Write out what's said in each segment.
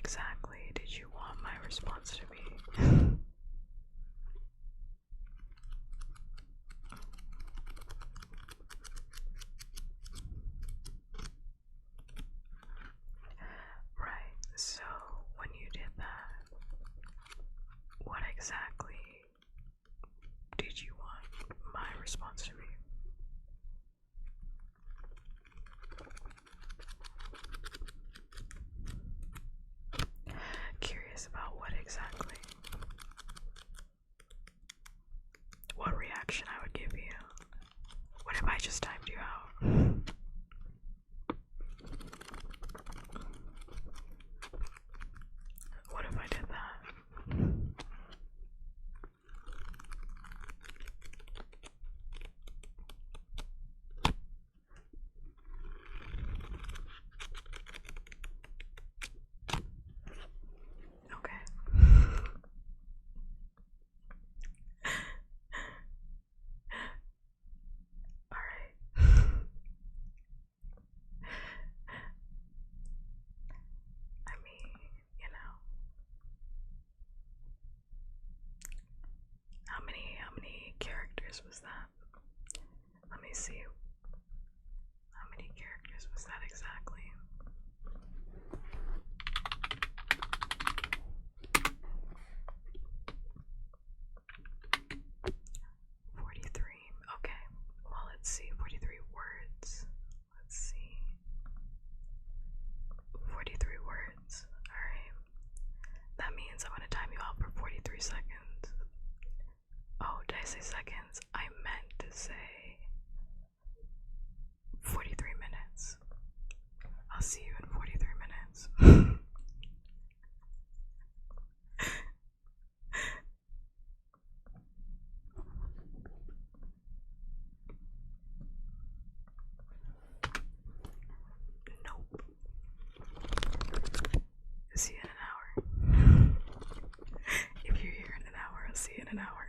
exactly did you want my response to be? Right, so when you did that, what exactly did you want my response to be? Curious about what exactly? What reaction I would give you? What if I just timed you out? What if I did that? Okay. Alright. I mean, you know. How many characters was that? Let me see. How many characters was that exactly? 43. Okay. Well, let's see. 43 words. Let's see. 43 words. Alright. That means I'm gonna time you out for 43 seconds. Oh, did I say seconds? I meant to say 43 minutes. I'll see you in 43 minutes. Nope. See you in an hour. If you're here in an hour, I'll see you in an hour.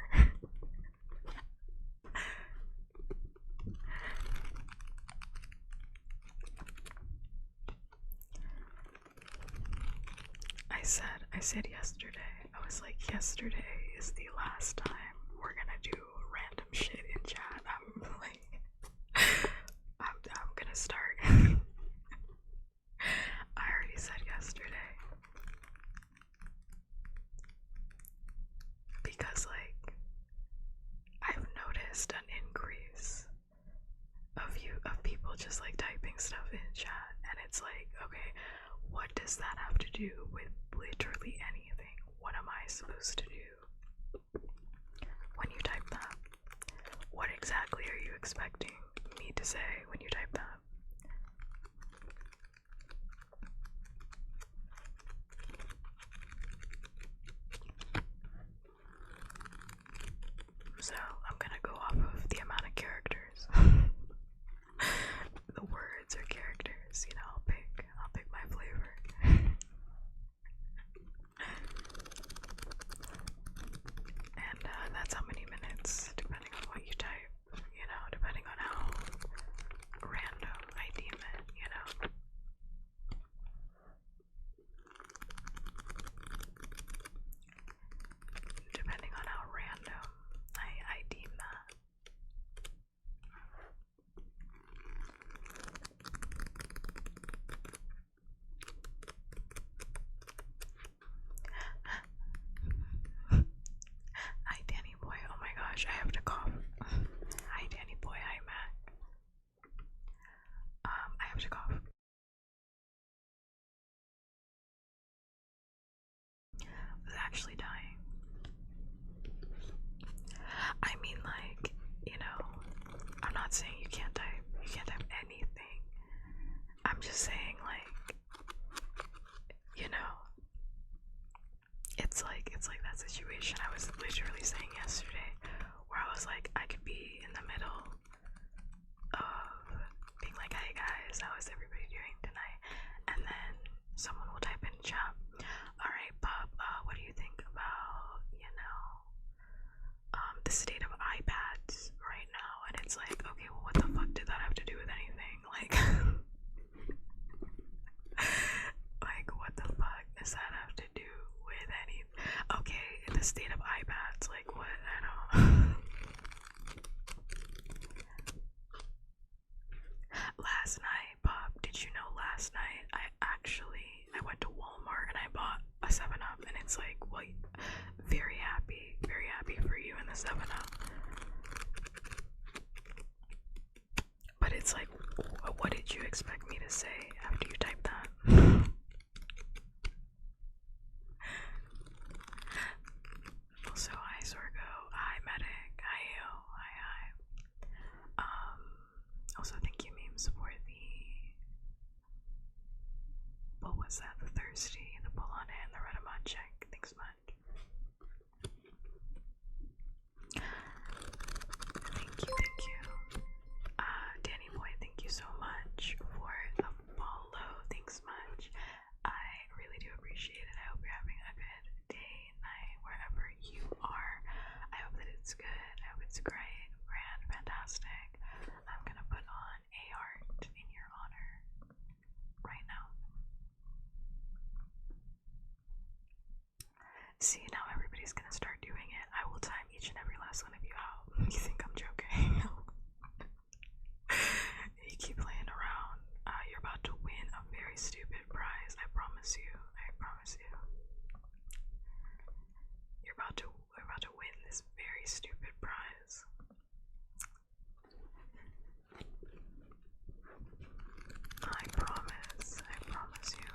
I said yesterday. I was like, yesterday is the last time we're gonna do random shit in chat. I'm like, I'm gonna start. I already said yesterday. Because like, I've noticed an increase of people just like typing stuff in chat, and it's like, okay, what does that have to do with literally anything? What am I supposed to do when you type that? What exactly are you expecting me to say when you type that? So I'm gonna go off of the amount of characters. The words or characters, you know, I'll pick my flavor. And that's how many minutes, depending on what you type, you know, depending on how random I deem it, you know. Depending on how random I deem that. Hi Danny boy, oh my gosh, I have to cough. Hi Danny boy, hi Matt. I have to cough. I was actually dying. I mean, like, you know, I'm not saying you can't type anything. I'm just saying, like, you know, it's like that situation I was literally saying yesterday, where I was like, I could be in the middle of being like, hey guys, how is everybody the state of iPads, like what? I don't. Last night, Bob, did you know last night I went to Walmart and I bought a 7-Up, and it's like, well, very happy for you in the 7-Up. But it's like, what did you expect me to say after you typed that? Also, hi Sorgo, hi Medic, hi Yo, hi. Also thank you memes for the, what was that, the thirsty, the pull on it, and the Redamon check. Thanks much. Thank you. Danny Boy, thank you so much for the follow. Thanks much. I really do appreciate it. I hope you're having a good day, night, wherever you are. I hope that it's good. I hope it's great, grand, fantastic. I'm gonna put on a heart in your honor right now. See, now everybody's gonna start doing it. I will time each and every last one of you out. You think I'm joking? You keep playing around. You're about to win a very stupid prize. I promise you. I promise you. You're about to win this very stupid prize. I promise. I promise you.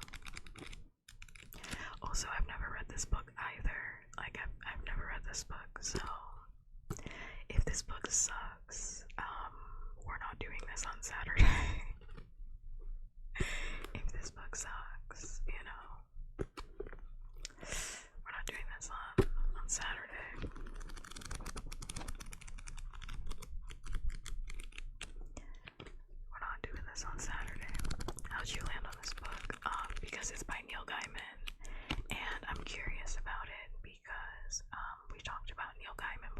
Also, I've never read this book either. Like, I've never read this book, so if this book sucks, we're not doing this on Saturday. If this book sucks, you know, we're not doing this on Saturday. We're not doing this on Saturday. How'd you land on this book? Because it's by Neil Gaiman, and I'm curious about it because we talked about Neil Gaiman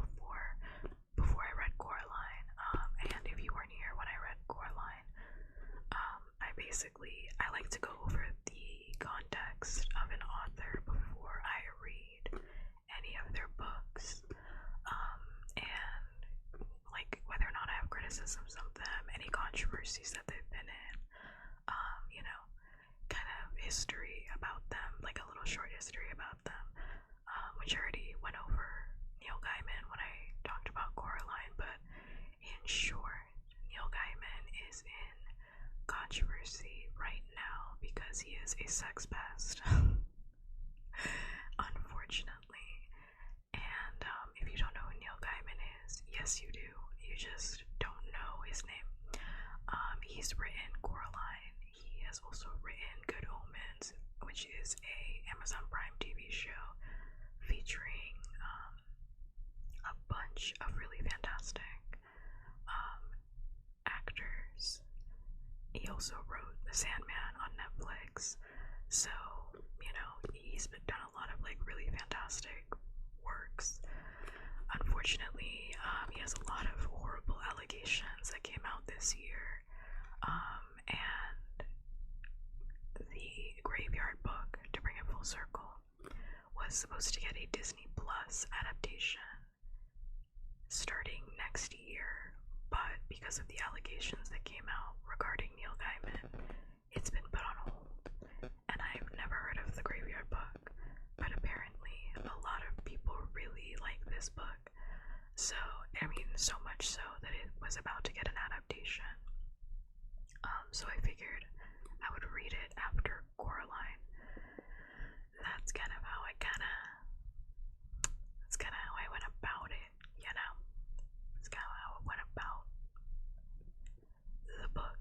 before I read Coraline. And if you weren't here when I read Coraline, I like to go over the context of an author before I read any of their books, and like whether or not I have criticisms of them, any controversies that they've been in, you know, kind of history about them, like a little short history about them, which I already went over Neil Gaiman when I talked about Coraline, but in short, Neil Gaiman is in controversy right now because he is a sex pest. Unfortunately. And if you don't know who Neil Gaiman is, yes you do. You just don't know his name. He's written Coraline. He has also written Good Omens, which is a Amazon Prime TV show featuring a bunch of really fantastic actors. He also wrote The Sandman on Netflix, so you know he's done a lot of like really fantastic works. Unfortunately, he has a lot of horrible allegations that came out this year, and the Graveyard Book, to bring it full circle, was supposed to get a Disney Plus adaptation starting next year, but because of the allegations that came out regarding Neil Gaiman, it's been put on hold. And I've never heard of the Graveyard Book, but apparently a lot of people really like this book. So, I mean, so much so that it was about to get an adaptation. So I figured I would read it after Coraline. That's kind of how I went about it, you know? That's kind of how I went about the book.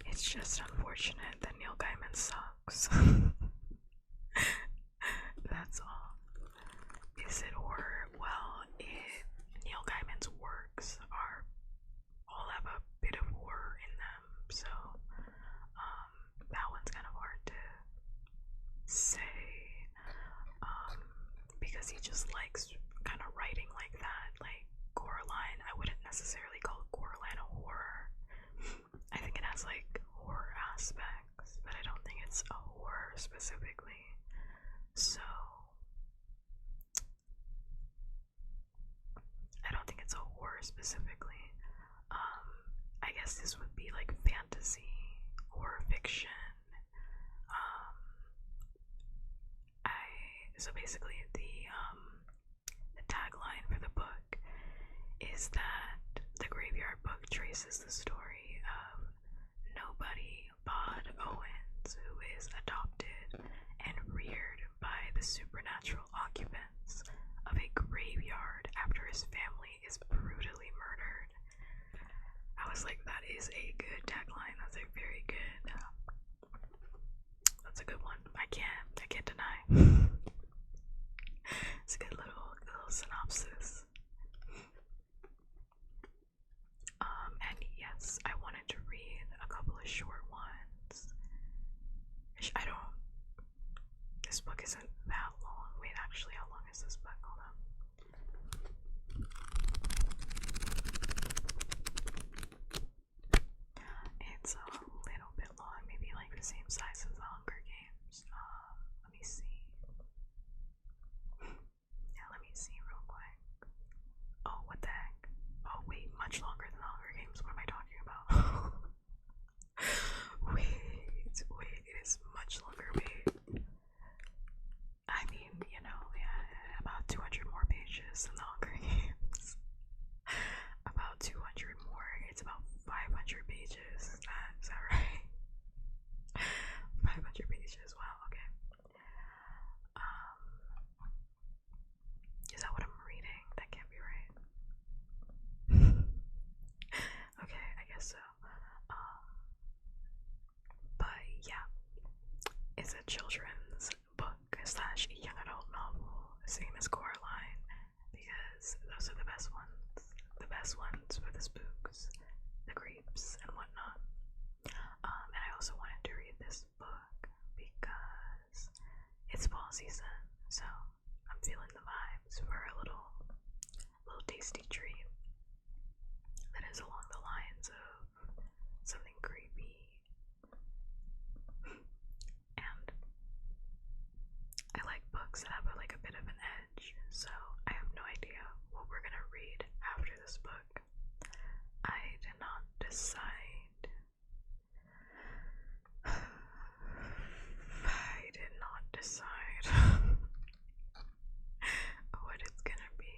It's just unfortunate that Neil Gaiman sucks. That's all. Is it horror? Well, Neil Gaiman's works all have a bit of horror in them, so that one's kind of hard to say, because he just likes kind of writing like that. Like Coraline, I wouldn't necessarily call Coraline a horror. I think it has like horror aspects, but I don't think it's a horror specific. guess this would be like fantasy or fiction. So basically the tagline for the book is that the Graveyard Book traces the story of nobody Bod Owens, who is adopted and reared by the supernatural occupants of a graveyard after his family is brutally murdered. I was like, that is a good tagline. That's a very good. That's a good one. I can't deny. It's a good little synopsis. And yes, I wanted to read a couple of short ones. This book isn't that long. Wait, actually, how long is this book? Hold on. It's a little bit long, maybe like the same size as the Hunger Games. Let me see. Yeah, let me see real quick. Oh, what the heck? Oh, wait, much longer than the Hunger Games. What am I talking about? wait, it is much longer. Wait. I mean, you know, yeah, about 200 more pages than the Hunger Games. About 200 more. It's about 500 pages. Is that right? 500 pages. Wow, okay. Is that what I'm reading? That can't be right. Okay, I guess so. But yeah, it's a children's book slash young adult novel, same as Coraline, because those are the best ones. The best ones for the spooks, the creeps, and whatnot. And I also wanted to read this book because it's fall season, so I'm feeling the vibes for a little tasty treat that is along the lines of something creepy. And I like books that have a bit of an edge, so I have no idea what we're gonna read after this book. I did not decide. What it's gonna be.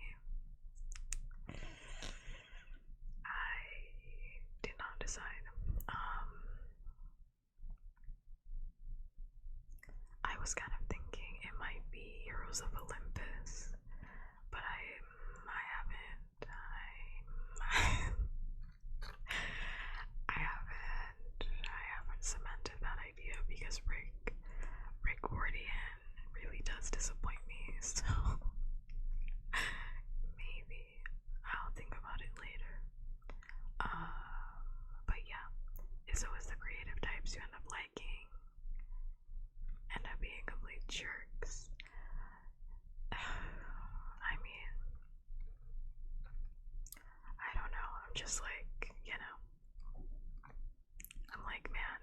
I did not decide. I was kind of thinking it might be Heroes of Olympus, but I haven't. I haven't cemented that idea because Rick Gordian really does disappoint me, so maybe I'll think about it later. But yeah, it's always the creative types you end up liking, end up being complete jerks. I mean, I don't know, I'm just like, you know, I'm like, man,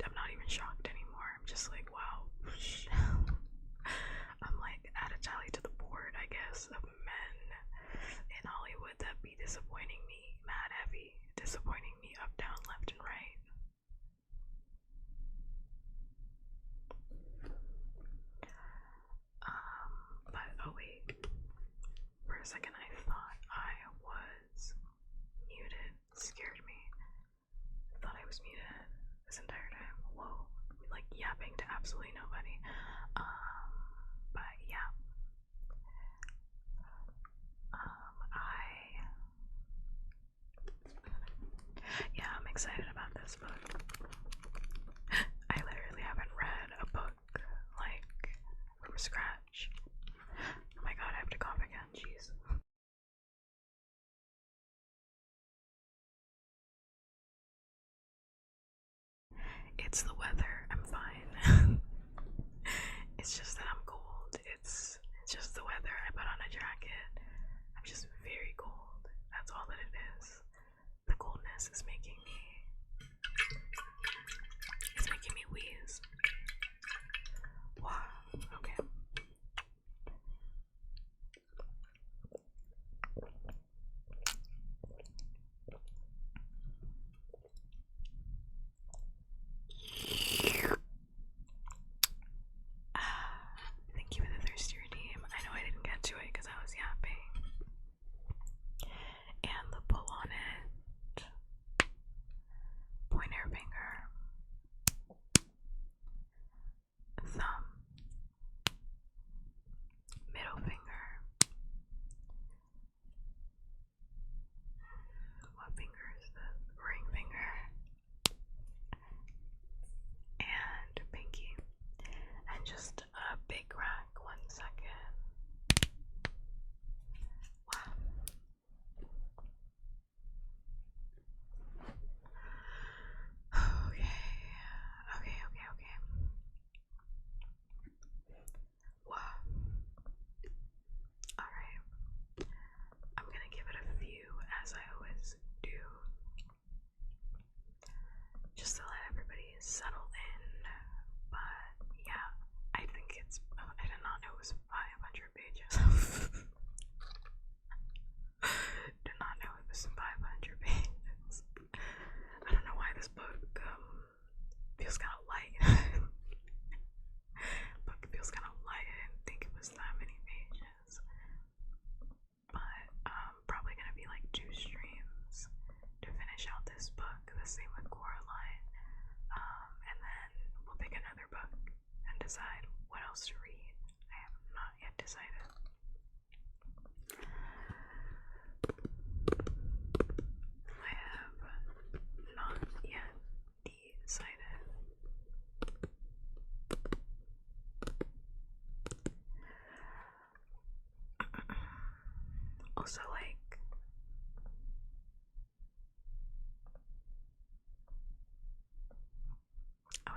I'm not even shocked anymore. I'm just like, wow. I'm like, add a tally to the board, I guess, of men in Hollywood that be disappointing me mad heavy, disappointing me up, down, left, and right. But oh wait, for a second I thought I was muted. It scared me. I thought I was muted this entire time. Whoa, like yapping to absolutely nobody. But yeah. I'm excited about this book. I literally haven't read a book like from scratch. Oh my god, I have to cough again, jeez. It's the weather, I'm fine. It's just that I'm cold. It's just the weather. I put on a jacket. I'm just very cold. That's all that it is. The coldness is making me wheeze. Wow. Okay.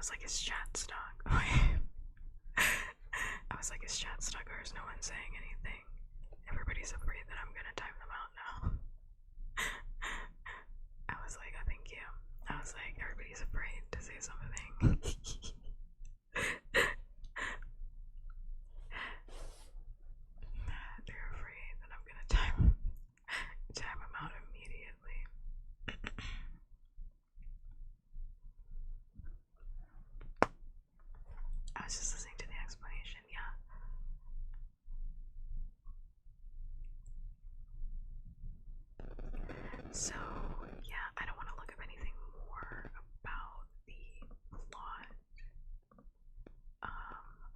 was like, is chat stuck? I was like, is chat stuck or is no one saying anything? Everybody's afraid that I'm gonna time them out now. I was like, oh, thank you. I was like, everybody's afraid to say something. They're afraid that I'm gonna time them out immediately. I was just listening to the explanation, yeah. So, yeah, I don't want to look up anything more about the plot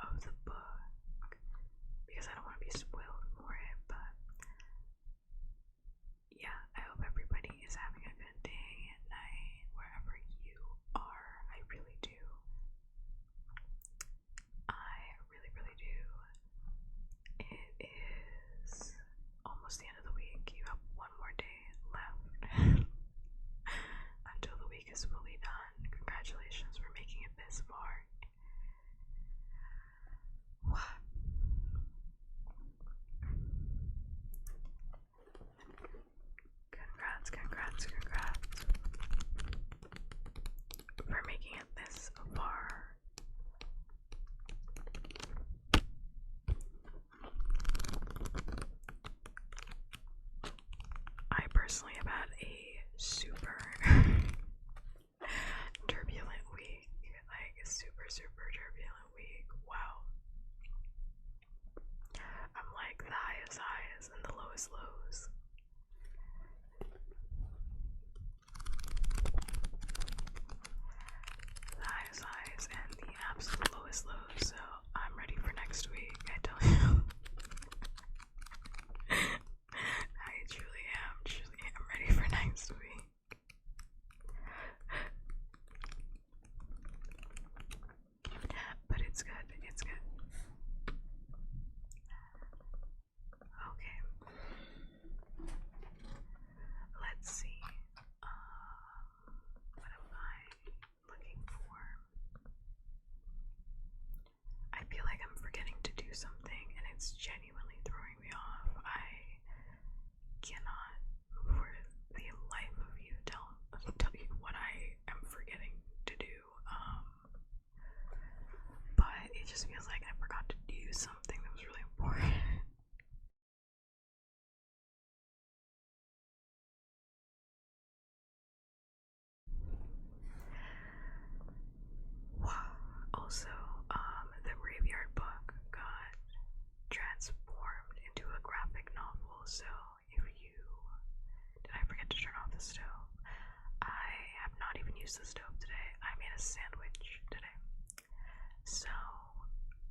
of the book because I don't want to be spoiled for it, but yeah, I hope everybody is having a good day and night wherever you are. I really do. I really, really do. It is almost the end of the week. You have one more day left until the week is fully done. Congratulations for making it this far. Wow. Congrats, congrats, congrats for making it this far. I personally have had a super turbulent week, like a super turbulent week. Wow. I'm like the highest highs and the lowest lows. The highest highs and the absolute lowest lows. So I'm ready for next week, I tell you. I truly am ready for next week. But it's good, it's good. Okay. Let's see. What am I looking for? I feel like I'm forgetting to do something and it's genuinely throwing me off. I cannot for the life of you tell you what I am forgetting to do. But it just feels like I forgot to do something that was really important. Also, the Graveyard book got transformed into a graphic novel, so if you... Did I forget to turn off the stove? I have not even used the stove today. I made a sandwich today. So,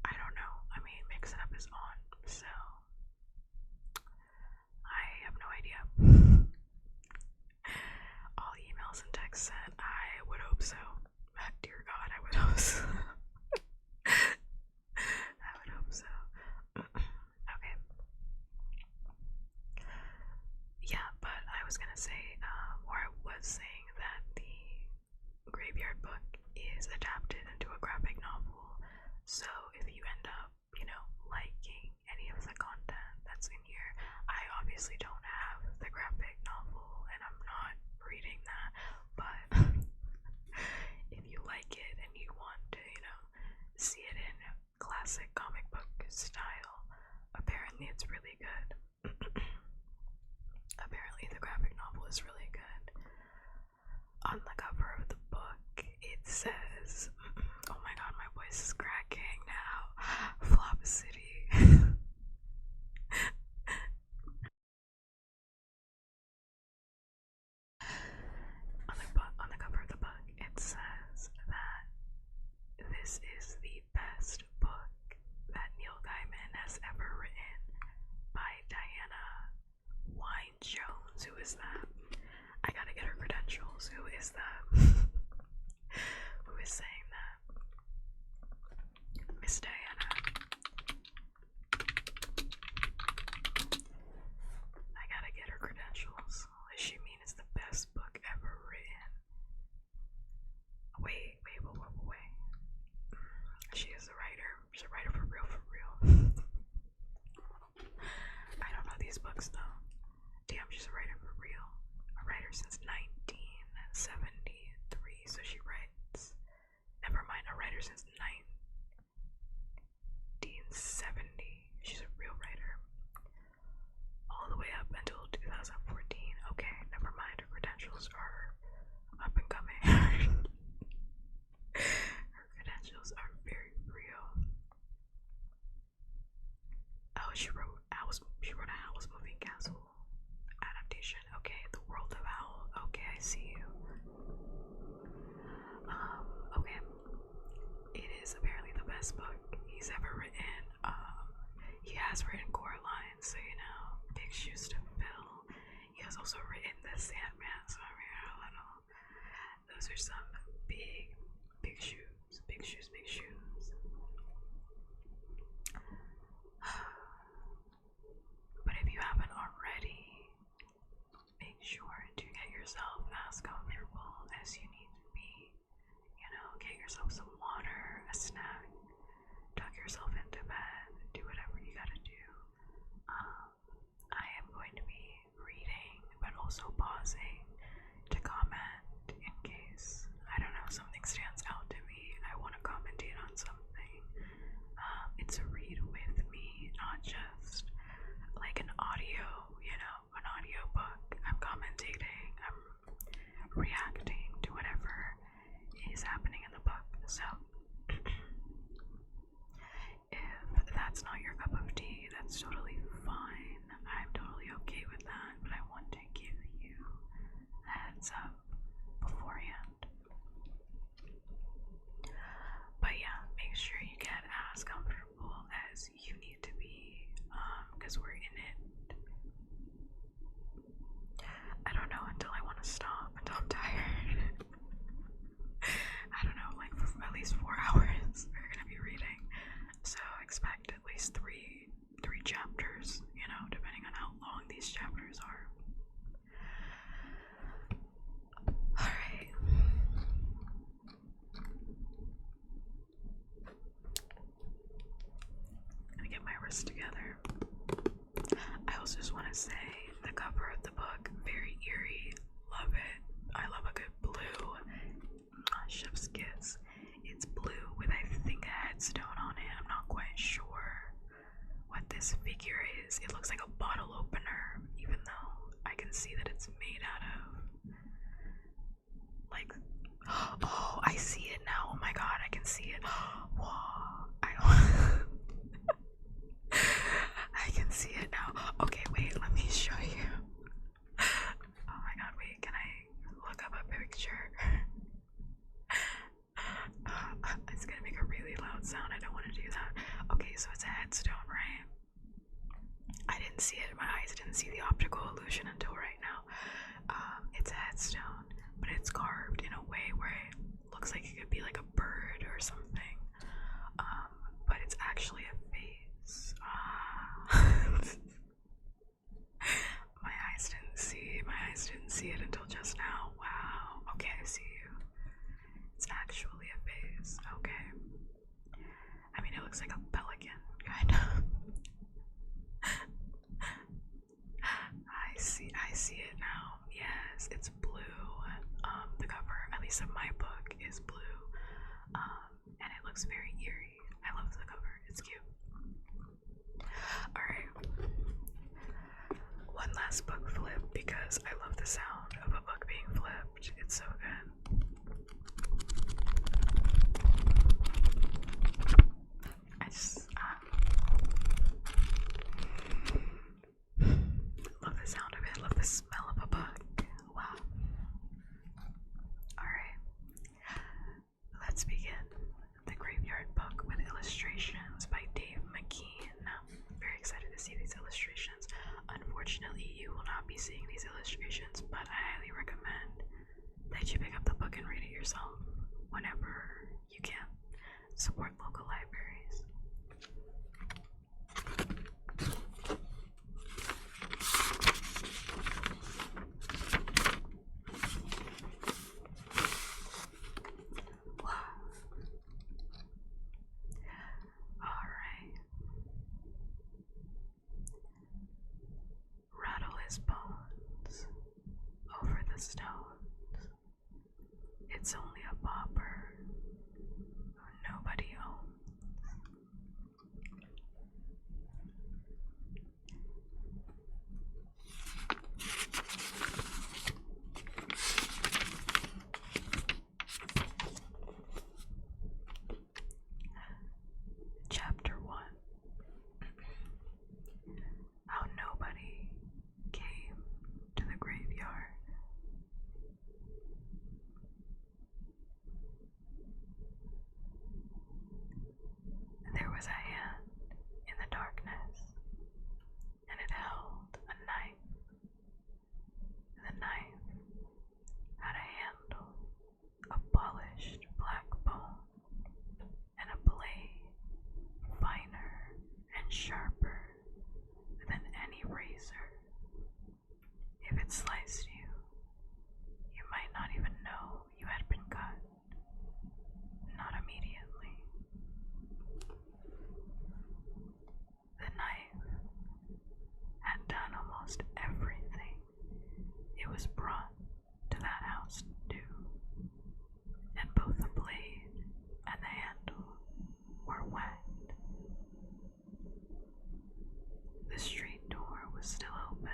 I don't know. I mean, Mix It Up is on, so... I have no idea. All emails and texts said I would hope so. Dear God, I would hope so. I would hope so. Okay. Yeah, but I was gonna say, or I was saying that the Graveyard book is adapted into a graphic novel. So if you end up, liking any of the content that's in here, I obviously don't have the graphic novel and I'm not reading that, but if you like it and you want to, see it in classic comic book style, apparently it's really good. Apparently the graphic novel is really good. On the cover of the book, it says, oh my god, my voice is cracking now, Flop City. On the cover of the book, it says that this is the best book that Neil Gaiman has ever written by Diana Wynne Jones. Who is that? I gotta get her credentials. Who is that? Who is saying that? Miss Diana. writer since 1973, so she writes. Never mind, a writer since 1970. She's a real writer. All the way up until 2014. Okay, never mind. Her credentials are up and coming. Her credentials are very real. Oh, she wrote a Howl's Moving Castle adaptation. Okay, The World of Howl. Okay, I see you. Okay. It is apparently the best book he's ever written. He has written Coraline, so you know, big shoes to fill. He has also written The Sandman, so I mean, I don't know. Those are some big shoes. Big shoes, big shoes. But if you haven't already, make sure to get yourself as comfortable as you need to be. You know, get yourself some water, a snack, tuck yourself into bed, do whatever you gotta do. I am going to be reading, but also pausing to comment in case, I don't know, something stands out to me. I want to commentate on something. It's a read with me, not just like an audio, you know, an audio book. I'm commentating, I'm reacting to whatever is happening in the book. So, if that's not your cup of tea, that's totally fine. I'm totally okay with that, but I want to give you a heads up beforehand. But yeah, make sure you get as comfortable as you need to be, because we're in it. I don't know until I want to stop, until I'm tired. I don't know, like for at least 4 hours we're gonna be reading. So expect at least three chapters, you know, depending on how long these chapters are. Alright. Gonna get my wrist together. I also just want to say the cover of the book, very eerie. Love it. I love a good blue. Chef's kiss. It's blue with, I think, a headstone on it. I'm not quite sure what this figure is. It looks like a bottle opener, even though I can see that it's made out of, like, oh, I see it now. Oh my god, I can see it. Whoa, I can see it now. Okay, wait, let me show you. Oh my god, wait, can I look up a picture? It's gonna make a really loud sound. I don't want to do that. Okay, so it's a headstone, right? I didn't see it. My eyes didn't see the optical illusion until right now. It's a headstone, but it's carved in a way where it looks like it could be like a bird or something. But it's actually a face. My eyes didn't see it until just now. Wow. Okay, I see you. It's actually a face. Okay. I mean, it looks like a pelican, kind of. I see it now. Yes, it's blue. The cover, at least of my book, is blue. And it looks very eerie. I love the cover. It's cute. Alright. One last book flip because I love the sound of a book being flipped. It's so good. I just love the sound of it. Love the smell of a book. Wow. Alright. Let's begin. The Graveyard Book with illustrations by Dave McKean. Very excited to see these illustrations. Unfortunately, you will not be seeing these illustrations, but I highly recommend that you pick up the book and read it yourself whenever you can. Support local libraries. Wow. Alright. Rattle his bones over the was brought to that house too, and both the blade and the handle were wet. The street door was still open,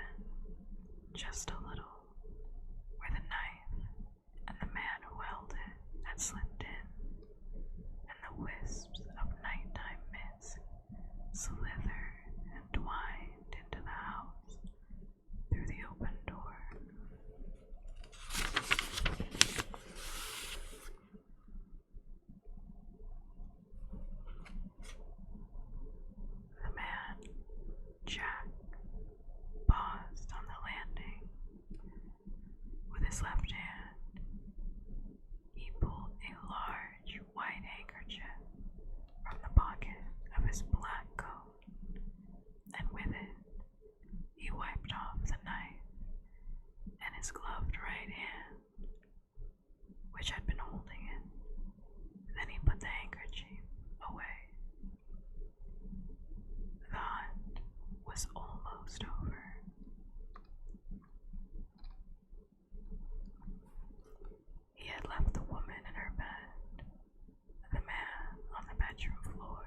just a little, where the knife and the man who held it had slipped in, and the wisps of nighttime mist slithered and twined into the house through the open door. The man, Jack, paused on the landing. With his left hand, he pulled a large white handkerchief from the pocket of his black coat, and with it, he wiped off the knife and his gloved right hand, which had been holding it. Then he put the handkerchief away. The hunt was almost over. He had left the woman in her bed, the man on the bedroom floor,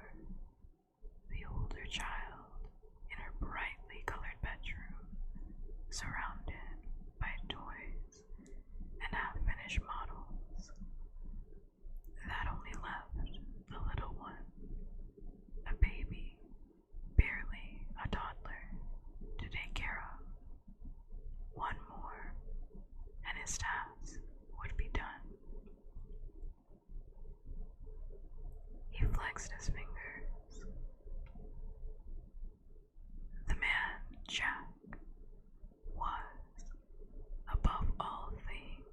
the older child in her brightly colored bedroom, surrounded by toys and half-finished models. That only left the little one, a baby, barely a toddler, to take care of. One more, and his task would be done. He flexed his fingers. The man, Jack, was, above all things,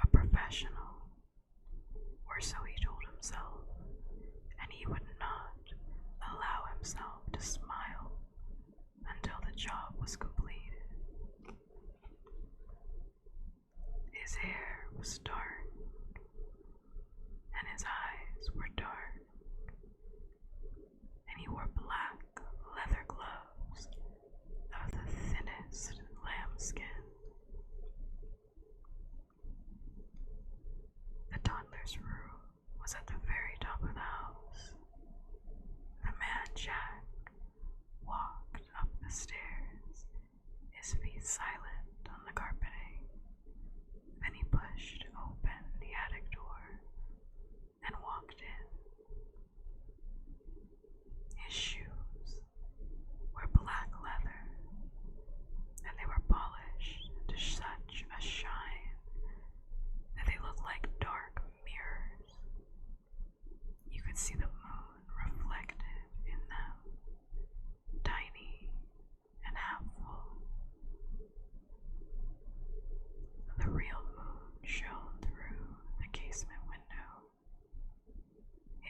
a professional, or so he told himself, and he would not allow himself to smile until the job was completed. His hair was dark, and his eyes were dark, and he wore black leather gloves of the thinnest lambskin. The toddler's room was at the very top of the house. The man, Jack, walked up the stairs, his feet silent on the carpeting. Then he pushed open the attic door and walked in. His shoes were black leather, and they were polished to such a shine that they looked like dark mirrors. You could see the moon reflected in them, tiny and half full. The real moon shone through the casement window.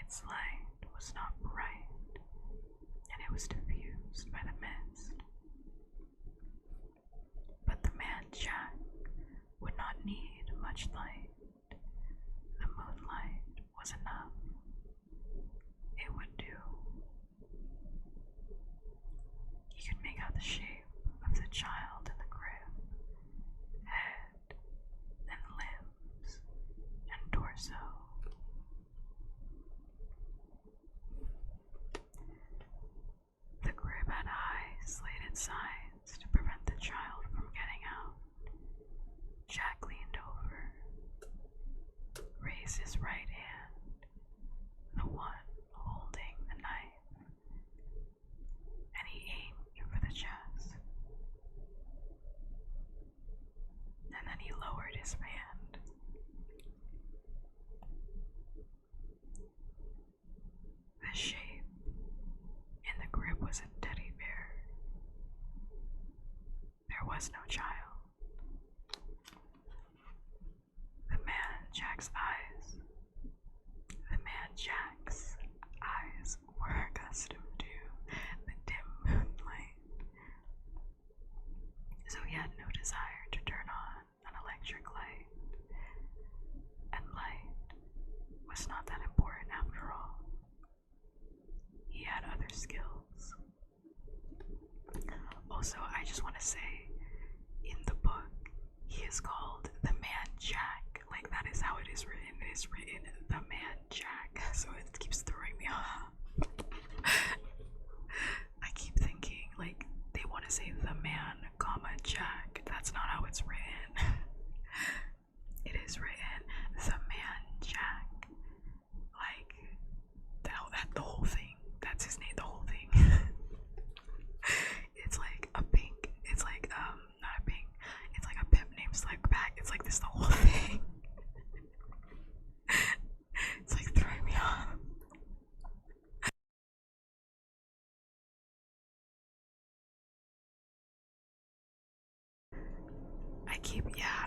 Its light was not bright, and it was diffused by the mist. But the man, Jack, would not need much light. The moonlight was enough. It would do. He could make out the shape of the child in the crib, head and limbs and torso. The crib had high slated sides to prevent the child from getting out. Jack leaned over, raised his right hand, the one holding the knife, and he aimed for the chest. And then he lowered his hand. The shape in the grip was a teddy bear. There was no child. The man Jack's eyes were accustomed to the dim moonlight, so he had no desire to turn on an electric light, and light was not that important after all. He had other skills. Also, I just want to say, in the book, is called The Man Jack. Like, that is how it is written. It is written The Man Jack. So it keeps throwing me off. I keep thinking, like, they want to say The Man, comma, Jack. That's not how it's written. It is written The Man Jack. Like, that the whole thing. That's his name, the whole thing. It's like a pink. It's like, not a pink. It's like a pimp named Slickback. It's like this the whole thing. It's like throwing me off. Yeah.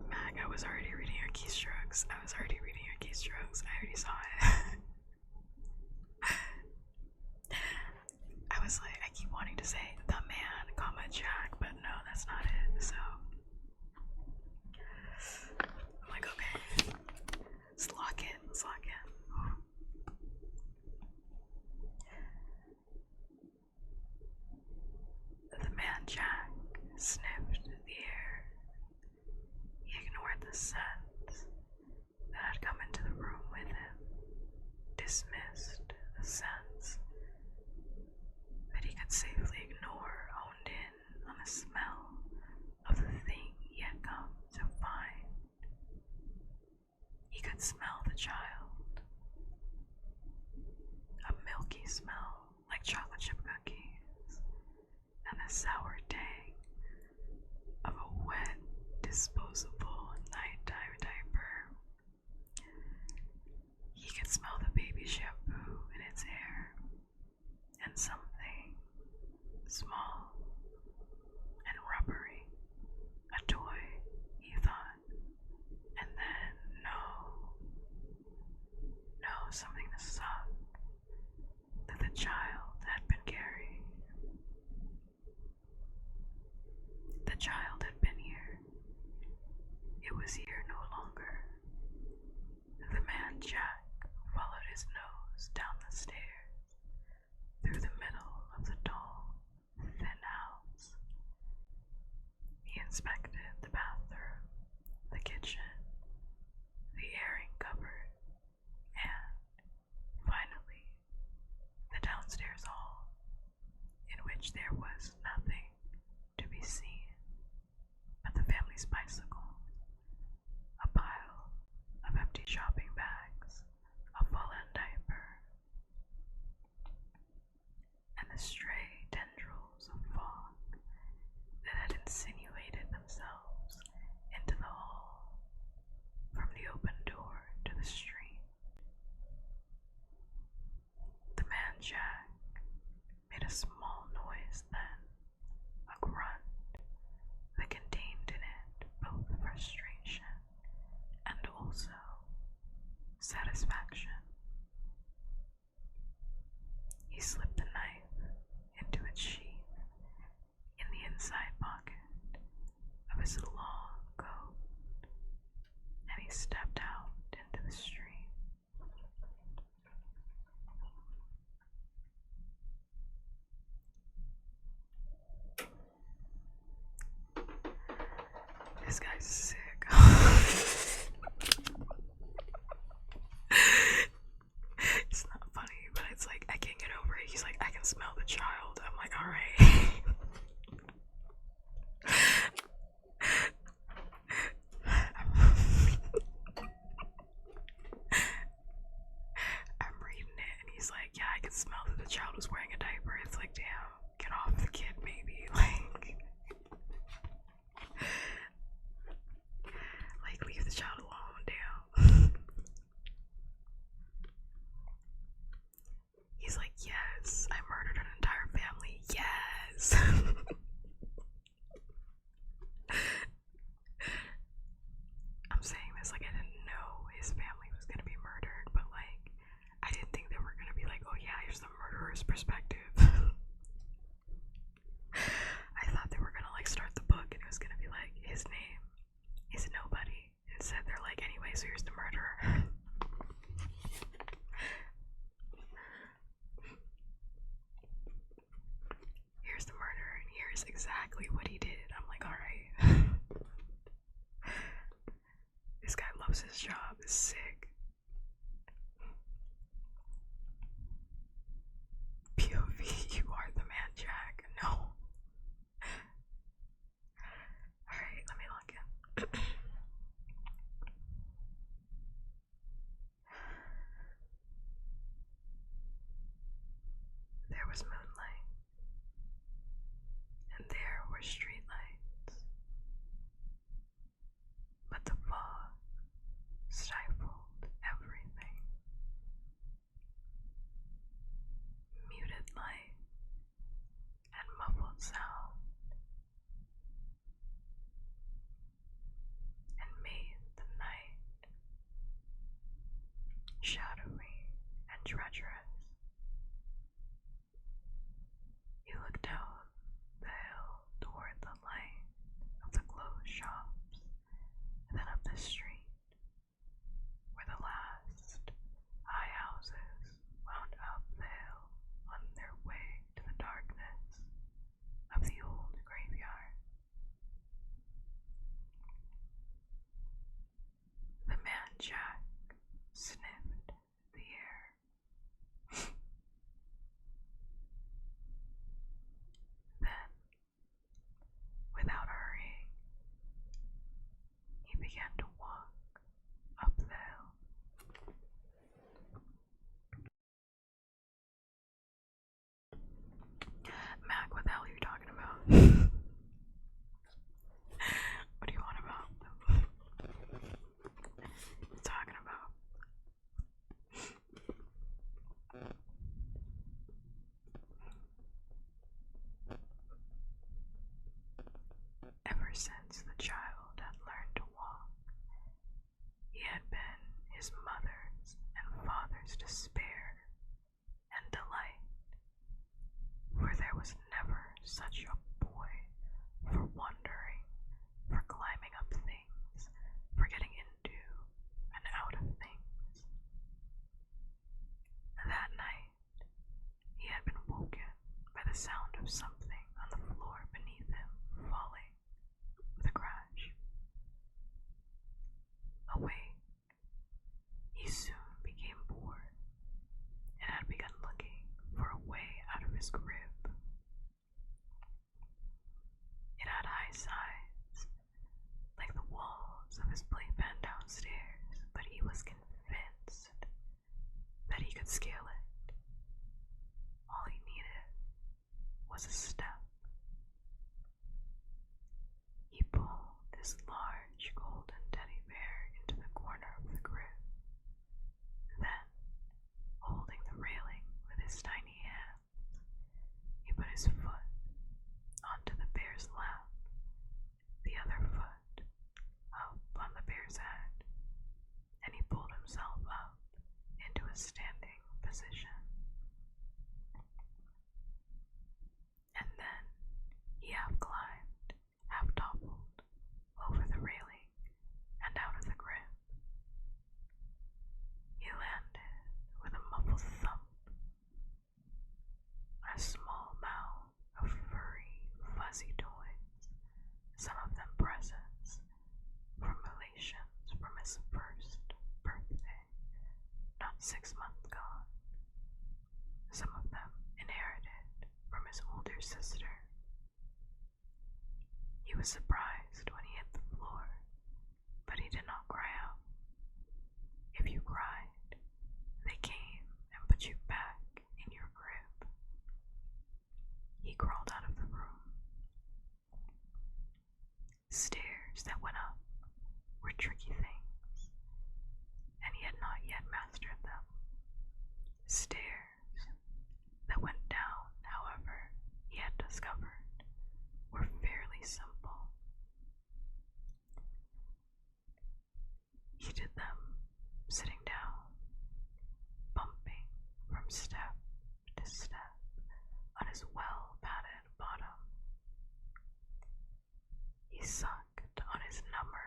Mag, I was already reading your keystrokes. I already saw it. I was like, I keep wanting to say The Man, comma, Jack, but no, that's not it. So I'm like, okay, let's lock in. The Man Jack sniffed the air. He ignored the scents that had come into the room with him, dismissed the sense that he could safely ignore, honed in on the smell of the thing he had come to find. He could smell the child, a milky smell like chocolate chip cookies, and the sour tang of a wet, disposable nighttime diaper. He could smell the baby shampoo in its hair, and something small and rubbery, a toy, he thought, and then something to suck that the child had been carrying. The child had been here. It was here no longer. The Man Jack followed his nose down the stairs, through the middle of the tall, thin house. He inspected the bathroom, the kitchen, the airing cupboard, and, finally, the downstairs hall, in which there was nothing to be seen but the family's bicycle, a pile of empty shopping bags, a fallen diaper, and the stray tendrils of fog that had insinuated themselves into the hall from the open door to the street. The Man Jack made a small noise then, a grunt that contained in it both frustration and also satisfaction. He slipped the knife into its sheath in the inside pocket of his long coat, and he stepped out into the street. This guy's sick. It's not funny, but it's like, I can't get over it. He's like, I can smell the child. I'm like, alright. I'm reading it, and he's like, yeah, I can smell that the child was wearing a diaper. It's like, damn, get off the kid, maybe. Like, knows his job is sick. POV, you are the man, Jack. No. Alright, let me log in. There was moonlight, and there were streetlights, but the fog stifled everything. Muted light and muffled sound, and made the night shadowy and treacherous. He looked down the hill toward the light of the closed shops, and then up the street, where the last high houses wound up the hill on their way to the darkness of the old graveyard. The man Jack sniffed the air. Then, without hurrying, he began to walk up the hill. Mac, what the hell are you talking about? What do you want about? What are you talking about? Ever since the child had learned to walk, he had been his mother's and father's despair and delight, for there was never such a boy for wandering, for climbing up things, for getting into and out of things. That night, he had been woken by the sound of something on the floor beneath him falling with a crash. Awake, he soon became bored and had begun looking for a way out of his crib. It had high sides, like the walls of his playpen downstairs, but he was convinced that he could scale it. All he needed was a step. He pulled his large golden teddy bear into the corner of the crib. Then, holding the railing with his tiny hands, he put his foot onto the bear's lap, the other foot up on the bear's head, and he pulled himself up into a standing position. And then he half climbed, half toppled over the railing and out of the crib. He landed with a muffled thump on a small mound of furry, fuzzy toys, some of them presents from relations from his first birthday, not 6 months gone. Some of them inherited from his older sister. He was surprised when he hit the floor, but he did not cry out. If you cried, they came and put you back in your crib. He crawled out of the room. Stairs that went up were tricky things, and he had not yet mastered them. Stairs that went down, however, he had discovered, were fairly simple. He did them sitting down, bumping from step to step on his well-padded bottom. He sucked on his number,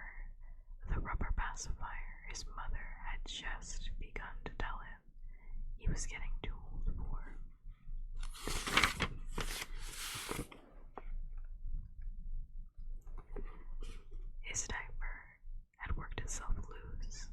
the rubber pacifier his mother had just begun to tell him he was getting too old for. His diaper had worked itself loose,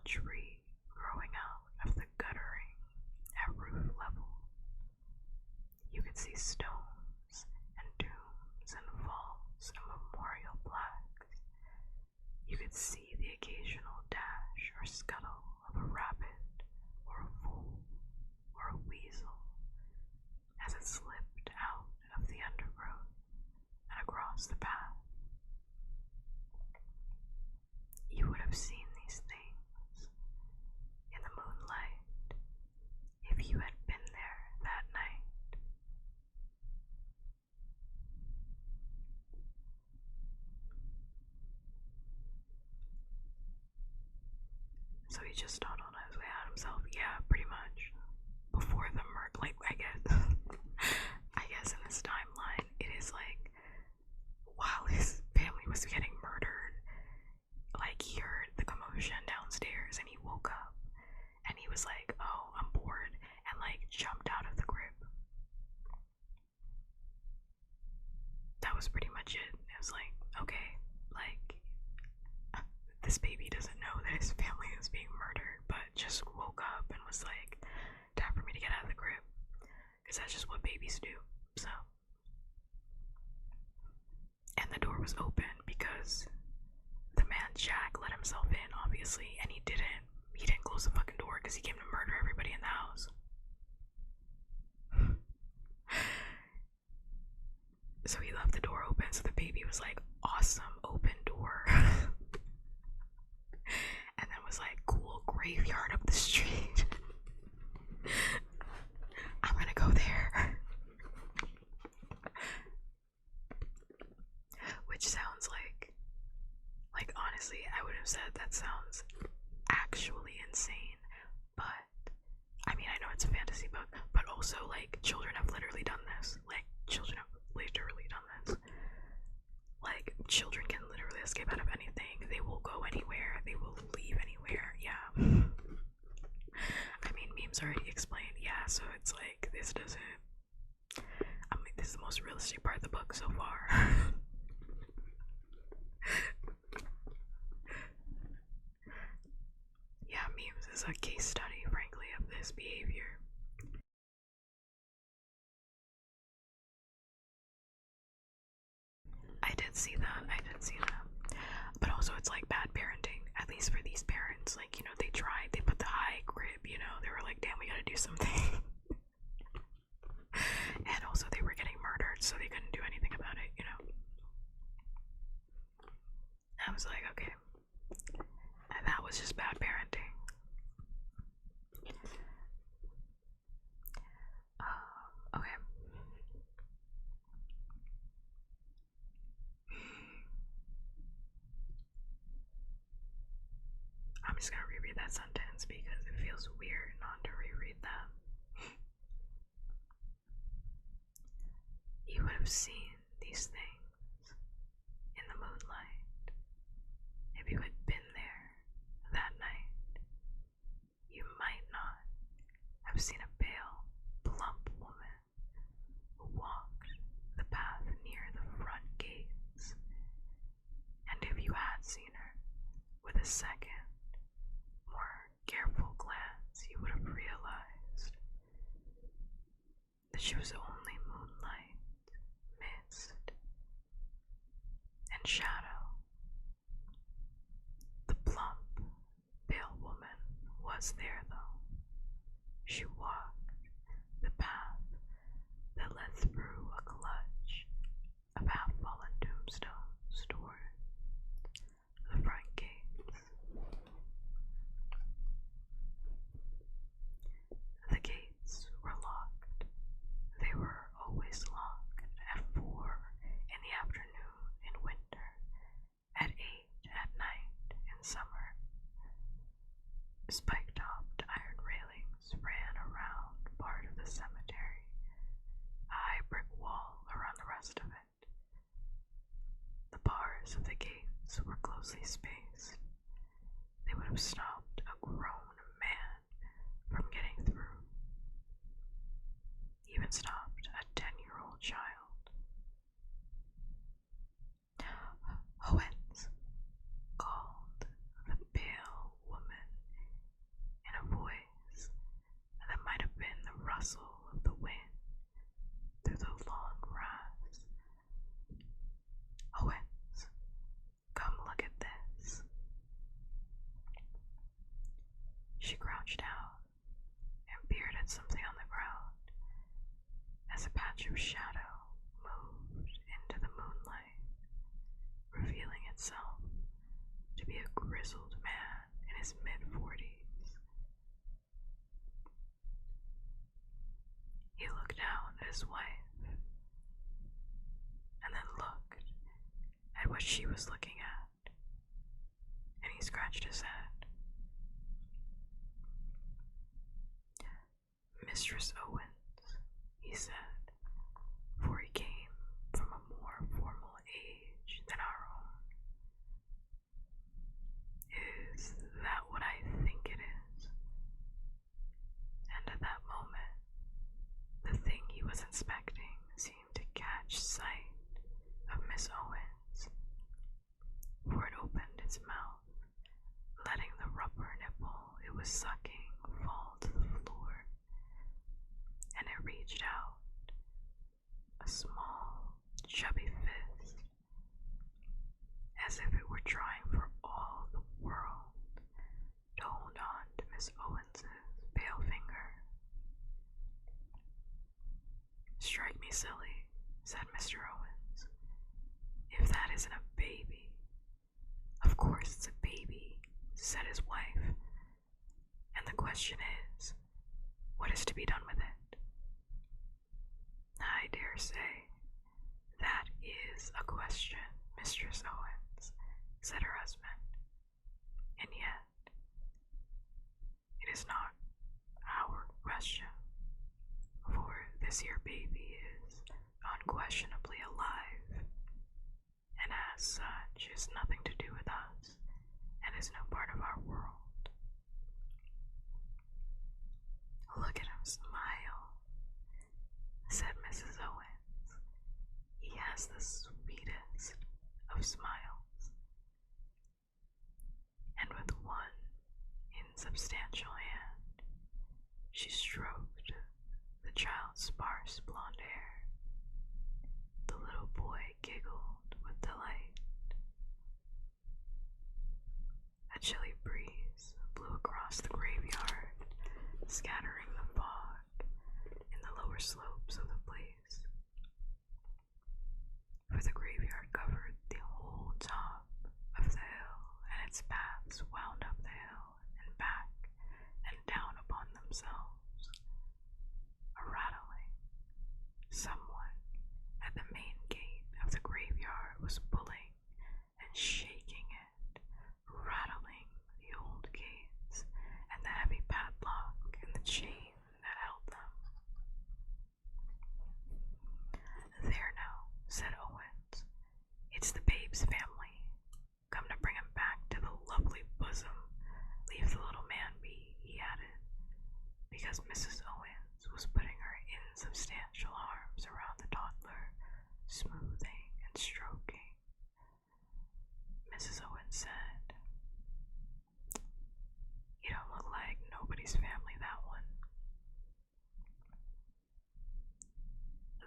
tall tree growing out of the guttering at roof level. You could see stones and tombs and vaults and memorial plaques. You could see the occasional dash or scuttle of a rabbit or a fool or a weasel as it slipped out of the undergrowth and across the path. You would have seen these things in the moonlight if you had been there that night. So he just thought on his way out himself. Yeah, pretty much. Before the murder, like, I guess in this timeline, it is like, while his family was getting murdered, like, he heard the commotion downstairs and he woke up and he was like, oh, I'm bored, and like jumped out of the crib. That was pretty much it. It was like, okay, like, this baby doesn't know that his family is being murdered, but just woke up and was like, time for me to get out of the crib, because that's just what babies do. So, and the door was open because the man Jack let himself in, obviously, and he didn't close the fucking door because he came to murder everybody in the house. So he left the door open, so the baby was like, awesome, open door. And then was like, cool, graveyard up the street. I'm gonna go there. Which sounds like honestly, I would have said that sounds actually insane, but I mean, I know it's a fantasy book, but also, like, children have literally done this. Like, children have literally done this. Like, children can literally escape out of anything. They will go anywhere. They will leave anywhere. Yeah. I mean, memes already explained. Yeah, so it's like, this doesn't... I mean, this is the most realistic part of the book so far. Yeah, memes is a case study, frankly, of this behavior. I did see that. But also, it's like bad parenting, at least for these parents. Like, you know, they tried, they put the high crib, you know, they were like, damn, we gotta do something. And also, they were getting murdered, so they couldn't do anything about it, you know. I was like, okay. And that was just bad parenting. Okay. I'm just gonna reread that sentence because it feels weird not to reread that. You would have seen these things in the moonlight if you had been there that night. You might not have seen a pale, plump woman who walked the path near the front gates, and if you had seen her with a second, more careful glance, you would have realized that she was only moonlight, mist, and shadow. The plump, pale woman was there, though. She walked the path that led through a clutch of half-fallen tombstones toward the front gates. The gates were locked. They were always locked at 4 in the afternoon in winter, at 8 at night in summer. Spike-topped iron railings ran around part of the cemetery, a high brick wall around the rest of it. The bars of the gates were closely spaced. They would have stopped a grown man from getting through, even stopped a 10-year-old child. Owens, called the pale woman crouched down and peered at something on the ground as a patch of shadow moved into the moonlight, revealing itself to be a grizzled man in his mid-40s. He looked down at his wife and then looked at what she was looking at, and he scratched his head. Mistress Owens, he said, for he came from a more formal age than our own. Is that what I think it is? And at that moment, the thing he was inspecting seemed to catch sight of Miss Owens, for it opened its mouth, letting the rubber nipple it was sucking fall to the floor, and it reached out, a small, chubby fist, as if it were trying for all the world to hold on to Miss Owens's pale finger. Strike me silly, said Mr. Owens. If that isn't a baby. Of course it's a baby, said his wife. And the question is, what is to be done with it? I dare say that is a question, Mistress Owens, said her husband. And yet, it is not our question, for this here baby is unquestionably alive, and as such is nothing to do with us, and is no part of our world. Look at him smile, said Mrs. Owens. He has the sweetest of smiles. And with one insubstantial hand, she stroked the child's sparse blonde hair. The little boy giggled with delight. A chilly breeze blew across the graveyard, scattering the fog in the lower slopes of the place. For the graveyard covered the whole top of the hill, and its paths wound up the hill and back and down upon themselves. A rattling. Someone at the main gate of the graveyard was pulling and shaking it, rattling the old gates and the heavy padlock and the chain that held them. There now, said Owens. It's the babe's family. Come to bring him back to the lovely bosom. Leave the little man be, he added, because Mrs. Owens was putting her insubstantial arms around the toddler, smoothing and stroking. Mrs. Owens said, You don't look like nobody's family, that one.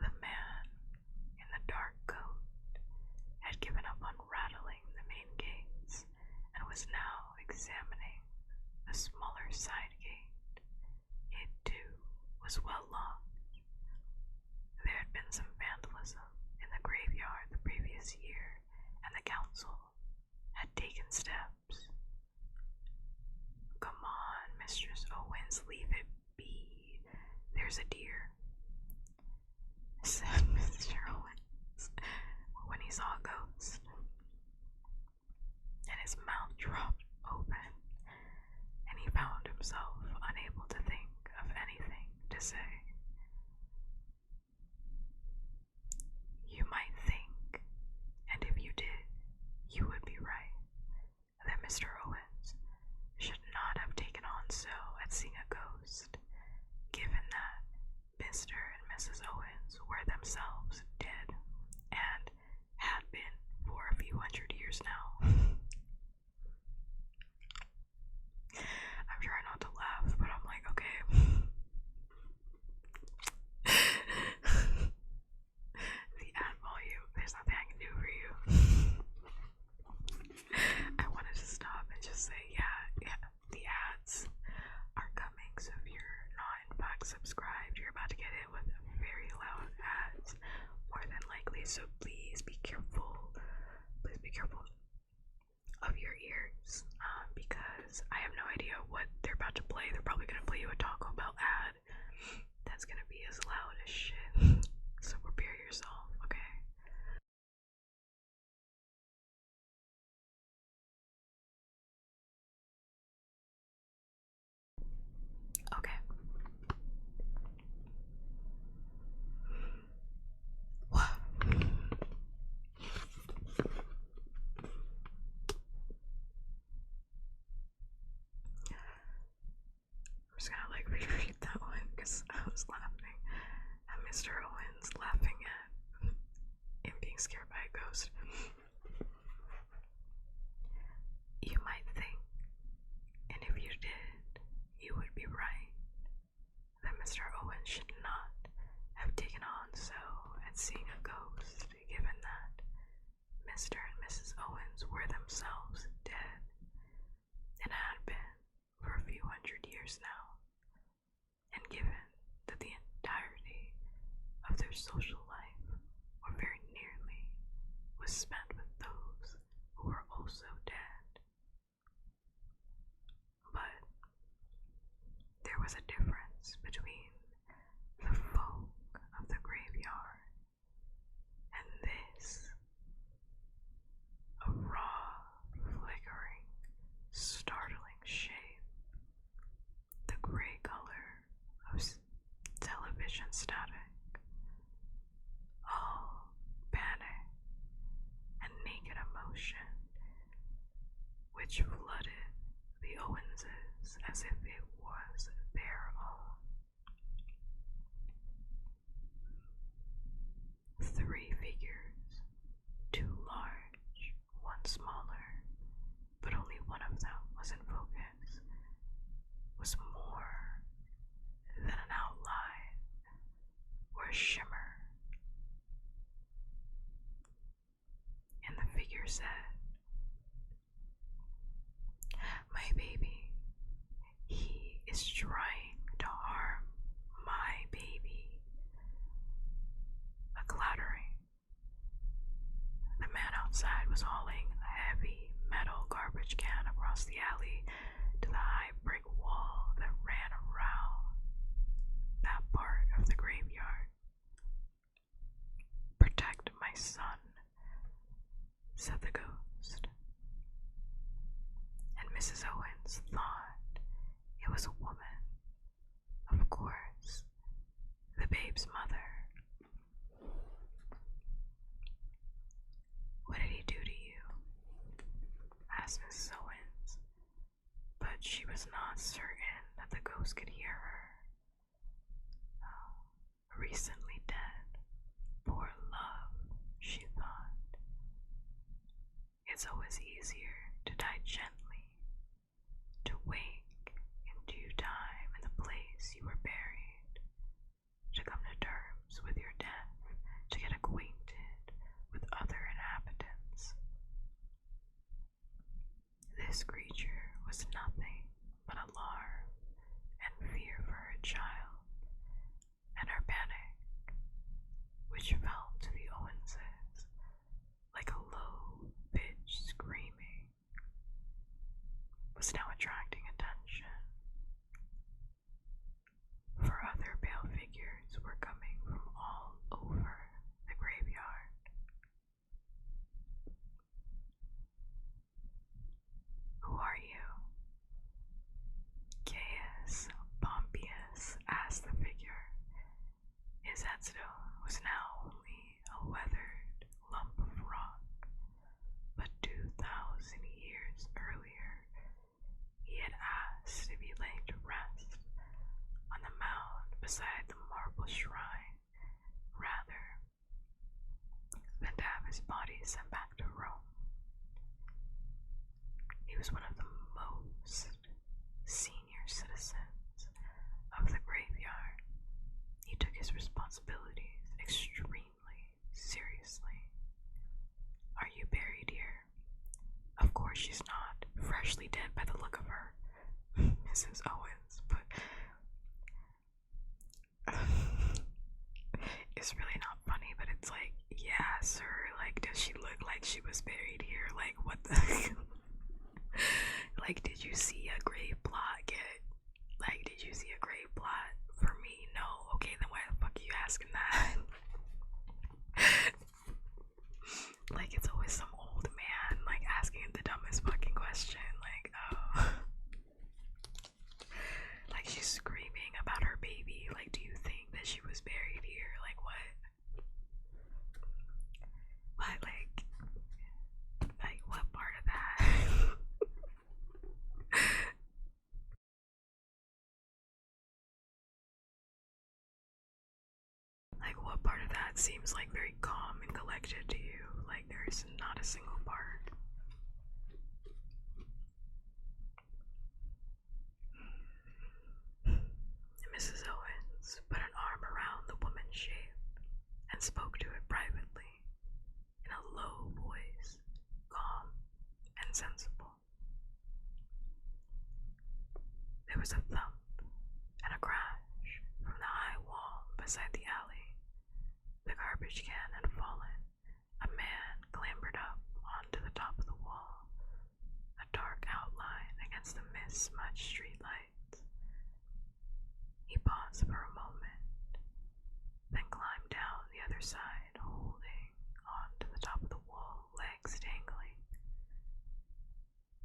The man in the dark coat had given up on rattling the main gates and was now examining the smaller side gate. It, too, was well locked. There had been some vandalism in the graveyard the previous year, and the council had taken steps. Come on, Mistress Owens, leave it be. There's a deer, said Mr. Owens when he saw a ghost, and his mouth dropped open, and he found himself unable to think of anything to say. You might think, and if you did, you would be right, that Mr. Owens should not have taken on so at seeing a ghost, given that Mr. and Mrs. Owens were themselves dead, and had been for a few hundred years now. I'm trying not to laugh, but I'm like, okay. idea what they're about to play. They're probably gonna play you a Taco Bell ad that's gonna be as loud as shit. So prepare yourself, okay? Okay. What? I'm just gonna like reread that one because I was laughing at Mr. Owens laughing at him being scared by a ghost. You might think, and if you did, you would be right, that Mr. Owens should not have taken on so at seeing a ghost, given that Mr. and Mrs. Owens were themselves dead, and had been for a few hundred years now, and given that the entirety of their social life, or very nearly, was spent with those who were also dead. But there was a difference between the folk of the graveyard and this, a raw, flickering, startling shape, the gray color of television static, all panic and naked emotion, which flooded the Owenses as if it was their own. 3 figures, 2 large, 1 smaller, but only one of them was in focus, was more than an outline or a shimmer. And the figure said, "My baby, he is trying to harm my baby." A clattering. The man outside was hauling a heavy metal garbage can across the alley to the high brick wall that ran around that part of the graveyard. "Protect my son," said the ghost. And Mrs. Owens thought it was a woman. Of course, the babe's mother. "What did he do to you?" asked Mrs. Owens, but she was not certain that the ghost could hear her. Oh, recently dead. Poor love, she thought. It's always easier to die gently, to wake in due time in the place you were buried, to come to terms with your death, to get acquainted with other inhabitants. This creature was nothing but alarm and fear for her child, and her panic, which fell to the Owenses like a low-pitched screaming, was now attracting attention. For other pale figures were coming from all over the graveyard. "Who are you?" Gaius Pompeius asked the figure. His headstone was now only a weathered lump of rock, but 2,000 years earlier he had asked to be laid to rest on the mound beside the marble shrine rather than to have his body sent back to Rome. He was one of the most senior citizens of the graveyard. He took his responsibilities extremely seriously. "Are you buried here?" "Of course she's not. Freshly dead by the look of her." Mrs. Owens, but it's really not funny, but it's like, yeah, sir, like, does she look like she was buried here? Like, what the Like, did you see a grave plot get? Like, did you see a grave plot? For me, no. Okay, then why the fuck are you asking that? Like, it's always some old man, like, asking the dumbest fucking question. Like, oh. Like, she's screaming about her baby. Like, do you think that she was buried here? Like, what? What, like, what part of that? Like, what part of that seems like very calm and collected to you? Like, there's not a single part. Mrs. Owens put an arm around the woman's shape and spoke to it privately, in a low voice, calm and sensible. There was a thump and a crash from the high wall beside the alley. The garbage can had fallen. A man clambered up onto the top of the wall, a dark outline against the mist-smudged streetlights. He paused for a moment, then climbed down the other side, holding onto the top of the wall, legs dangling.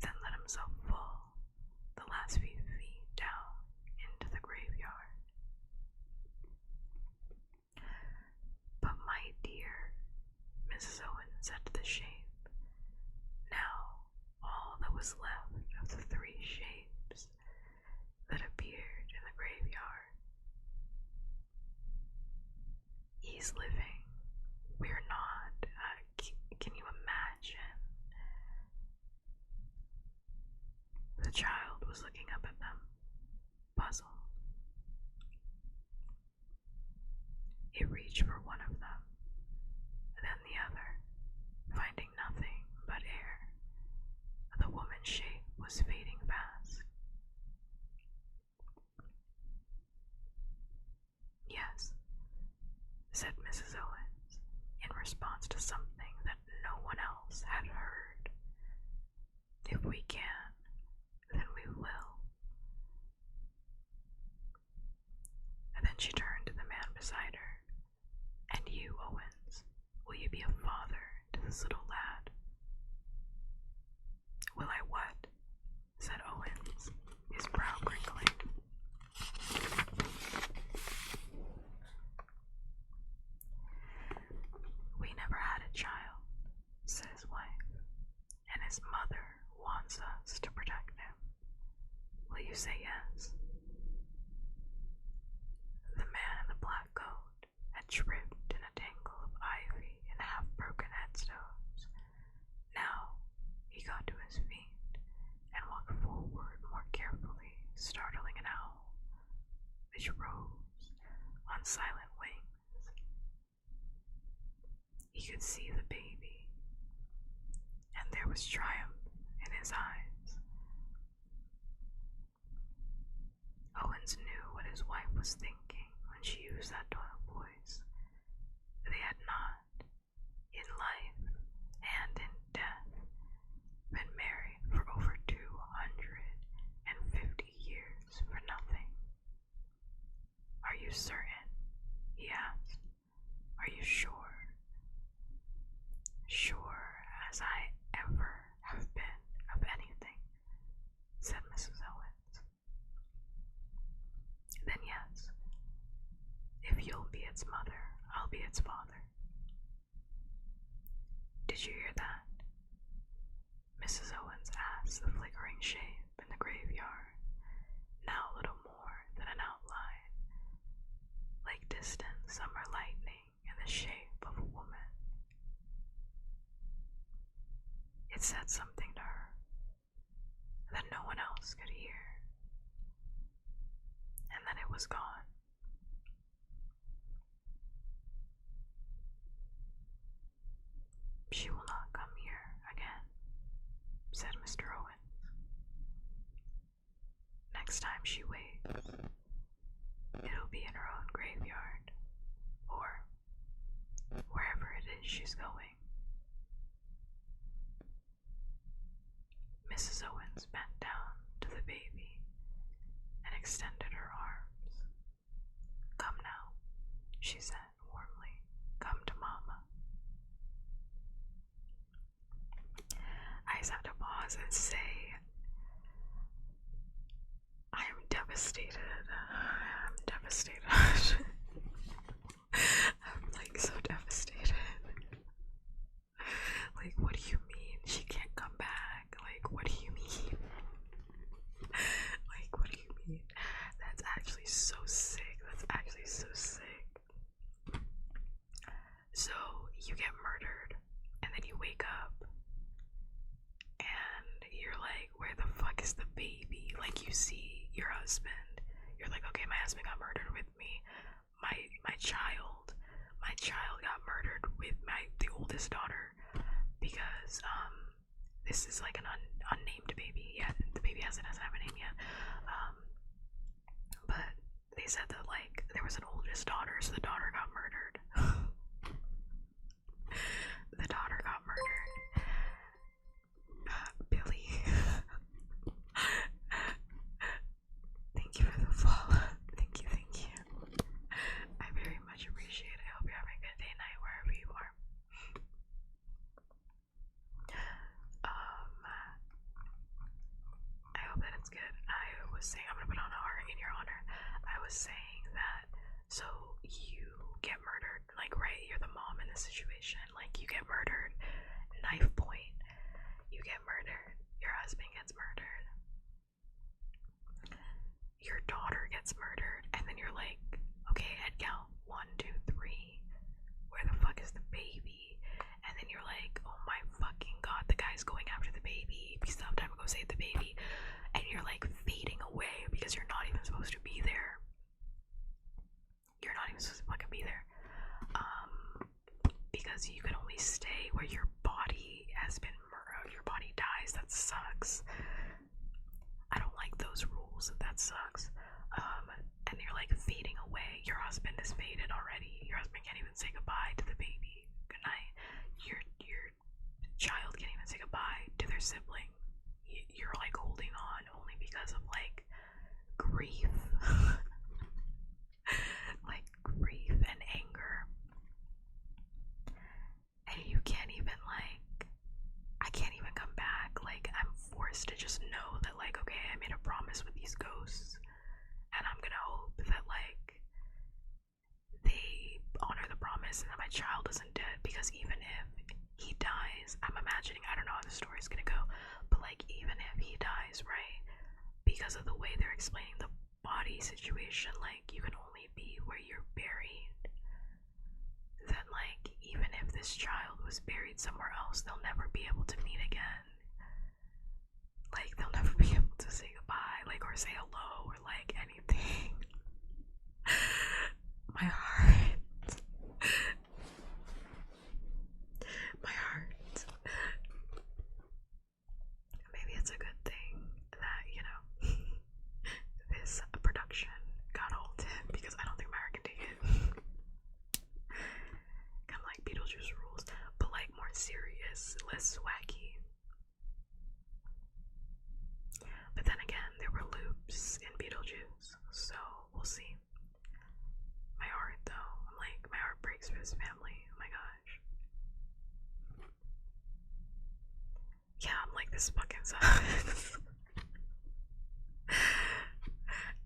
Then let himself fall the last few feet down into the graveyard. But my dear, Mrs. Owen said to the shape, now all that was left of the three shapes that appeared in the graveyard. He's living. We're not. Can you imagine? The child was looking up at them, puzzled. It reached for one of them, then the other, finding nothing but air. The woman's shape was fading fast. Yes, said Mrs. Owens, in response to something that no one else had heard. If we can, then we will. And then she turned to the man beside her. And you, Owens, will you be a father to this little lad? Will I what? Said Owens, his brow crinkling. We never had a child, said his wife, and his mother wants us to protect him. Will you say yes? The man in the black coat had tripped in a tangle of ivy and half-broken headstones. Now he got to his feet and walked forward more carefully, startling an owl, which rose on silent wings. He could see the baby, and there was triumph in his eyes. Owens knew what his wife was thinking when she used that tone of voice. They had not, in life and in death, been married for over 250 years for nothing. Are you certain? He asked. Are you sure? Sure as I ever have been of anything, said Mrs. Owens. Then yes, if you'll be its mother, I'll be its father. Did you hear that? Mrs. Owens asked the flickering shape in the graveyard, now little more than an outline, like distant summer lightning in the shape of a woman. It said something to her that no one else could hear, and then it was gone. She will not come here again, said Mr. Owens. Next time she waits, it'll be in her own graveyard, or wherever it is she's going. Mrs. Owens parents bent down to the baby and extended her arms. "Come now," she said warmly. "Come to Mama." I just have to pause and say, I am devastated. I'm devastated. I'm like so devastated. Like, what do you mean she can't come back? Like, what do you mean? Like, what do you mean? That's actually so sick. That's actually so sick. So, you get murdered, and then you wake up, and you're like, where the fuck is the baby? Like, you see your husband. You're like, okay, my husband got murdered with me. My child got murdered with the oldest daughter, because this is like an unnamed baby. Yeah, the baby doesn't have a name yet. But they said that like there was an oldest daughter, so the daughter got murdered. The daughter got murdered. Billy. Thank you for the follow. Thank you. I very much appreciate it. I hope you're having a good day, night, wherever you are. I hope that it's good. I was saying, I'm gonna put on a heart in your honor. I was saying that, so you get murdered, like, right? You're the mom in this situation. Like, you get murdered, knife point. You get murdered. Your husband gets murdered. Your daughter gets murdered, and then you're like, okay, head count 1, 2, 3. Where the fuck is the baby? And then you're like, oh my fucking god, the guy's going after the baby. Please stop time to go save the baby. And you're like fading away because you're not even supposed to be there. You're not even supposed to fucking be there. Because you can only stay where your body has been murdered. Your body dies. That sucks. I don't like those rules. That sucks. And you're like fading away. Your husband is faded already. Your husband can't even say goodbye to the baby. Good night. Your child can't even say goodbye to their sibling. You're like holding on only because of like grief. Like grief and anger. And you can't even like, I can't even come back. Like, I'm forced to just know that like, okay, I made a promise with these ghosts, and I'm gonna hope that like they honor the promise and that my child isn't dead. Because even if he dies, I'm imagining, I don't know how the story's gonna go, but like even if he dies, right, because of the way they're explaining the body situation, like you can only be where you're buried, then like even if this child was buried somewhere else, they'll never be able to meet again. Like they'll never be able to say goodbye, like, or say hello, or like anything. My heart. My heart. Maybe it's a good thing that, you know, this production got halted, because I don't think my heart can take it. Kind of like Beetlejuice rules, but like more serious, less wacky. But then again, there were loops in Beetlejuice, so we'll see. My heart, though, I'm like, my heart breaks for his family. Oh my gosh. Yeah, I'm like, this fucking sucks.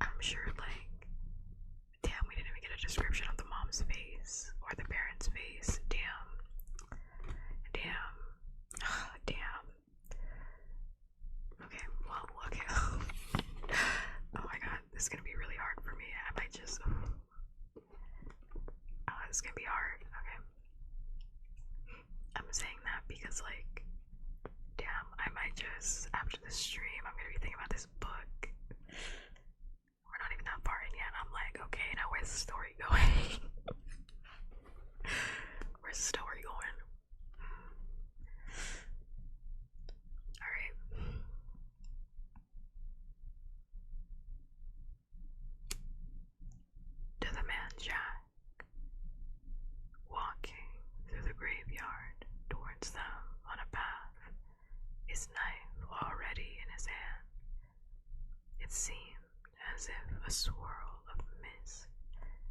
I'm sure, like, damn, we didn't even get a description of the mom's face or the parents' face. Damn. Damn. Okay, well, okay. Oh my god, this is gonna be really hard for me. I might just. Oh, this is gonna be hard. Okay. I'm saying that because, like, damn, I might just, after this stream, I'm gonna be thinking about this book. We're not even that far in yet. I'm like, okay, now where's the story going? Where's the story going? Alright. To the man Jack, walking through the graveyard towards them on a path, his knife already in his hand. as if a swirl of mist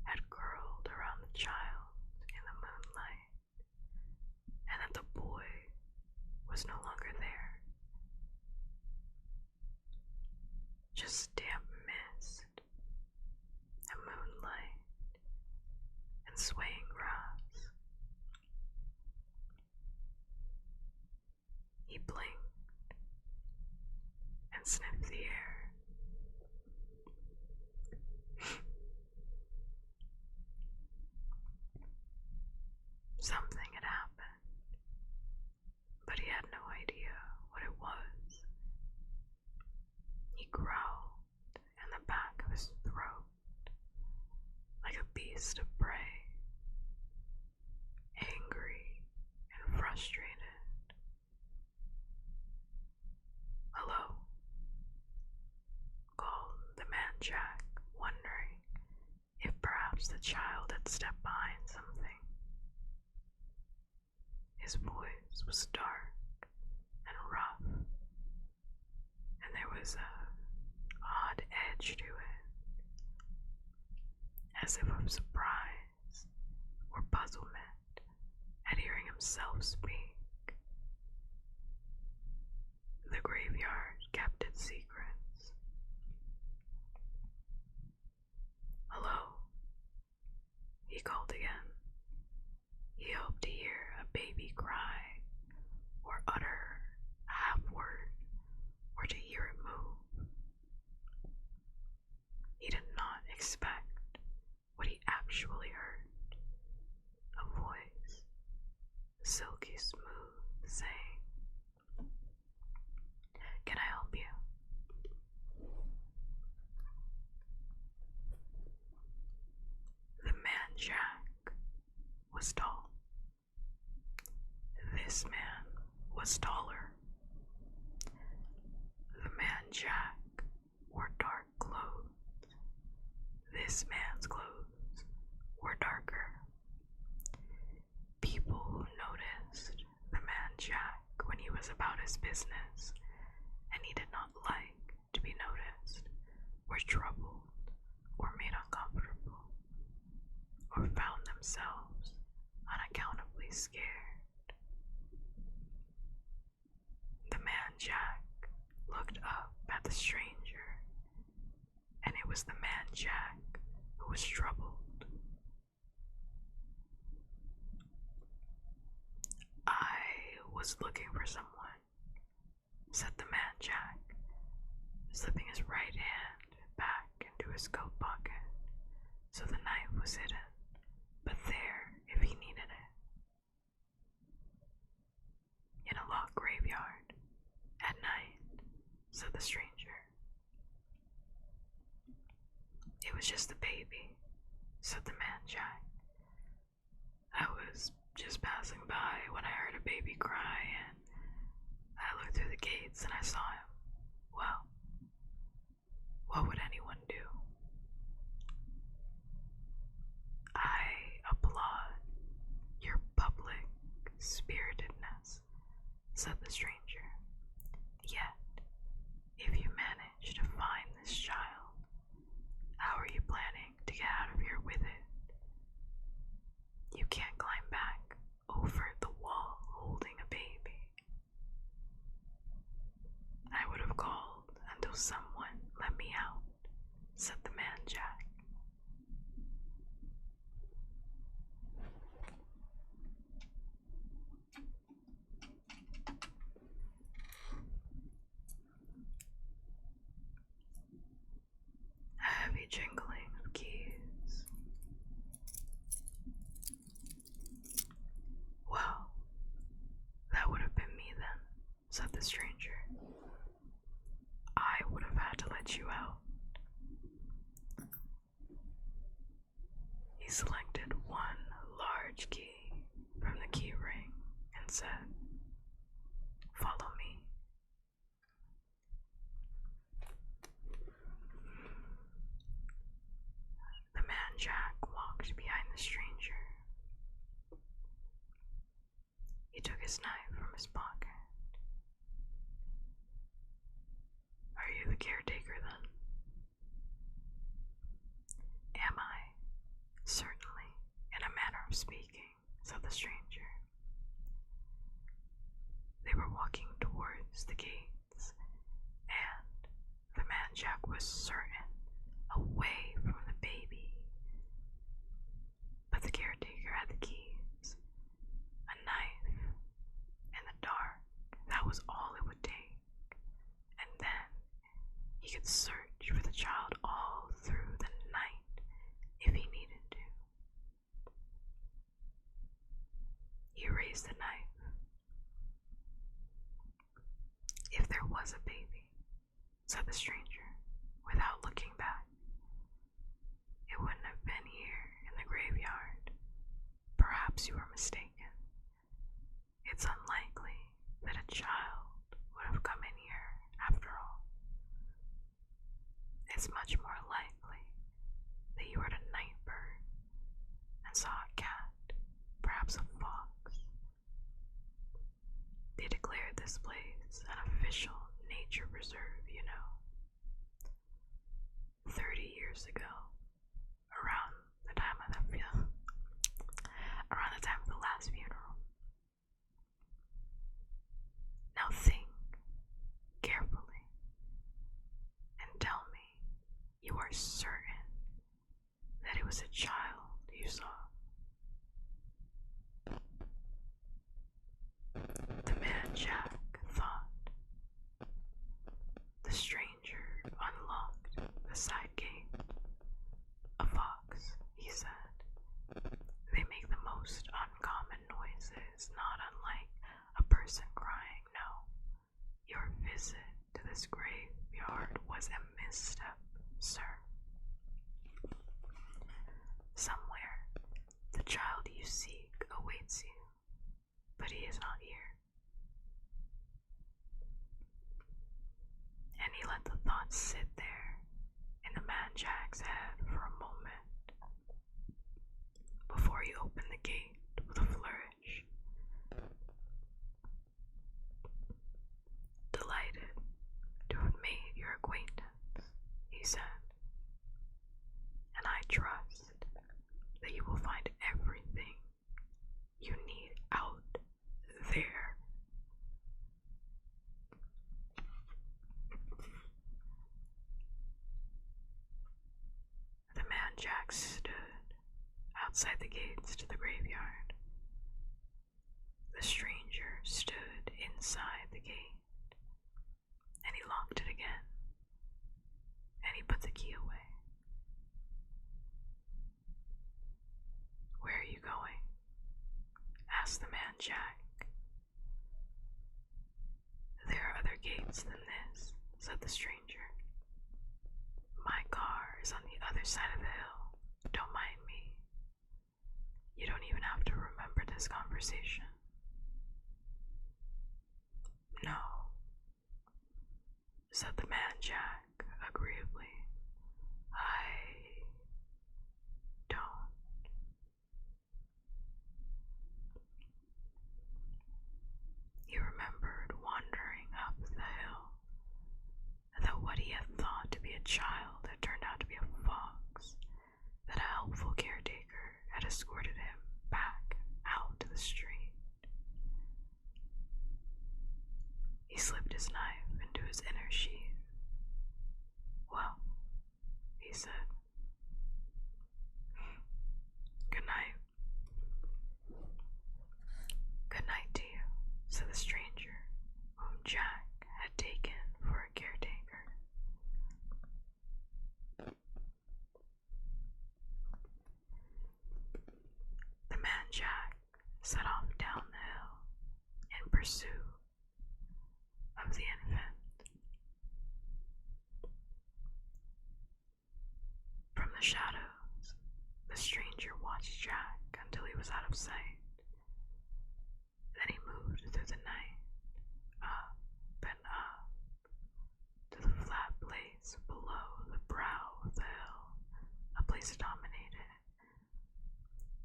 had curled around the child in the moonlight, and that the boy was no longer there. Just damp mist and moonlight and swaying grass. He blinked and sniffed the air. Something had happened, but he had no idea what it was. He growled in the back of his throat like a beast of prey, angry and frustrated. "Hello," called the man Jack, wondering if perhaps the child had stepped behind something. His voice was dark and rough, and there was a odd edge to it, as if of surprise or puzzlement at hearing himself speak. The graveyard kept its secrets. "Hello," he called again. He hoped to hear a baby cry, or utter a half-word, or to hear it move. He did not expect what he actually heard. A voice, silky smooth, saying, "Can I help you?" The man Jack was tall. This man was taller. The man Jack wore dark clothes. This man's clothes were darker. People who noticed the man Jack when he was about his business and he did not like to be noticed were troubled or made uncomfortable or found themselves unaccountably scared. The man Jack looked up at the stranger, and it was the man Jack who was troubled. "I was looking for someone," said the man Jack, slipping his right hand back into his coat pocket so the knife was hidden, but there if he needed it. "In a locked graveyard, at night," said the stranger. "It was just a baby," said the man Jack. "I was just passing by when I heard a baby cry, and I looked through the gates and I saw him. Well, what would anyone do?" "I applaud your public spiritedness," said the stranger. "Yet, if you manage to find this child, how are you planning to get out of here with it? You can't climb back over the wall holding a baby." "I would have called until someone let me out," said the man Jack. A heavy jingling of keys. "Well, that would have been me then," said the stranger. "I would have had to let you out." He selected one large key from the key ring and said, "Follow me." The man Jack walked behind the stranger. He took his knife from his pocket. "Are you the caretaker then?" stop speaking, said the stranger. They were walking towards the gates, and the man Jack was certain, away from the baby. But the caretaker had the keys, a knife, in the dark. That was all it would take. And then he could search for the child all through the night if he needed to. He raised the knife. If there was a baby, said the stranger, without looking back, it wouldn't have been here in the graveyard. Perhaps you were mistaken. It's unlikely that a child would have come in here after all. It's much more likely that you heard a night bird and saw a cat, perhaps a fox. They declared this place an official nature reserve, you know. 30 years ago, around the time of the last funeral. Now think carefully and tell me you are certain that it was a child you saw. The man Jack thought. The stranger unlocked the side gate. A fox, he said. They make the most uncommon noises, not unlike a person crying. No, your visit to this graveyard was a misstep, sir. Somewhere, the child you seek awaits you, but he is not here. And he let the thoughts sit there in the man Jack's head for a moment before he opened the gate with a flourish. Delighted to have made your acquaintance, he said, and I trust that you will find everything you need out there. The man Jack stood outside the gates to the graveyard. The stranger stood inside the gate, and he locked it again, and he put the key away. Where are you going? Asked the man Jack. There are other gates than this, said the stranger. My car is on the other side of the hill. Don't mind me. You don't even have to remember this conversation. No, said the man Jack agreeably. I don't. He remembered wandering up the hill, that what he had thought to be a child had turned out to be a fox, that a helpful caretaker had escorted him back out to the street. He slipped his knife into his inner sheath. Well, he said, good night. Good night to you, said the stranger, whom Jack had taken for a caretaker. The man Jack set off down the hill in pursuit of the infant. From the shadows, the stranger watched Jack until he was out of sight. Then he moved through the night, up and up, to the flat place below the brow of the hill, a place dominated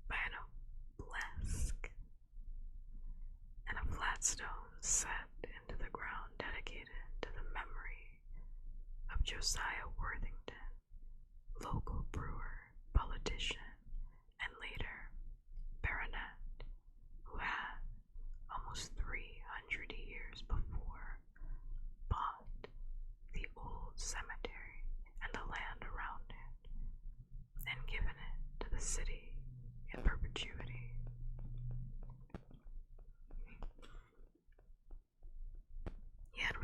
by an obelisk and a flat stone set into the ground dedicated to the memory of Josiah Worthington, local brewer, politician, and later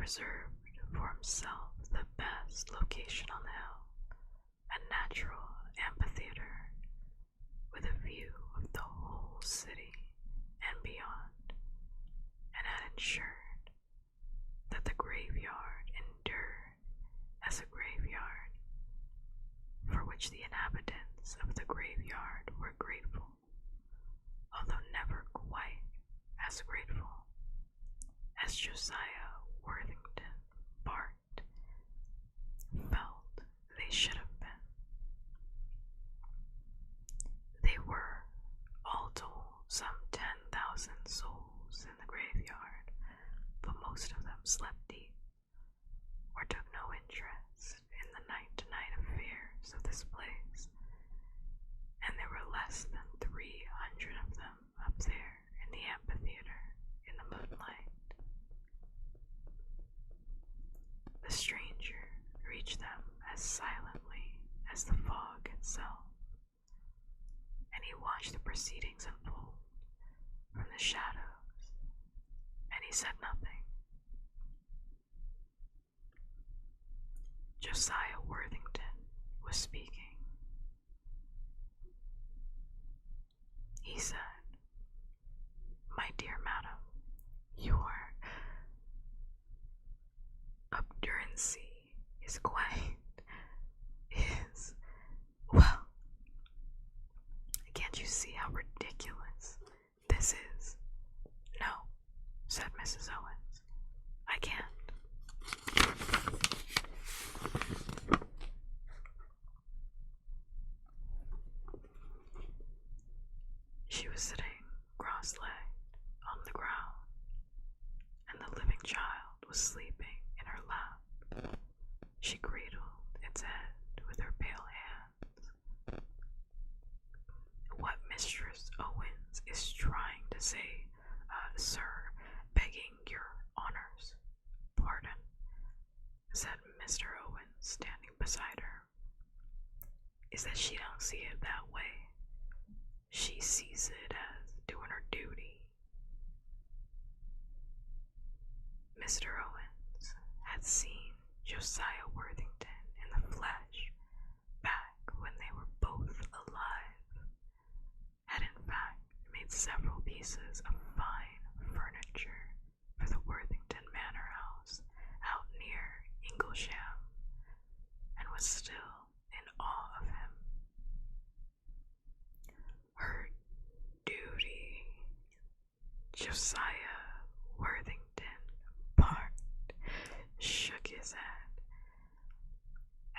reserved for himself the best location on the hill, a natural amphitheater with a view of the whole city and beyond, and had ensured that the graveyard endured as a graveyard, for which the inhabitants of the graveyard were grateful, although never quite as grateful as Josiah Worthington Bart felt they should have been. They were, all told, some 10,000 souls in the graveyard, but most of them slept deep or took no interest in the night-to-night affairs of this place, and there were less than 300 of them up there in the amphitheater in the moonlight. The stranger reached them as silently as the fog itself, and he watched the proceedings unfold from the shadows, and he said nothing. Josiah Worthington was speaking. He said, "My dear madam, your obduracy is well, can't you see how ridiculous this is?" "No," said Mrs. Owens, "I can't." She was sitting cross-legged on the ground, and the living child was sleeping in her lap. She cradled its head with her pale hands. "What Mistress Owens is trying to say, sir, begging your honor's pardon," said Mr. Owens, standing beside her, "is that she don't see it that way. She sees it as doing her duty." Mr. Owens had seen Josiah Worthington in the flesh back when they were both alive, had in fact made several pieces of fine furniture for the Worthington Manor House out near Inglesham, and was still in awe of him. Her duty. Josiah Worthington Bart shook his head,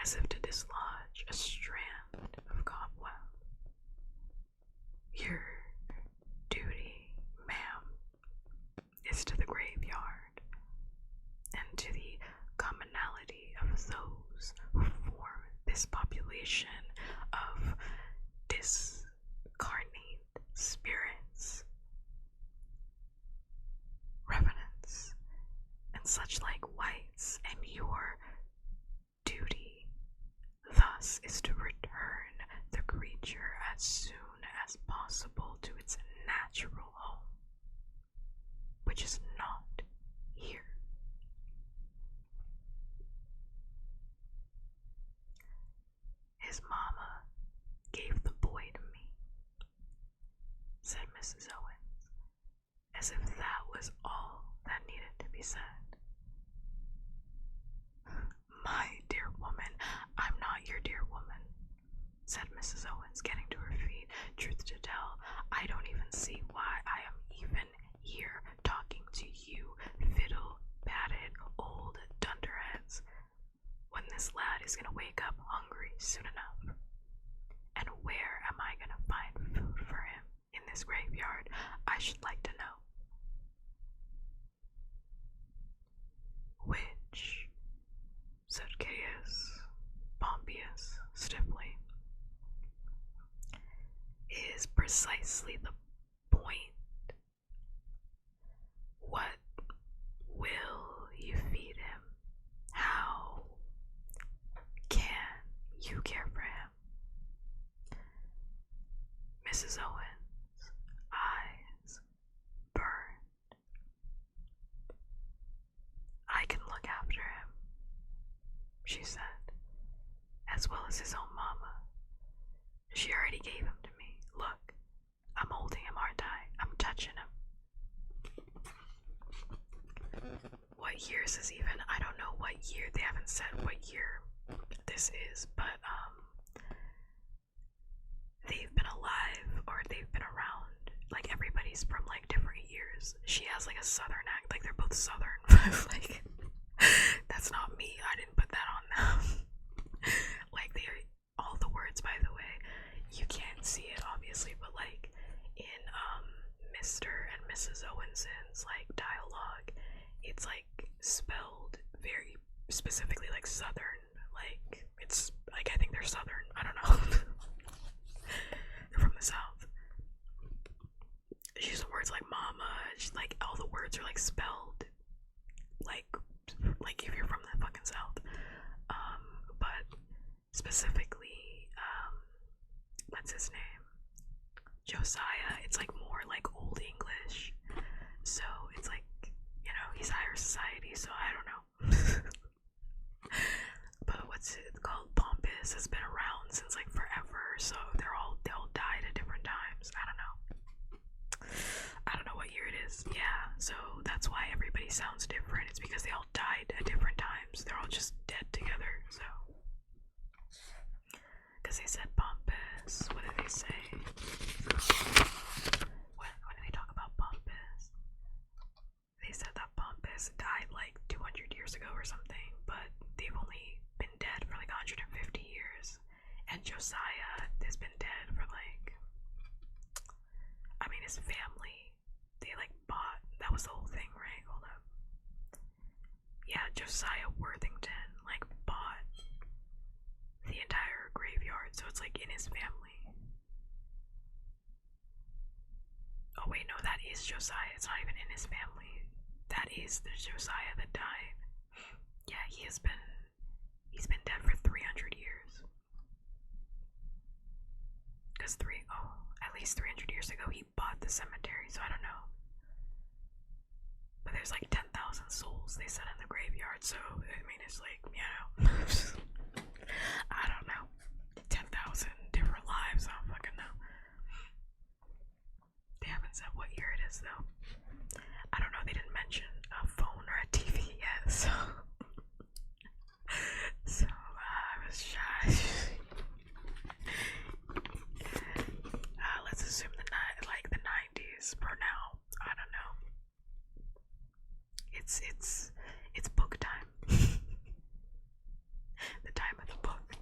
as if to dislodge a strand of cobweb. "Your duty, ma'am, is to the graveyard, and to the commonality of those who form this population of discarnate spirits, revenants, and such like wights, and your duty thus is to return the creature as soon as possible to its natural home, which is not here." "His mama gave the boy to me," said Mrs. Owens, as if that was all that needed to be said. "My dear woman, I'm not your dear woman," said Mrs. Owens, getting to her feet. "Truth to tell, I don't even see why I am even here talking to you fiddle-batted old dunderheads, when this lad is going to wake up hungry soon enough. And where am I going to find food for him in this graveyard, I should like to know?" "Which," said Caius Pompeius stiffly, "is precisely the point. What will you feed him? How can you care for him?" Mrs. Owens' eyes burned. "I can look his own mama. She already gave him to me. Look, I'm holding him, aren't I? I'm touching him. What year is this even? I don't know what year. They haven't said what year this is, but they've been alive or they've been around. Like everybody's from like different years. She has like a southern act, like they're both southern. Like that's not me. I didn't put that on them. Like they all the words, by the way, you can't see it obviously, but like in Mr. and Mrs. Owenson's like dialogue, it's like spelled very specifically like southern. Like it's like I think they're southern. I don't know. They're from the south. She uses words like mama. Like all the words are like spelled like if you're from the fucking south. But specifically, what's his name? Josiah. It's like more like old English. So it's like, you know, he's higher society, so I don't know. But what's it called? Pompous has been around since like forever, so they all died at different times. I don't know. I don't know what year it is. Yeah, so that's why everybody sounds different. It's because they all died at different times. They're all just dead together, so. Because they said Pompous. What did they say? When did they talk about Pompous? They said that Pompous died like 200 years ago or something, but they've only been dead for like 150 years. And Josiah has been dead for like, I mean, his family, they like bought, that was the whole thing, right? Hold up. Yeah, Josiah Worthington like bought the entire graveyard, so it's like in his family. Oh wait, no, that is Josiah. It's not even in his family. That is the Josiah that died. Yeah, he's been dead for 300 years. Because at least 300 years ago he bought the cemetery, so I don't know. But there's like 10,000 souls, they said, in the graveyard, so I mean it's like, you know. I don't know. 10,000 different lives, I don't fucking know. They haven't said what year it is though. I don't know, they didn't mention a phone or a TV yet, so I was shy. Let's assume the 90s for now. I don't know. It's book time. The time of the book.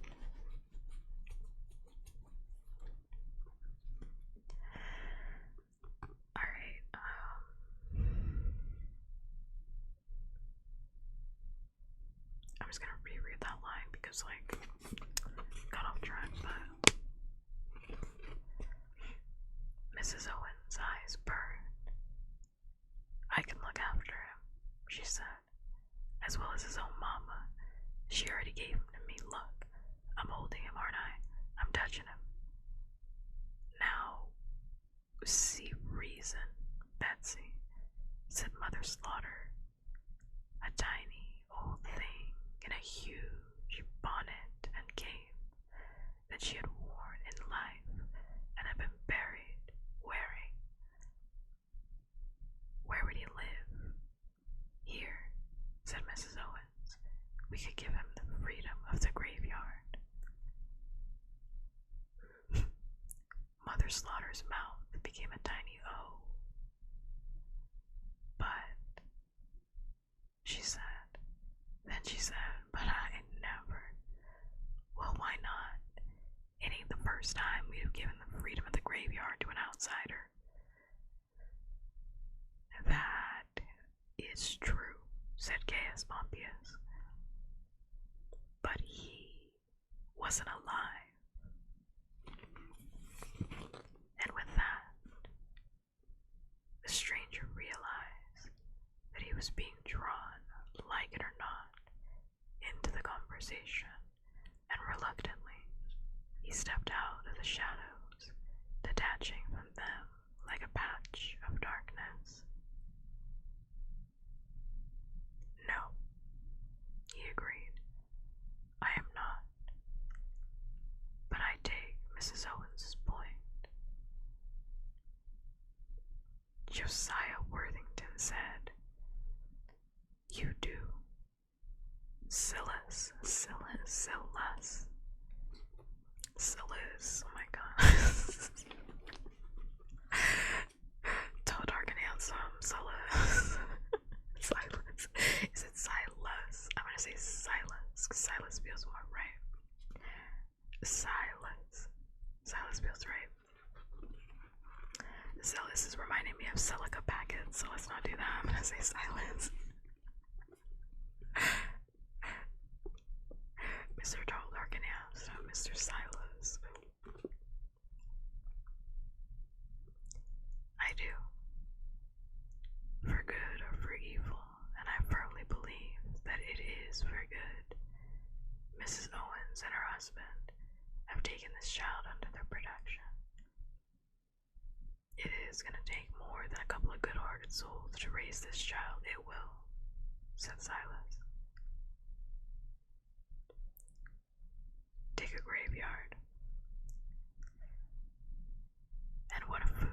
Alright, I'm just gonna reread that line because like got off track, but Mrs. Owen's eyes burned. I can look after him, she said, as well as his own mama. She already gave him to me. Look, I'm holding him, aren't I? I'm touching him. Now, see reason, Betsy, said Mother Slaughter. A tiny old thing in a huge bonnet and cape that she had worn in life and had been buried wearing. Where would he live? Here, said Mrs. Owens. We could give him the freedom of the graveyard. Mother Slaughter's mouth became a tiny O. But, she said, but I never. Well, why not? It ain't the first time we'd have given the freedom of the graveyard to an outsider. That is true, said Gaius Pompeius. But he wasn't alive. And with that, the stranger realized that he was being drawn, like it or not, into the conversation, and reluctantly, he stepped out of the shadows, detaching from them like a patch of darkness. No, he agreed. I am not. Mrs. Owens's point. Josiah Worthington said, "You do. Silas, oh my god." Tall, dark, and handsome, Silas. Silas. Is it Silas? I'm gonna say Silas, because Silas feels more right. Silas. Silas feels right. Silas is reminding me of silica packets, so let's not do that. I'm gonna say Silas. Mr. Tall, dark, and handsome, Mr. Silas. I do. For good or for evil, and I firmly believe that it is for good. Mrs. Owens and her husband have taken this child under their protection. It is going to take more than a couple of good-hearted souls to raise this child. It will, said Silas. Dig a graveyard. And what of food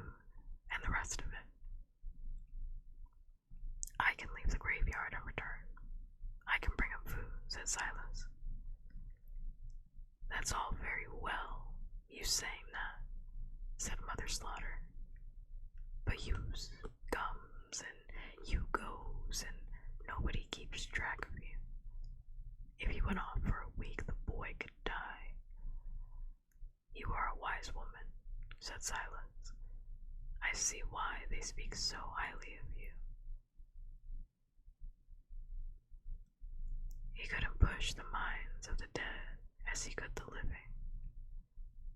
and the rest of it? I can leave the graveyard and return. I can bring him food, said Silas. That's all very well, you saying that, said Mother Slaughter. But you's comes and you goes and nobody keeps track of you. If you went off for a week, the boy could die. You are a wise woman, said Silas. I see why they speak so highly of you. He couldn't push the minds of the dead as he could the living,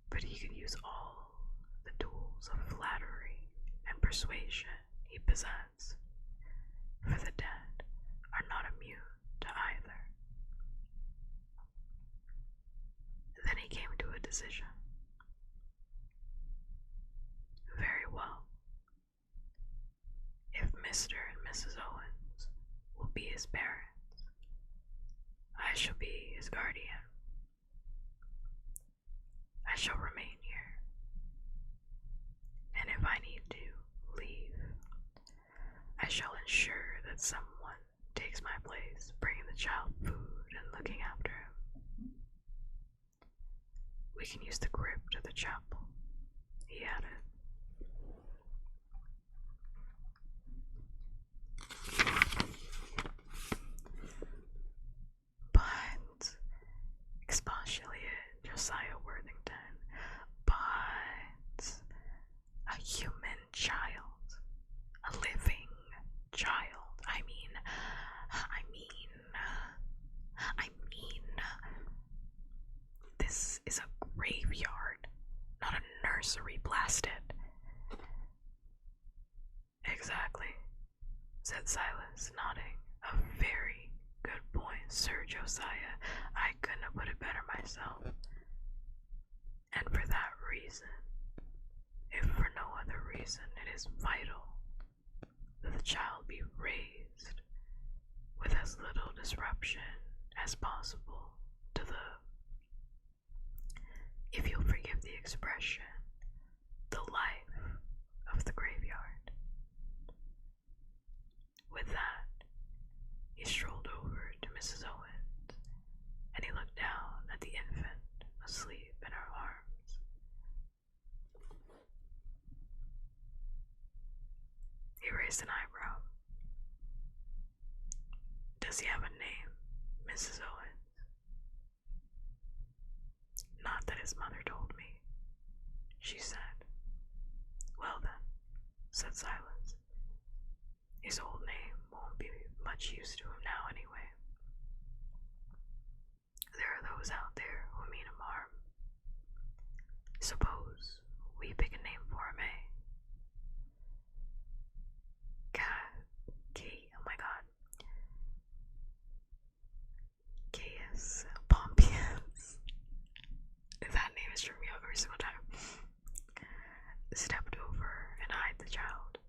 but he could use all the tools of flattery and persuasion he possessed, for the dead are not immune to either. Then he came to a decision. Very well. If Mr. and Mrs. Owens will be his parents, I shall be his guardian. I shall remain here, and if I need to leave, I shall ensure that someone takes my place, bringing the child food and looking after him. We can use the crypt of the chapel, he added. But, expostulated Josiah Worthington, but a human child, a living child, I mean, this is a graveyard, not a nursery, blasted. Exactly, said Silas, nodding. A very good point, Sir Josiah. I couldn't have put it better myself. And for that reason, if for no other reason, it is vital that the child be raised with as little disruption as possible to the, if you'll forgive the expression, the life of the graveyard. With that, he strolled over to Mrs. Owens, and he looked down at the infant asleep in her arms. He raised an eyebrow. Does he have a name, Mrs. Owens? Not that his mother told me, she said. Well then, said Silas. His old name won't be much use to him now anyway. There are those out there who mean him harm. Suppose we pick a name for him, eh? Oh my god. Caius Pompeius. That name is tripping me out every single time. Stepped over and eyed the child.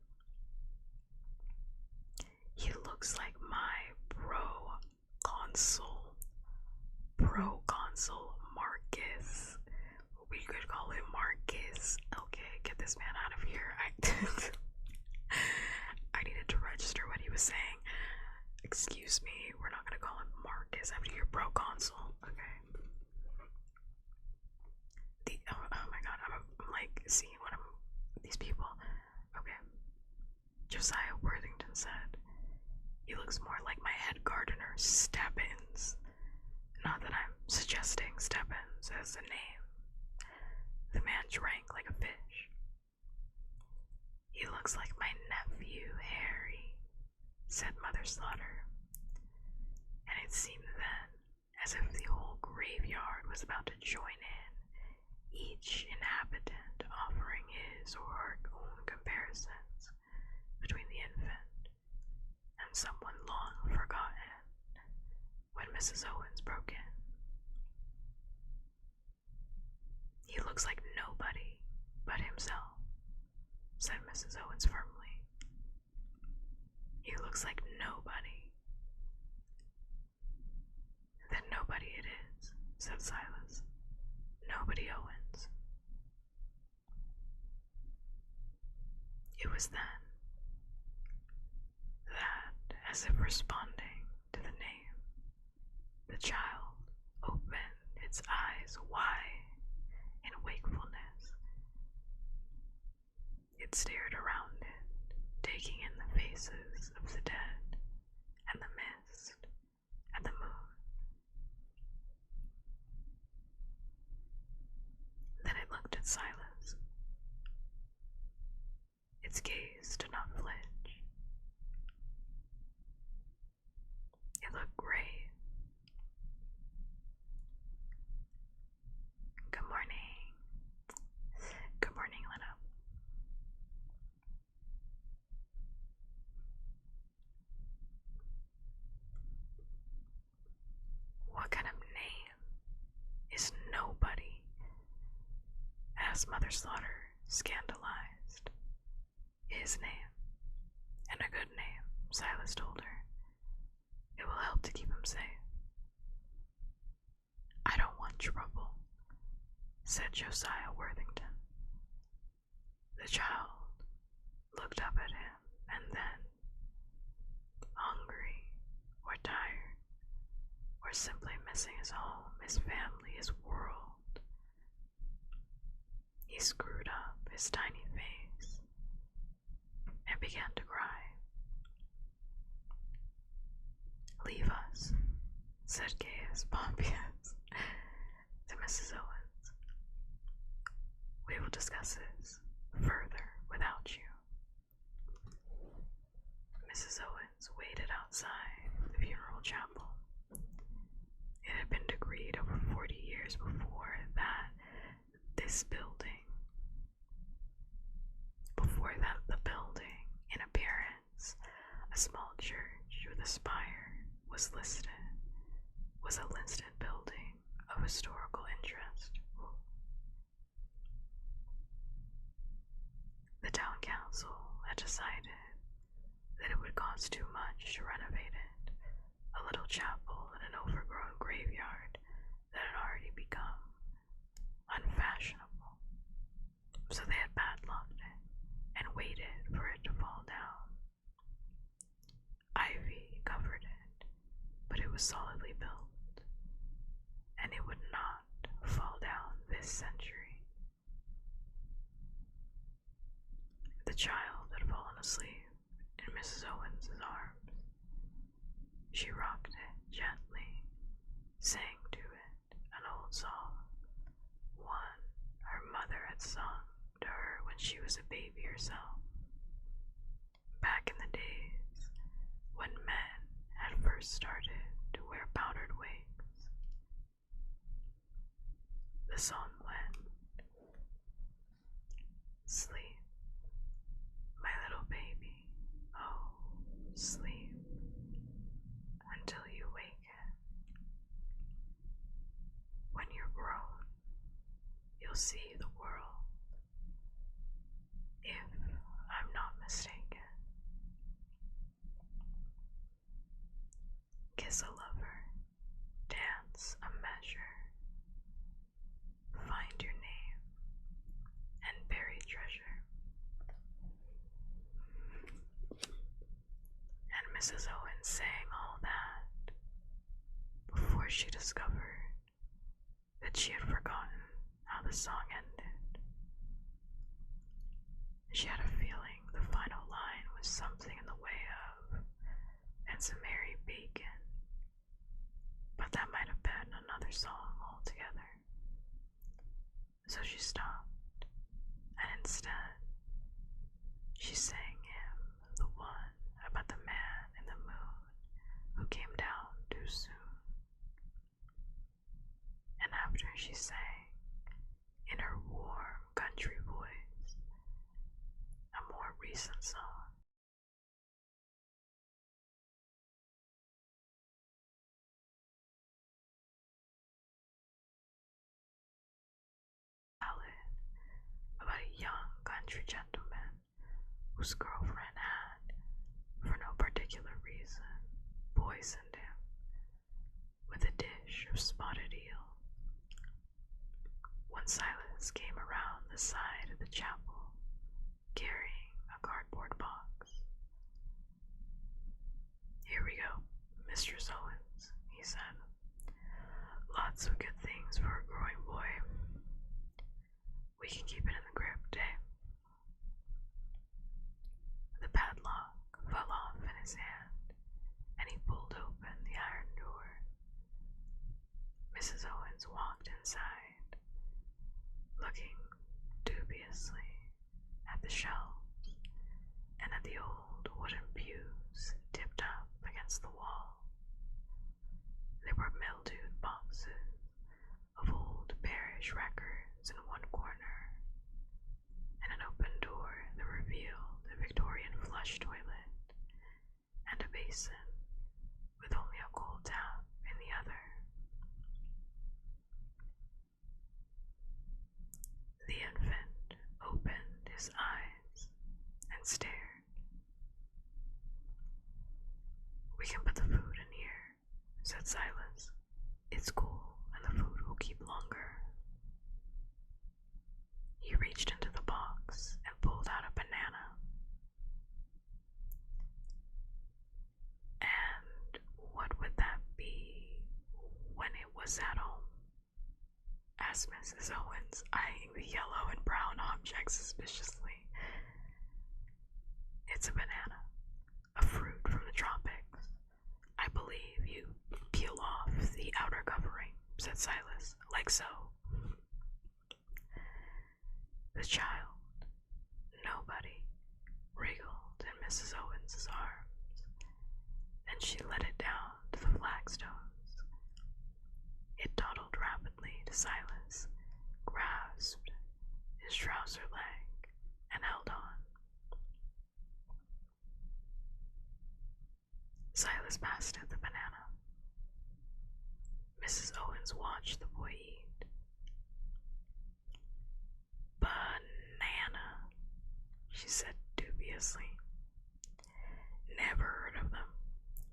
He looks like my proconsul Marcus. We You could call him Marcus. Okay, get this man out of here. I needed to register what he was saying. Excuse me, we're not gonna call him Marcus after your proconsul. Okay. Oh my god, I'm like seeing one of these people. Okay. Josiah Worthington said, "He looks more like my head gardener, Stebbins." Not that I'm suggesting Stebbins as a name. The man drank like a fish. "He looks like my nephew, Harry," said Mother Slaughter. And it seemed then as if the whole graveyard was about to join in, each inhabitant offering his or her own comparisons between the infant and someone long forgotten, when Mrs. Owens broke in. "He looks like nobody but himself," said Mrs. Owens firmly. "He looks like nobody." "Then nobody it is," said Silas. "Nobody Owens." It was then that, as if responding to the name, the child opened its eyes wide in wakefulness. It stared around it, taking in the faces of the dead, and the mist, and the moon. Then it looked at Silas. Its gaze did not flinch. It looked grave. "Good morning." "Good morning, Lena." "What kind of name is nobody?" asked Mother Slaughter, scandalized. "His name, and a good name," Silas told her. "It will help to keep him safe." "I don't want trouble," said Josiah Worthington. The child looked up at him, and then, hungry or tired, or simply missing his home, his family, his world, he screwed up his tiny face and began to cry. "Leave us," said Gaius Pompeius to Mrs. Owens. "We will discuss this further without you." Mrs. Owens waited outside the funeral chapel. It had been decreed over 40 years before that the building, in appearance a small church with a spire, was a listed building of historical interest. The town council had decided that it would cost too much to renovate it, a little chapel in an overgrown graveyard that had already become unfashionable. So they had padlocked it and waited for it to fall down. Ivy covered it, but it was solidly built, and it would not fall down this century. The child had fallen asleep in Mrs. Owens's arms. She rocked it gently, sang to it an old song, one her mother had sung to her when she was a baby herself, back in the days when men had first started to wear powdered wigs. The song went, "Sleep, my little baby, oh, sleep until you waken. When you're grown, you'll see the world, if I'm not mistaken. Kiss a lover, dance a measure, find your name Mrs. Owen sang all that before she discovered that she had forgotten how the song ended. She had a feeling the final line was something in the way of, "And some Mary Bacon," but that might have been another song altogether. So she stopped, and instead, she sang him the one about the man in the moon who came down too soon. And after she sang, in her warm country voice, a more recent song, ballad about a young country gentleman whose girlfriend had, for no particular reason, poisoned him with a dish of spotted eel. When Silas came around the side of the chapel, carrying a cardboard box. "Here we go, Mistress Owens," he said. "Lots of good things for a growing boy. We can keep it in the crypt, eh?" The padlock fell off in his hand, and he pulled open the iron door. Mrs. Owens walked inside, looking dubiously at the shelves and at the old wooden pews tipped up against the wall. There were mildewed boxes of old parish records in one corner, and an open door that revealed a Victorian flush toilet and a basin with only a cold tap in the other. The infant opened his eyes and stared. "We can put the food in here," said Silas. "It's cool and the food will keep longer." He reached into the box and pulled out a banana. "And what would that be when it was at home?" asked Mrs. Owens, eyeing the yellow and brown object suspiciously. "It's a banana, a fruit from the tropics. I believe you peel off the outer covering," said Silas, "like so." The child, nobody, wriggled in Mrs. Owens's arms, and she let it down to the flagstones. It toddled rapidly to Silas, grasped his trouser leg, and held on. Silas passed it the banana. Mrs. Owens watched the boy eat. "Banana," she said dubiously. "Never heard of them.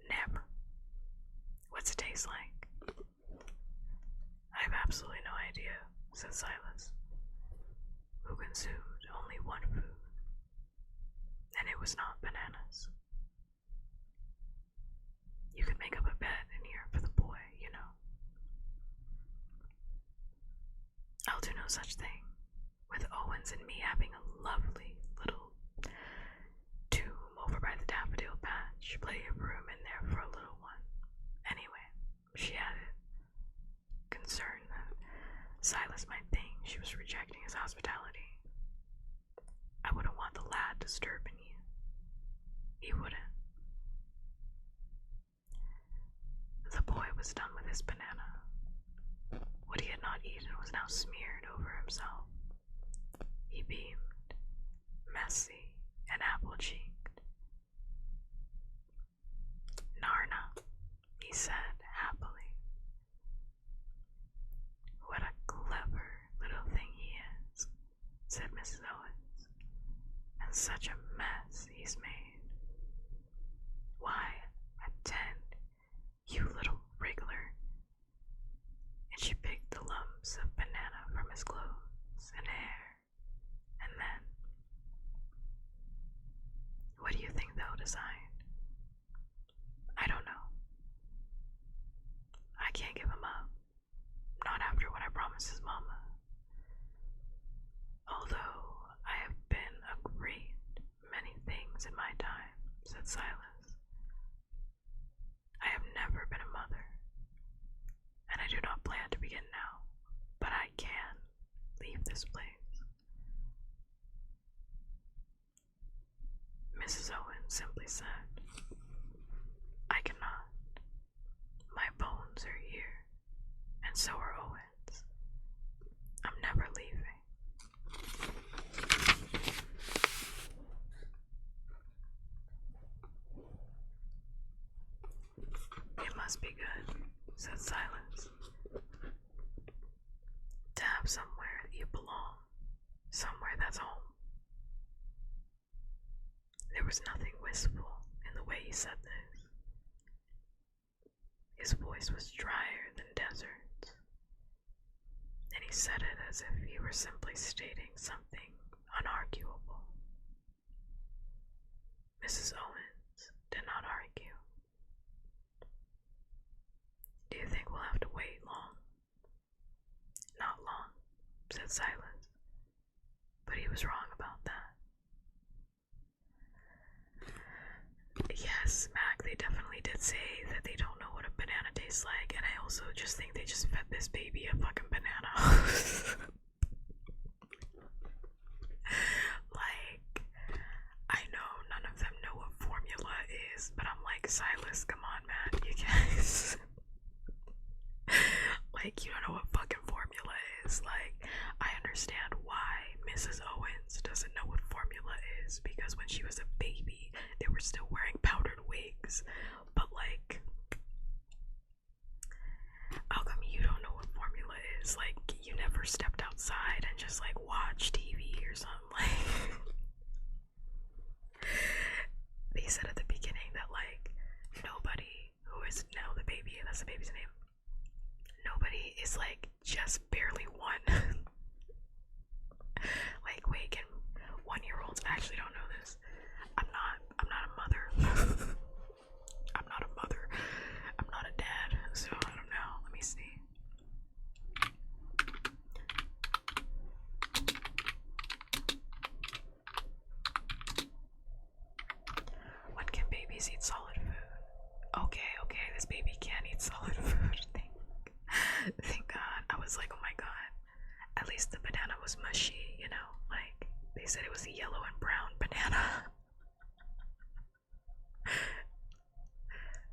Never. What's it taste like?" "I have absolutely no idea," said Silas, who consumed only one food, and it was not bananas. "You could make up a bed in here for the boy, you know." "I'll do no such thing, with Owens and me having a lovely little tomb over by the daffodil patch. Plenty of room in there for a little one. Anyway," she added, concerned that Silas might think she was rejecting his hospitality, "I wouldn't want the lad disturbing you." He wouldn't. The boy was done with his banana. What he had not eaten was now smeared over himself. He beamed, messy and apple-cheeked. "Narna," he said happily. "What a clever little thing he is," said Mrs. Owens. "And such a mess he's made. Why, attend, you little wriggler." And she picked the lumps of banana from his clothes and hair, and then, "What do you think they'll decide?" first place. Mrs. Owen simply said, I cannot. My bones are here, and so are Owen's. I'm never leaving. It must be good, said Silence, to have somewhere that you belong, somewhere that's home. There was nothing wistful in the way he said this. His voice was drier than deserts, and he said it as if he were simply stating something unarguable. Mrs. Owens did not argue. Do you think we'll have to wait long? Not long, said Silence, but he was wrong about that. Yes, Mac, they definitely did say that they don't know what a banana tastes like, and I also just think they just fed this baby a fucking banana. Like, I know none of them know what formula is, but I'm like, Silas, come on, man, you guys. Like, you don't know what fucking formula is. Like, I understand why Mrs. Owens doesn't know what formula is, because when she was a baby, they were still wearing powdered wigs. But like, how come you don't know what formula is? Like, you never stepped outside and just like watched TV or something. Like, they said at the beginning that like nobody who is now the baby, that's the baby's name, nobody is like just barely one. Like, wait, can 1-year-olds, I actually don't know this. I'm not a mother. I'm not a mother. I'm not a dad, so I don't know. Let me see. When can babies eat solid food? Okay, this baby can eat solid food. Thank God. I was like, oh my God. At least the banana was mushy, you know? Like, they said it was a yellow and brown banana.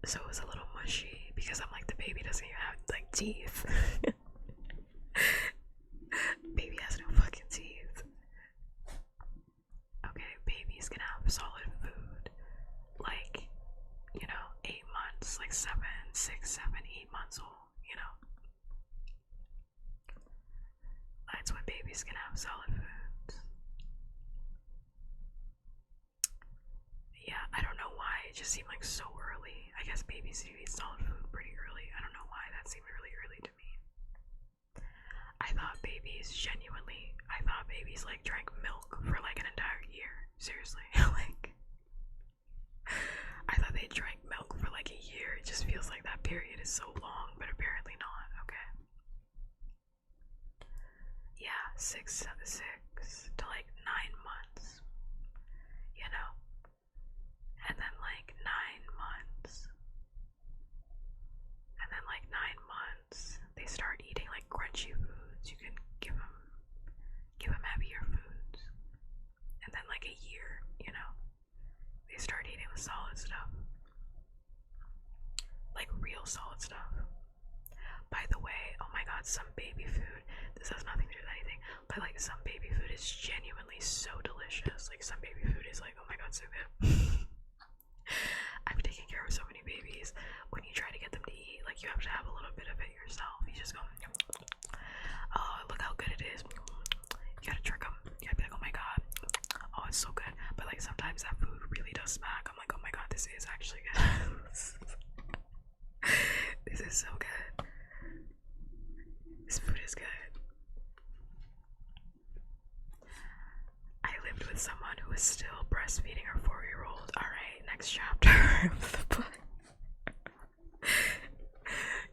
So it was a little mushy because I'm like, the baby doesn't even have like teeth. Baby has no fucking teeth. Okay, baby's gonna have solid food. Like, you know, 8 months, like 7, 6, 7, 8 months old, you know? That's when babies can have solid foods. Yeah, I don't know why, it just seemed like so early. I guess babies do eat solid food pretty early. I don't know why that seemed really early to me. I thought babies like drank milk for like an entire year. Seriously. Like, I thought they drank milk for like a year. It just feels like that period is so long, but apparently not. Okay. Yeah, 6 to like 9 months. You know? And then like 9 months. And then like 9 months, they start eating like crunchy foods. You can give them heavier foods. And then like a year, you know, they start eating the solid stuff. Like real solid stuff. By the way, oh my God, some baby food, this has nothing to do with anything, but like some baby food is genuinely so delicious. Like some baby food is like, oh my God, so good. I've taken care of so many babies. When you try to get them to eat, like you have to have a little bit of it yourself. You just go, oh, look how good it is. You gotta trick them. You gotta be like, oh my God, oh, it's so good. But like sometimes that food really does smack. I'm like, oh my God, this is actually good. This is so good. This food is good. I lived with someone who was still breastfeeding her 4-year-old. Alright, next chapter of the book.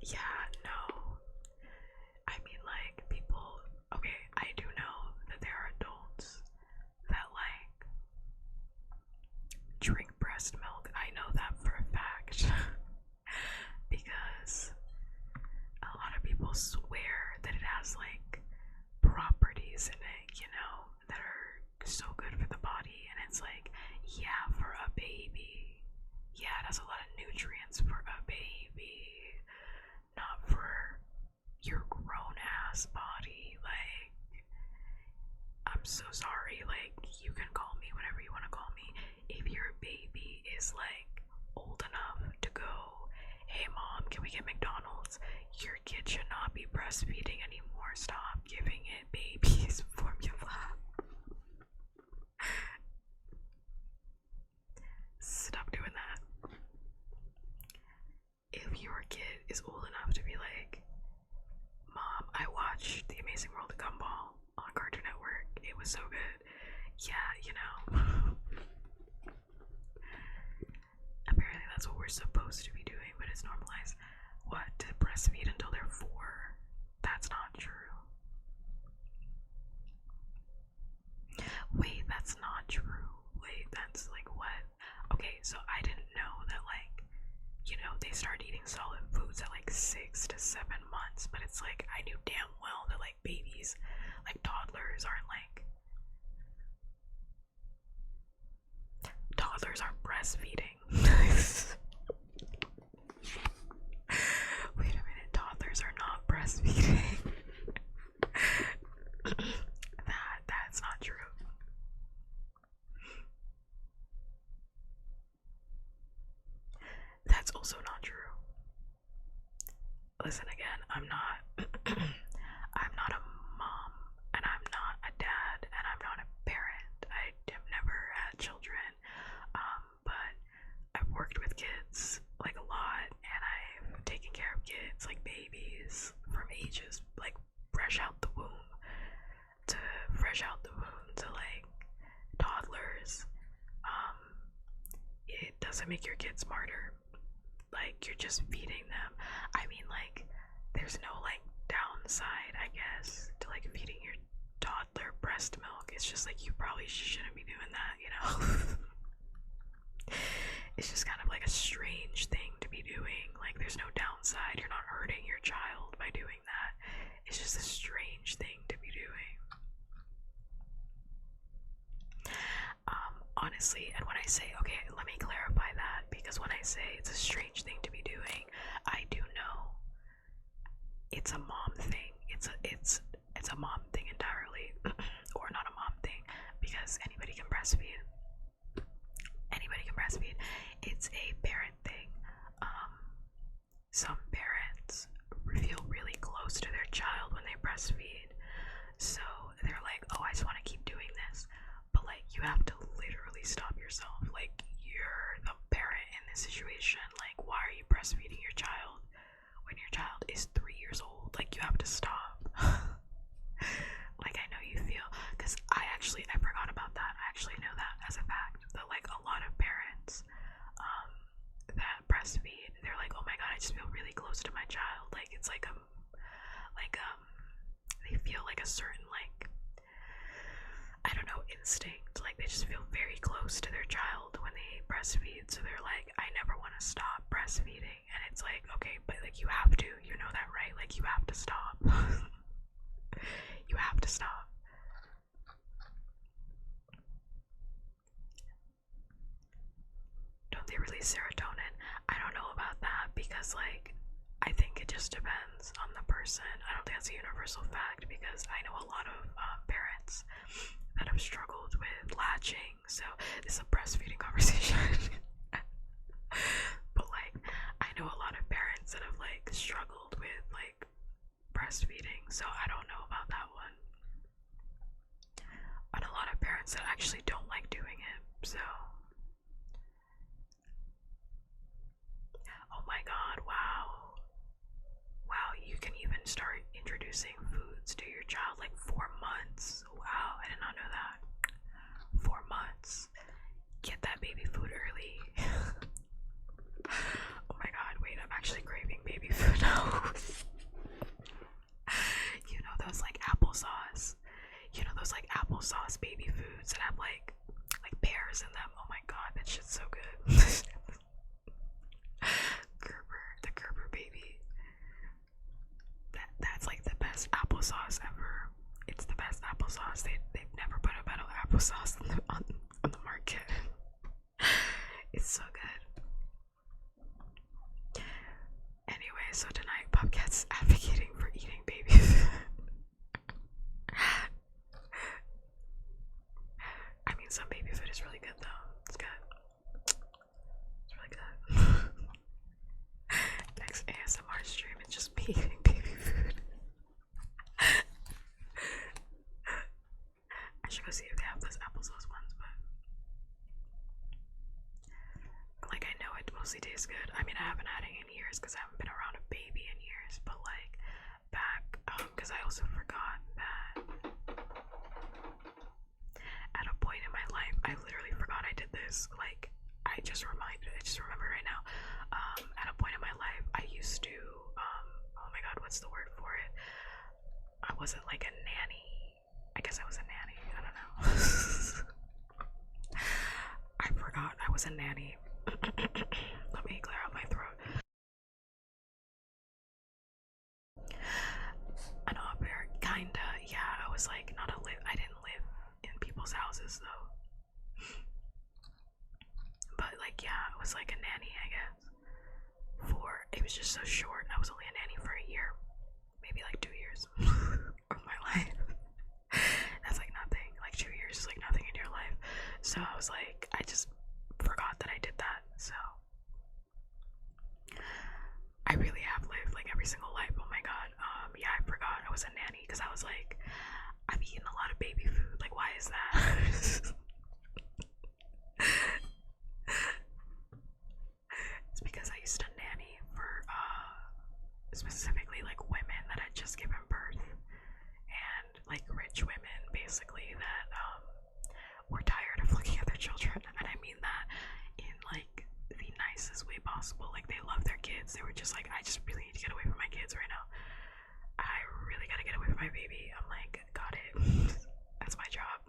Yeah, no. I mean, like, people. Okay, I do know that there are adults that, like, drink breast milk. I know that for a fact. Because a lot of people swear that it has, like, properties berries in it, you know, that are so good for the body. And it's like, yeah, for a baby, yeah, it has a lot of nutrients for a baby, not for your grown ass body. Like, I'm so sorry. Like, you can call me whatever you want to call me. If your baby is like old enough to go, hey mom, can we get McDonald's? Your kid should not be breastfeeding anymore. Stop giving it baby's formula. Stop doing that. If your kid is old enough to be like, mom, I watched The Amazing World of Gumball on Cartoon Network. It was so good. Yeah, you know. Apparently that's what we're supposed to be doing, but it's normalized. What? To breastfeed until they're 4? That's not true. Wait, that's not true. Wait, that's like what? Okay, so I didn't know that, like, you know, they start eating solid foods at like 6 to 7 months, but it's like I knew damn well that like babies, like toddlers aren't breastfeeding. Wait a minute, toddlers are not breastfeeding. That's not true. That's also not true. Listen again, I'm not I'm not a mom, and I'm not a dad, and I'm not a parent. I have never had children. But I've worked with kids like a lot, and I've taken care of kids like babies from ages like fresh out the womb to like toddlers. It doesn't make your kid smarter. Like, you're just feeding them. I mean, like, there's no like downside, I guess, to like feeding your toddler breast milk. It's just like you probably shouldn't be doing that, you know. It's just kind of like a strange thing to be doing. Like, there's no downside. You're not hurting your child by doing that. It's just a strange thing to be doing. Honestly, and when I say, okay, let me clarify that, because when I say it's a strange thing to be doing, I do know it's a mom thing. It's a mom thing entirely, or not a mom thing, because anybody can breastfeed. Anybody can breastfeed. It's a parent thing. Some parents feel really close to their child when they breastfeed, so they're like, oh, I just want to keep doing this. But like, you have to literally stop yourself. Like, you're the parent in this situation. Like, why are you breastfeeding your child when your child is 3 years old? Like, you have to stop. Like, I know you feel, because I forgot about that. I actually know that as a fact, that like a lot of parents that breastfeed, they're like, oh my god, I just feel really close to my child. Like, it's like they feel like a certain, like, I don't know, instinct. Like, they just feel very close to their child when they breastfeed. So they're like, I never want to stop breastfeeding. And it's like, okay, but like, you have to, you know that, right? Like, you have to stop. You have to stop. Don't they release serotonin? I don't know about that, because like, I think it just depends on the person. I don't think that's a universal fact, because I know a lot of parents that have struggled with latching. So this is a breastfeeding conversation. But like, I know a lot of parents that have like struggled with like breastfeeding, so I don't know about that one. And a lot of parents that actually don't like doing it, so. Oh my god, wow. Wow, you can even start introducing foods to your child like 4 months. Wow, I did not know that. 4 months. Get that baby food early. Oh my god, wait, I'm actually craving baby food now. You know those like applesauce? You know those like applesauce baby foods that have like pears in them? Oh my god, that shit's so good. The Gerber baby. That's like the best applesauce ever. It's the best applesauce applesauce. They've never put a better applesauce on the market. It's so good. Anyway, so tonight Bobcat's advocating for eating baby food. I mean, some baby food is really good though. It's good. It's really good. Next ASMR stream is just me eating baby food. I should go see if they have those applesauce ones, but like I know it mostly tastes good. I mean, I haven't had it in years because I haven't been around a baby in years, but like back, because I also forgot that at a point in my life, I literally forgot I did this. Like, I just remember right now. At a point in my life, I used to, oh my god, what's the word for it? I wasn't like a nanny. I guess I was a nanny. I don't know. I forgot I was a nanny. Let me clear out my throat. An au pair, kinda. Yeah, I was like not a live. I didn't live in people's houses though. But like, yeah, it was like a nanny, I guess. It was just so short. I was only a nanny for a year, maybe like 2 years of my life. That's like nothing. Like 2 years is like nothing in your life. So I was like, I just forgot that I did that. So I really have lived like every single life. Oh my god. Yeah, I forgot I was a nanny because I was like, I've eaten a lot of baby food. Like, why is that? It's because I used to nanny for specifically like women that had just given birth, and like rich women basically that were tired of looking at their children. And I mean that in like the nicest way possible. Like, they love their kids. They were just like, I just really need to get away from my kids right now. I really gotta get away from my baby. I'm like, got it. That's my job.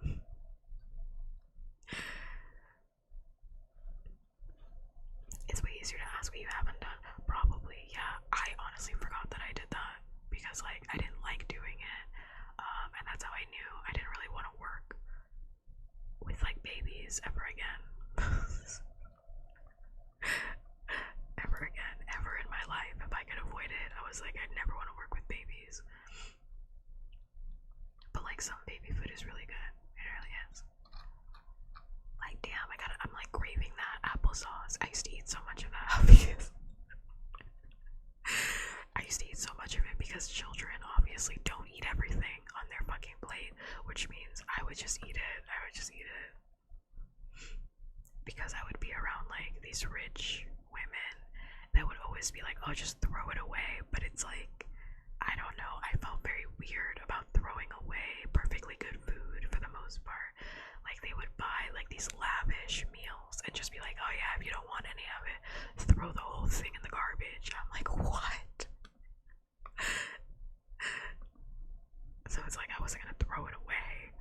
It's way easier to ask what you haven't done. Probably, yeah. I honestly forgot that I did that because like I didn't like doing it. And that's how I knew I didn't really want to work with like babies ever again. Ever in my life. If I could avoid it, I was like, I'd never want to work with babies. But like, some baby food is really good. It really is. Like, damn, I'm like craving that applesauce. I used to eat so much of that because I used to eat so much of it because children obviously don't eat everything on their fucking plate, which means I would just eat it. Because I would be around like these rich women that would always be like, oh, just throw it away. But it's like, I don't know, I felt very weird about throwing away perfectly good food for the most part. Like, they would buy like these lavish meals and just be like, oh yeah, if you don't want any of it, throw the whole thing in the garbage. I'm like, what? So it's like, I wasn't gonna throw it away.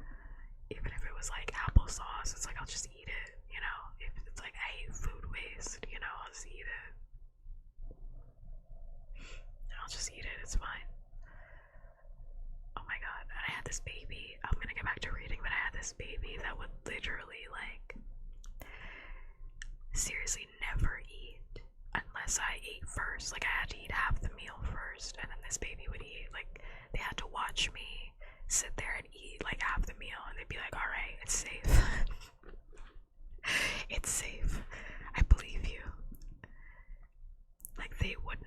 Even if it was like applesauce, it's like, I'll just eat it, you know? If it's like, I hate food waste, you know, I'll just eat it. I'll just eat it, it's fine. Oh my god, and I had this baby. I'm gonna get back to reading, but I had this baby that would literally like seriously never eat unless I ate first. Like, I had to eat half the meal first, and then this baby would eat. Like, they had to watch me sit there and eat like half the meal, and they'd be like, alright, it's safe. It's safe. I believe you. Like, they would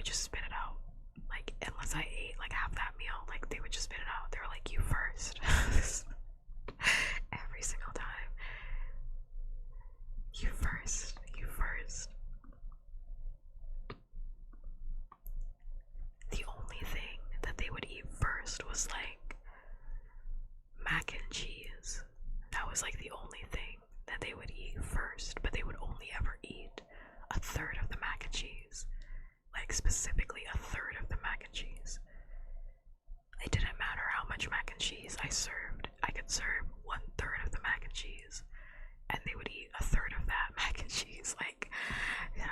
just spit it out. Like, unless I ate like half that meal, like, they would just spit it out. They were like, you first. Every single time. You first. The only thing that they would eat first was like mac and cheese. That was like the only thing that they would eat first, but they would only ever eat a third of the mac and cheese. Like, specifically a third of the mac and cheese. It didn't matter how much mac and cheese I served. I could serve 1/3 of the mac and cheese, and they would eat a third of that mac and cheese. Like, yeah.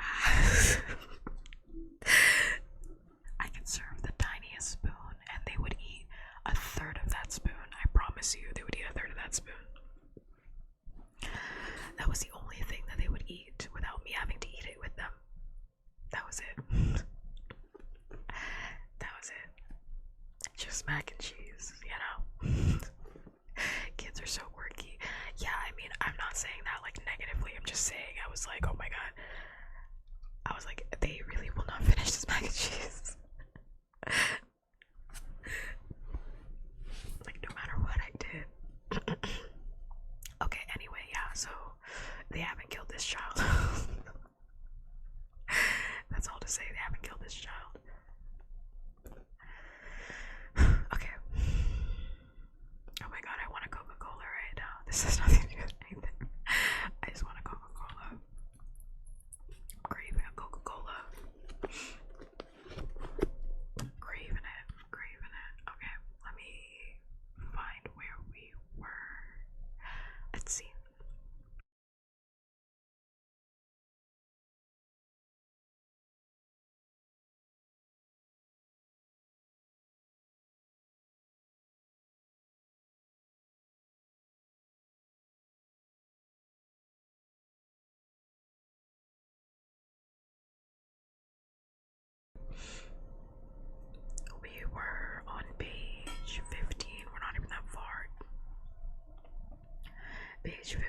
I could serve the tiniest spoon, and they would eat a third of that spoon. I promise that spoon. That was the only thing that they would eat without me having to eat it with them. That was it. That was it. Just mac and cheese, you know? Kids are so quirky. Yeah, I mean, I'm not saying that like negatively. I'm just saying I was like, oh my god. I was like, they really will not finish this mac and cheese. Like, no matter what I did. Okay, anyway, yeah, so they haven't killed this child. That's all to say, they haven't killed this child. Okay. Oh my god, I want a Coca-Cola right now. This has nothing to do with anything. I just want a Coca-Cola. I'm craving a Coca-Cola. Craving it. Craving it. Okay, let me find where we were. Let's see. We were on page 15. We're not even that far. Page 15.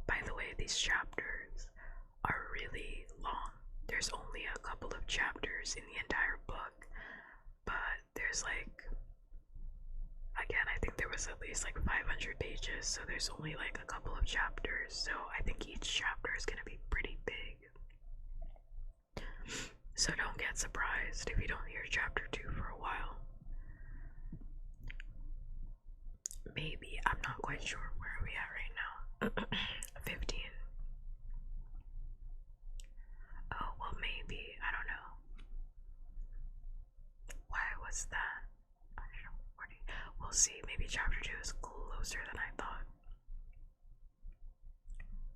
By the way, these chapters are really long. There's only a couple of chapters in the entire book, but there's like, again, I think there was at least like 500 pages, so there's only like a couple of chapters, so I think each chapter is gonna be pretty big. So don't get surprised if you don't hear chapter 2 for a while. Maybe, I'm not quite sure where are we at right now. 15. Oh, well, maybe, I don't know. Why was that? We'll see, maybe chapter 2 is closer than I thought.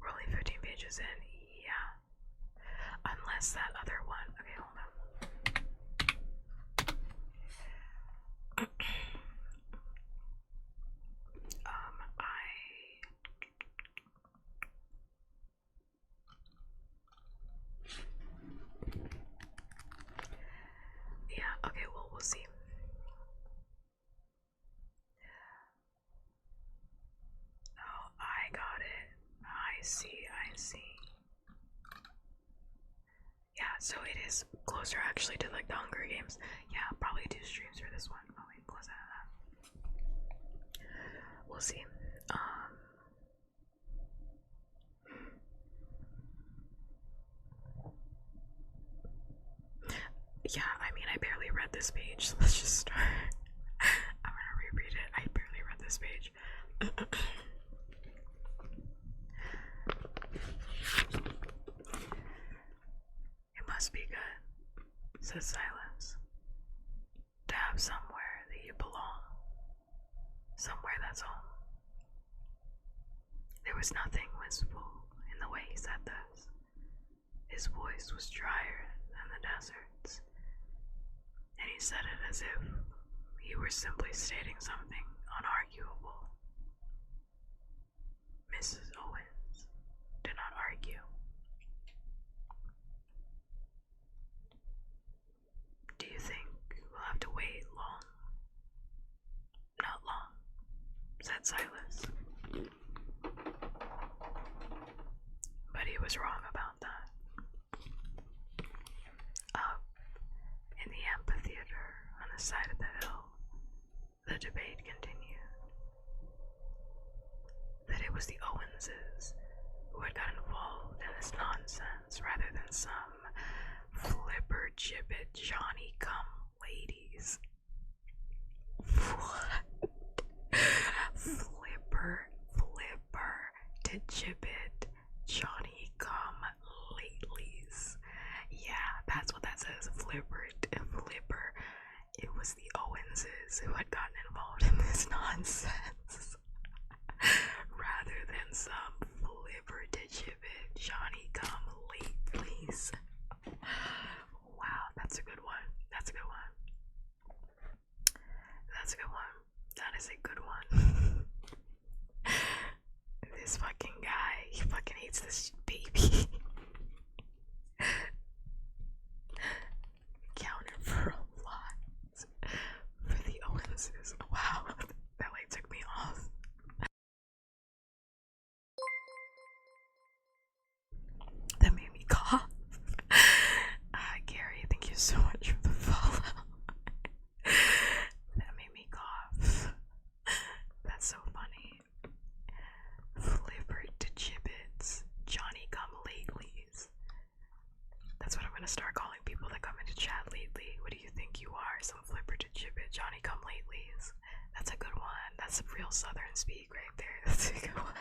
We're only 15 pages in, yeah. Unless that other one, okay, hold on. Yeah, okay, well, we'll see. Oh, I got it. I see, I see. Yeah, so it is closer actually to like the Hunger Games. Yeah, probably 2 streams for this one. Oh wait, close out of that. We'll see. Yeah, I mean, I barely read this page, so let's just start. I'm gonna reread it. I barely read this page. It must be good, said Silas, to have somewhere that you belong, somewhere that's home. There was nothing wistful in the way he said this. His voice was drier than the desert's, and he said it as if he were simply stating something unarguable. Mrs. Owens did not argue. Do you think we'll have to wait long? Not long, said Silas. But he was wrong about that. Up in the amphitheater on the side of the hill, the debate continued. That it was the Owenses who had got involved in this nonsense rather than some flipper gibbet Johnny come ladies. What? Flipper to gibbet Johnny come ladies. Yeah, that's what that says. Flipper. It was the Owenses who had gotten involved in this nonsense rather than some flipper to gibbet Johnny come ladies. Wow, that's a good one. That's a good one. That's a good one. That is a good one. it's this baby. Counted for a lot for the Owenses. Wow, that like took me off. That made me cough. Gary, thank you so much for the follow. That made me cough. That's so funny. Flipper to gibbets, Johnny come latelys. That's what I'm gonna start calling people that come into chat lately. What do you think you are? Some flipper to gibbet, Johnny come latelys. That's a good one. That's a real southern speak right there. That's a good one.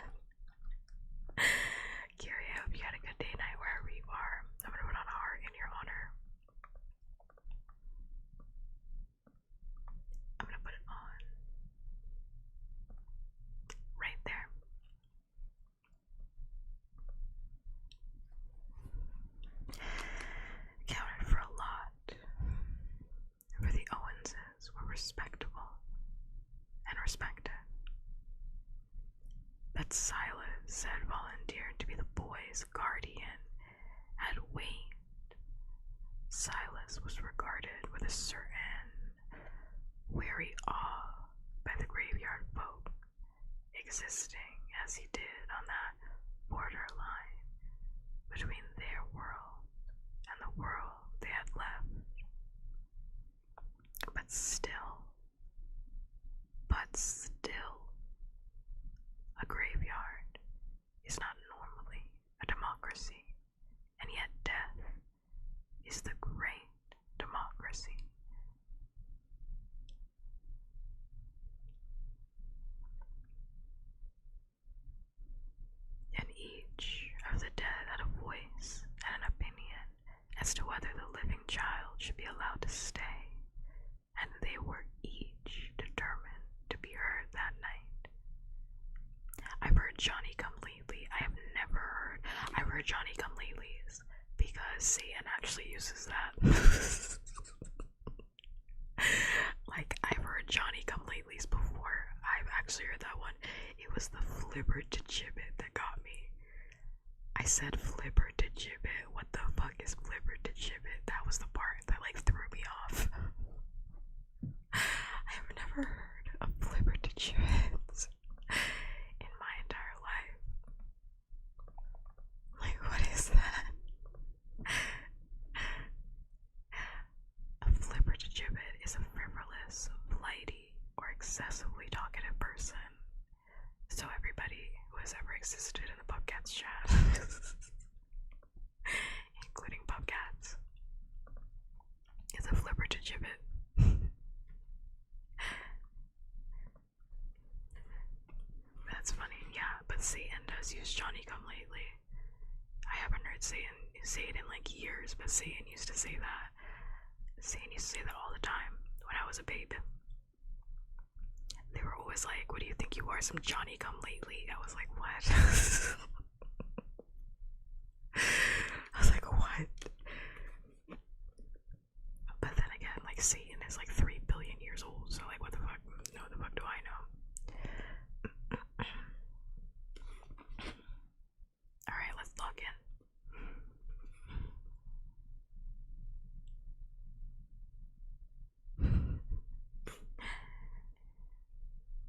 Gary, I hope you had a good day, night, wherever you are. I'm gonna put on a heart in your honor. I'm gonna put it on right there. Counted for a lot. For the Owenses were respectable and respected. That Silas said volunteered to be the boy's guardian had waned. Silas was regarded with a certain weary awe by the graveyard folk, existing as he did on that borderline between their world and the world they had left. But still, a graveyard is not normally a democracy, and yet death is the great democracy. And each of the dead had a voice and an opinion as to whether the living child should be allowed to stay, and they were each determined to be heard that night. I've heard Johnny come lately. I've heard Johnny come latelys because Satan actually uses that. Like, I've heard Johnny come latelys before. I've actually heard that one. It was the flipper to gibbet that got me. I said flipper to gibbet. What the fuck is flipper to gibbet? That was the part that like threw me off. I've never heard of flipper to gibbet in my entire life. Like, what is that? A flipper to gibbet is a frivolous, flighty, or excessively talkative person. So everybody who has ever existed in the Pupcats chat, including Pupcats, is a flipper to gibbet. That's funny, yeah, but Satan does use Johnny come lately. I haven't heard Satan say it in like years, but Satan used to say that. Satan used to say that all the time when I was a babe. They were always like, what do you think you are, some Johnny come lately? I was like, what? I was like, what? But then again, like, Satan is like 3 billion years old, so like, what the fuck? No, the fuck do I know? Alright, let's log in.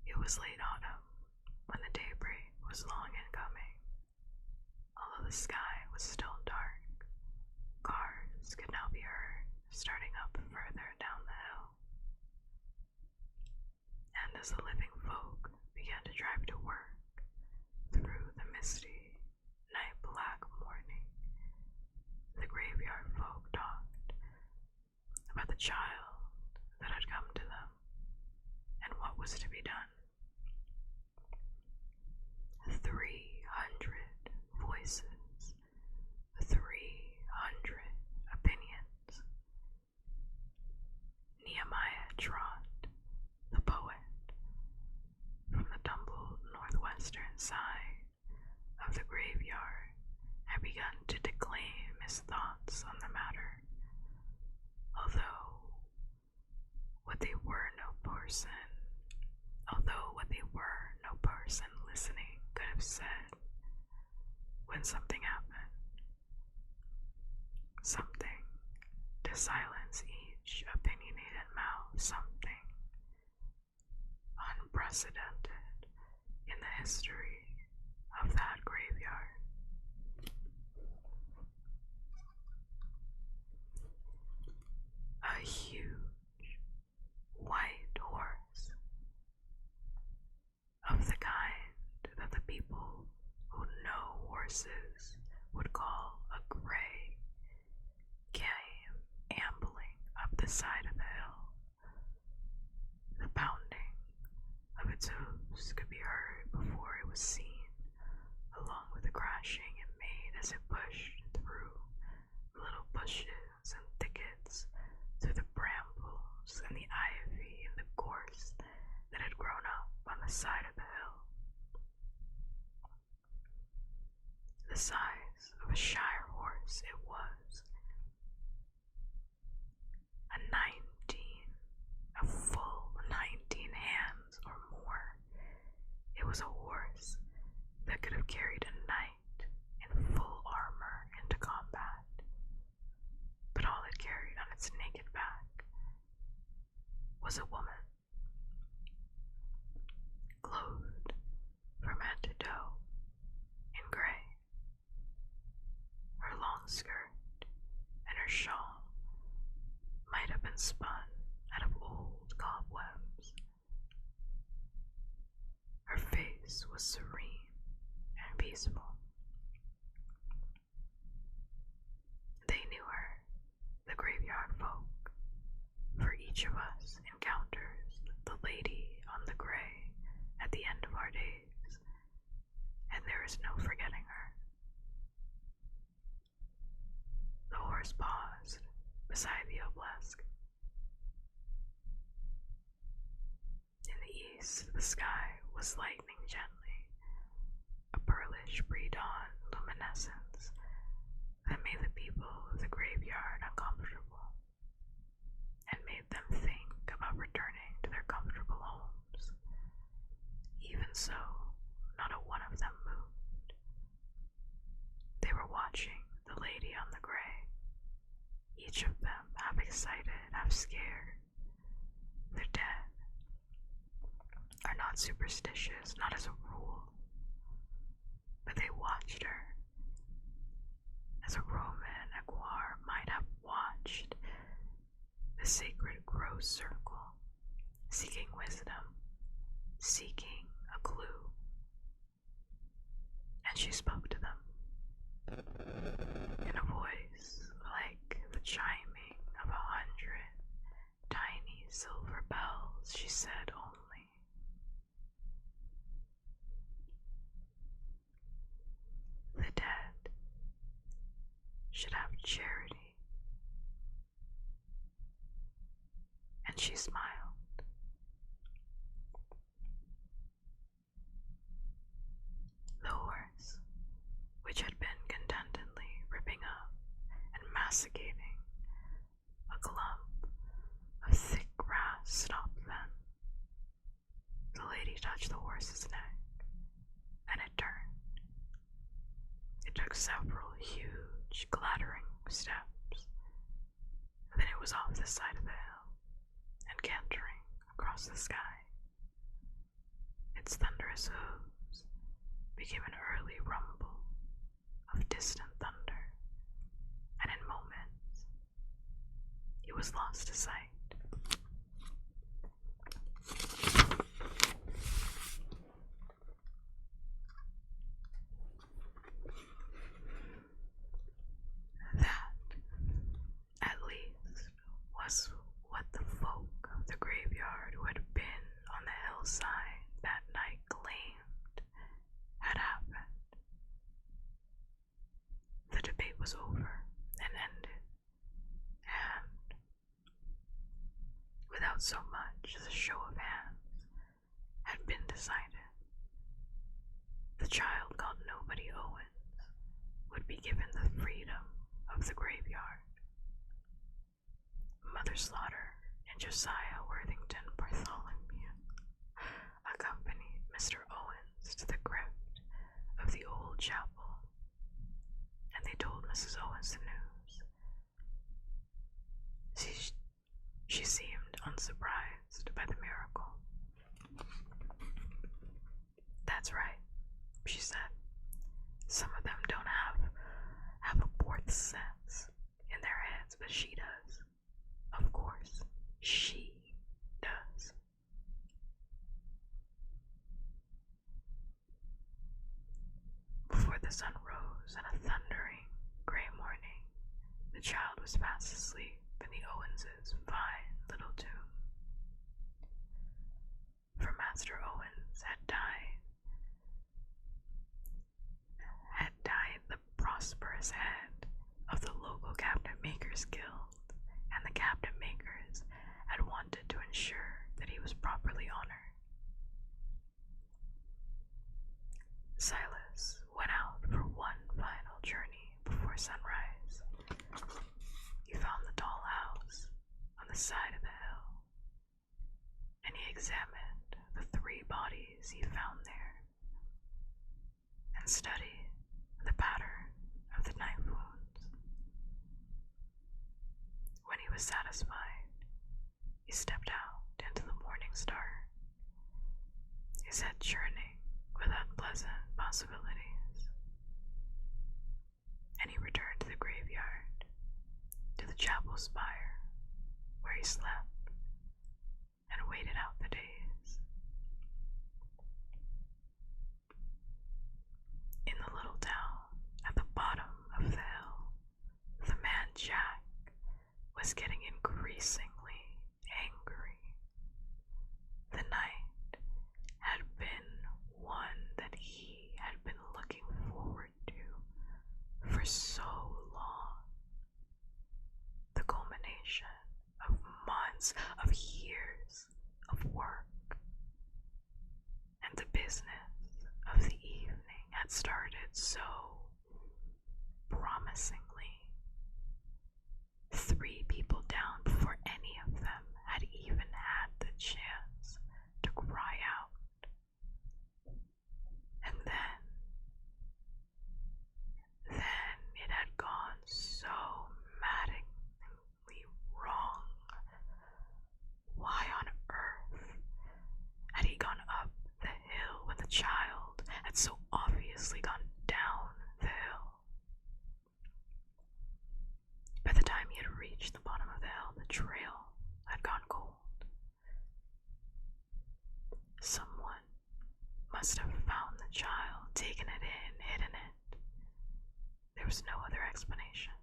It was late autumn when the daybreak was long in coming. Although the sky was still dark, cars could now be heard starting up further down the hill. And as the living folk began to drive to work through the misty, night-black morning, the graveyard folk talked about the child that had come to them and what was to be done. 300 voices, 300 opinions. Nehemiah Trott, the poet, from the tumbled northwestern side of the graveyard, had begun to declaim his thoughts on the matter. Although what they were no person listening could have said when something happened. Something to silence each opinionated mouth. Something unprecedented in the history of that graveyard. A huge white horse, of the kind that the people who know horses would call a gray, came ambling up the side of the hill. The pounding of its hooves could be heard before it was seen, along with the crashing it made as it pushed through little bushes and thickets, through the brambles and the ivy and the gorse that had grown up on the side of the hill. The size of a shire horse it was. A full 19 hands or more. It was a horse that could have carried a knight in full armor into combat, but all it carried on its naked back was a woman, clothed from head to toe in gray. Her long skirt and her shawl might have been spun out of old cobwebs. Her face was serene and peaceful. They knew her, the graveyard folk, for each of us encounters the lady on the gray at the end of our days, and there is no forgetting her. The horse paused beside the obelisk. In the east, the sky was lightening gently, a pearlish pre-dawn luminescence that made the people of the graveyard uncomfortable and made them think about returning to their comfortable homes. Even so, not a one of them moved. They were watching the lady on the gray, each of them half excited, half scared. The dead are not superstitious, not as a rule, but they watched her as a Roman equerry might have watched the sacred gross circle, seeking wisdom, seeking a clue. And she spoke to them in a voice like the chiming of 100 tiny silver bells. She said only, "The dead should have charity." And she smiled. The horse, which had been contentedly ripping up and masticating a clump of thick grass, stopped then. The lady touched the horse's neck, and it turned. It took several huge, clattering steps, and then it was off the side of the hill and cantering across the sky. Its thunderous hooves became an early rumble of distant thunder, and in moments it was lost to sight. That, at least, was what the folk of the graveyard who had been on the hillside that night claimed had happened. The debate was over and ended, and without so much as a show of hands, had been decided. The child called Nobody Owens would be given the freedom of the graveyard. Mother Slaughter and Josiah Worthington Bartholomew accompanied Mr. Owens to the crypt of the old chapel Mrs. Owens the news. She seemed unsurprised by the miracle. That's right, she said. Some of them don't have a fourth sense in their heads, but she does. Of course, she does. Before the sun rose on a thundering gray morning, the child was fast asleep in the Owens' fine little tomb. For Master Owens had died the prosperous head of the local cabinet makers guild, and the cabinet makers had wanted to ensure that he was properly honored. Silas went out for one final journey before sunrise. He found the tall house on the side of the hill, and he examined the 3 bodies he found there, and studied the pattern of the knife wounds. When he was satisfied, he stepped out into the morning star, his head churning with unpleasant possibilities, and he returned to the graveyard, to the chapel spire, where he slept and waited out the days. In the little town at the bottom of the hill, the man Jack was getting increasingly angry. The night had been one that he had been looking forward to for so long. The culmination of months, of years of work, and the business of the evening had started so promisingly. 3 people down before any of them had even had the chance to cry out. And then it had gone so maddeningly wrong. Why on earth had he gone up the hill when the child had so obviously gone down the hill? By the time he had reached the bottom of the hill, the trail had gone cold. Someone must have found the child, taken it in, hidden it. There was no other explanation.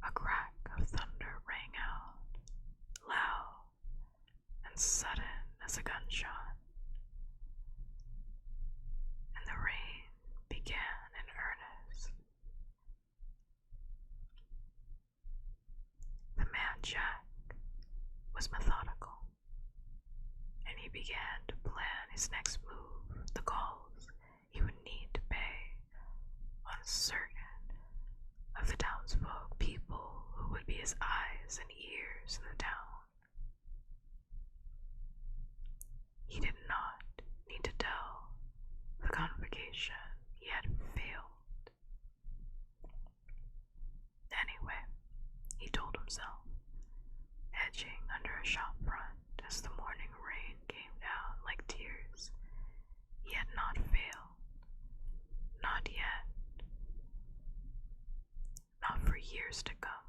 A crack of thunder rang out, loud and sudden as a gunshot, and the rain began in earnest. The man Jack was methodical, and he began to plan his next move, the calls he would need to pay on certain of the townsfolk, people who would be his eyes and ears in the town. He did not need to tell the congregation he had failed. Anyway, he told himself, edging under a shop front as the morning rain came down like tears. He had not failed. Not yet. Not for years to come.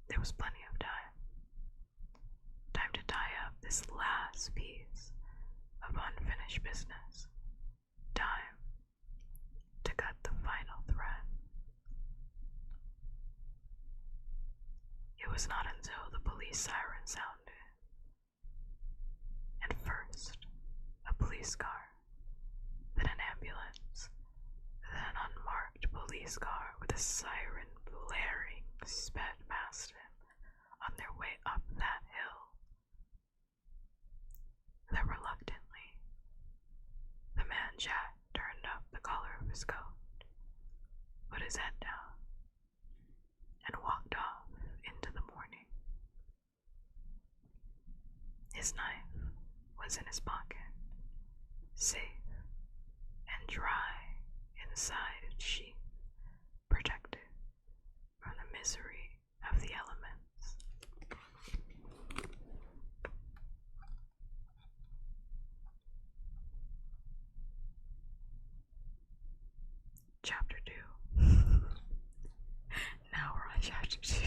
There was plenty of time. Time to tie up this last piece of unfinished business. Time to cut the final thread. It was not until the police siren sounded, and first a police car, then an ambulance, then an unmarked police car with a siren blaring sped past him on their way up that hill. Then reluctantly, the man Jack turned up the collar of his coat, put his head down, and walked off into the morning. His knife was in his pocket, safe and dry in inside she, protected from the misery of the elements. Chapter 2. Now we're on chapter 2.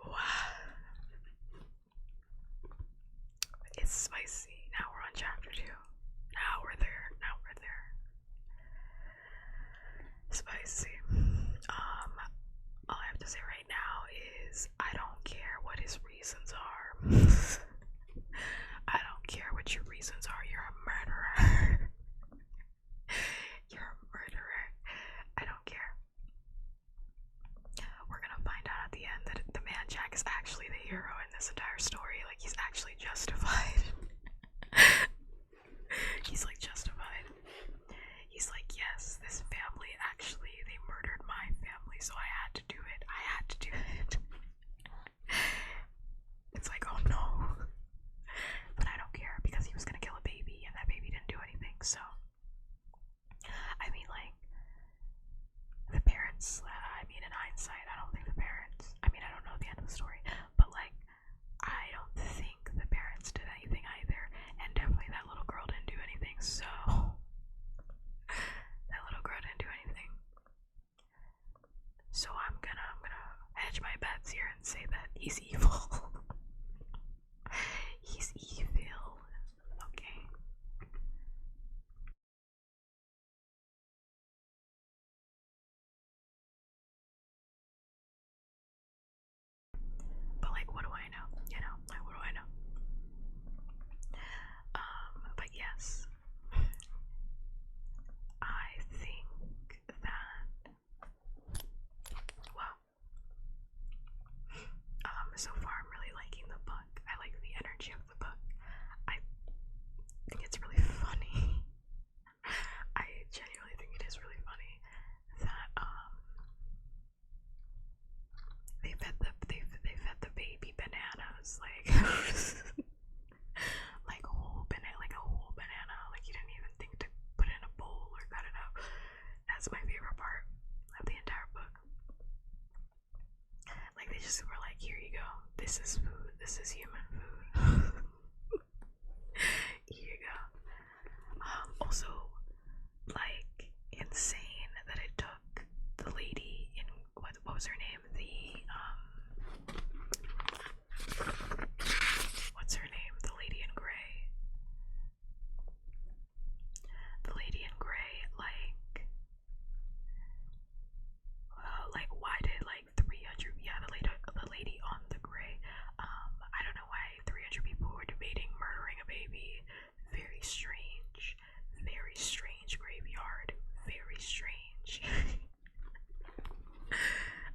Wow. It's spicy. Now we're on chapter 2. Now we're there. Spicy. All I have to say right now is I don't care what his reasons are. I don't care what your reasons are. You're a murderer. You're a murderer. I don't care. We're gonna find out at the end that the man Jack is actually the hero in this entire story. Like, he's actually justified. He's like justified. He's like, yes, this family actually, they murdered my family, so I had to do it. I had to do it. It's like, oh no. But I don't care because he was gonna kill a baby and that baby didn't do anything, so. I mean, like, the parents, in hindsight, I don't think the parents, I don't know the end of the story, but like, I don't think the parents did anything either, and definitely that little girl didn't do anything, so. That little girl didn't do anything. So I'm gonna hedge my bets here and say that he's evil. He's evil. Okay. But like, what do I know? Like, what do I know? But yes. I think that, well, so far I'm really liking the book. I like the energy of the book. I think it's really funny. I genuinely think it is really funny that they fed the baby bananas, like like a whole banana, like you didn't even think to put it in a bowl or cut it up. That's my favorite part of the entire book. Like, they just were like, here you go, this is food, this is human food. Here you go. Also, like, insane that it took the lady in, what was her name? What's her name? The lady in gray. The lady in gray, like why did like 300, the lady on the gray, I don't know why 300 people were debating murdering a baby. Very strange graveyard, very strange.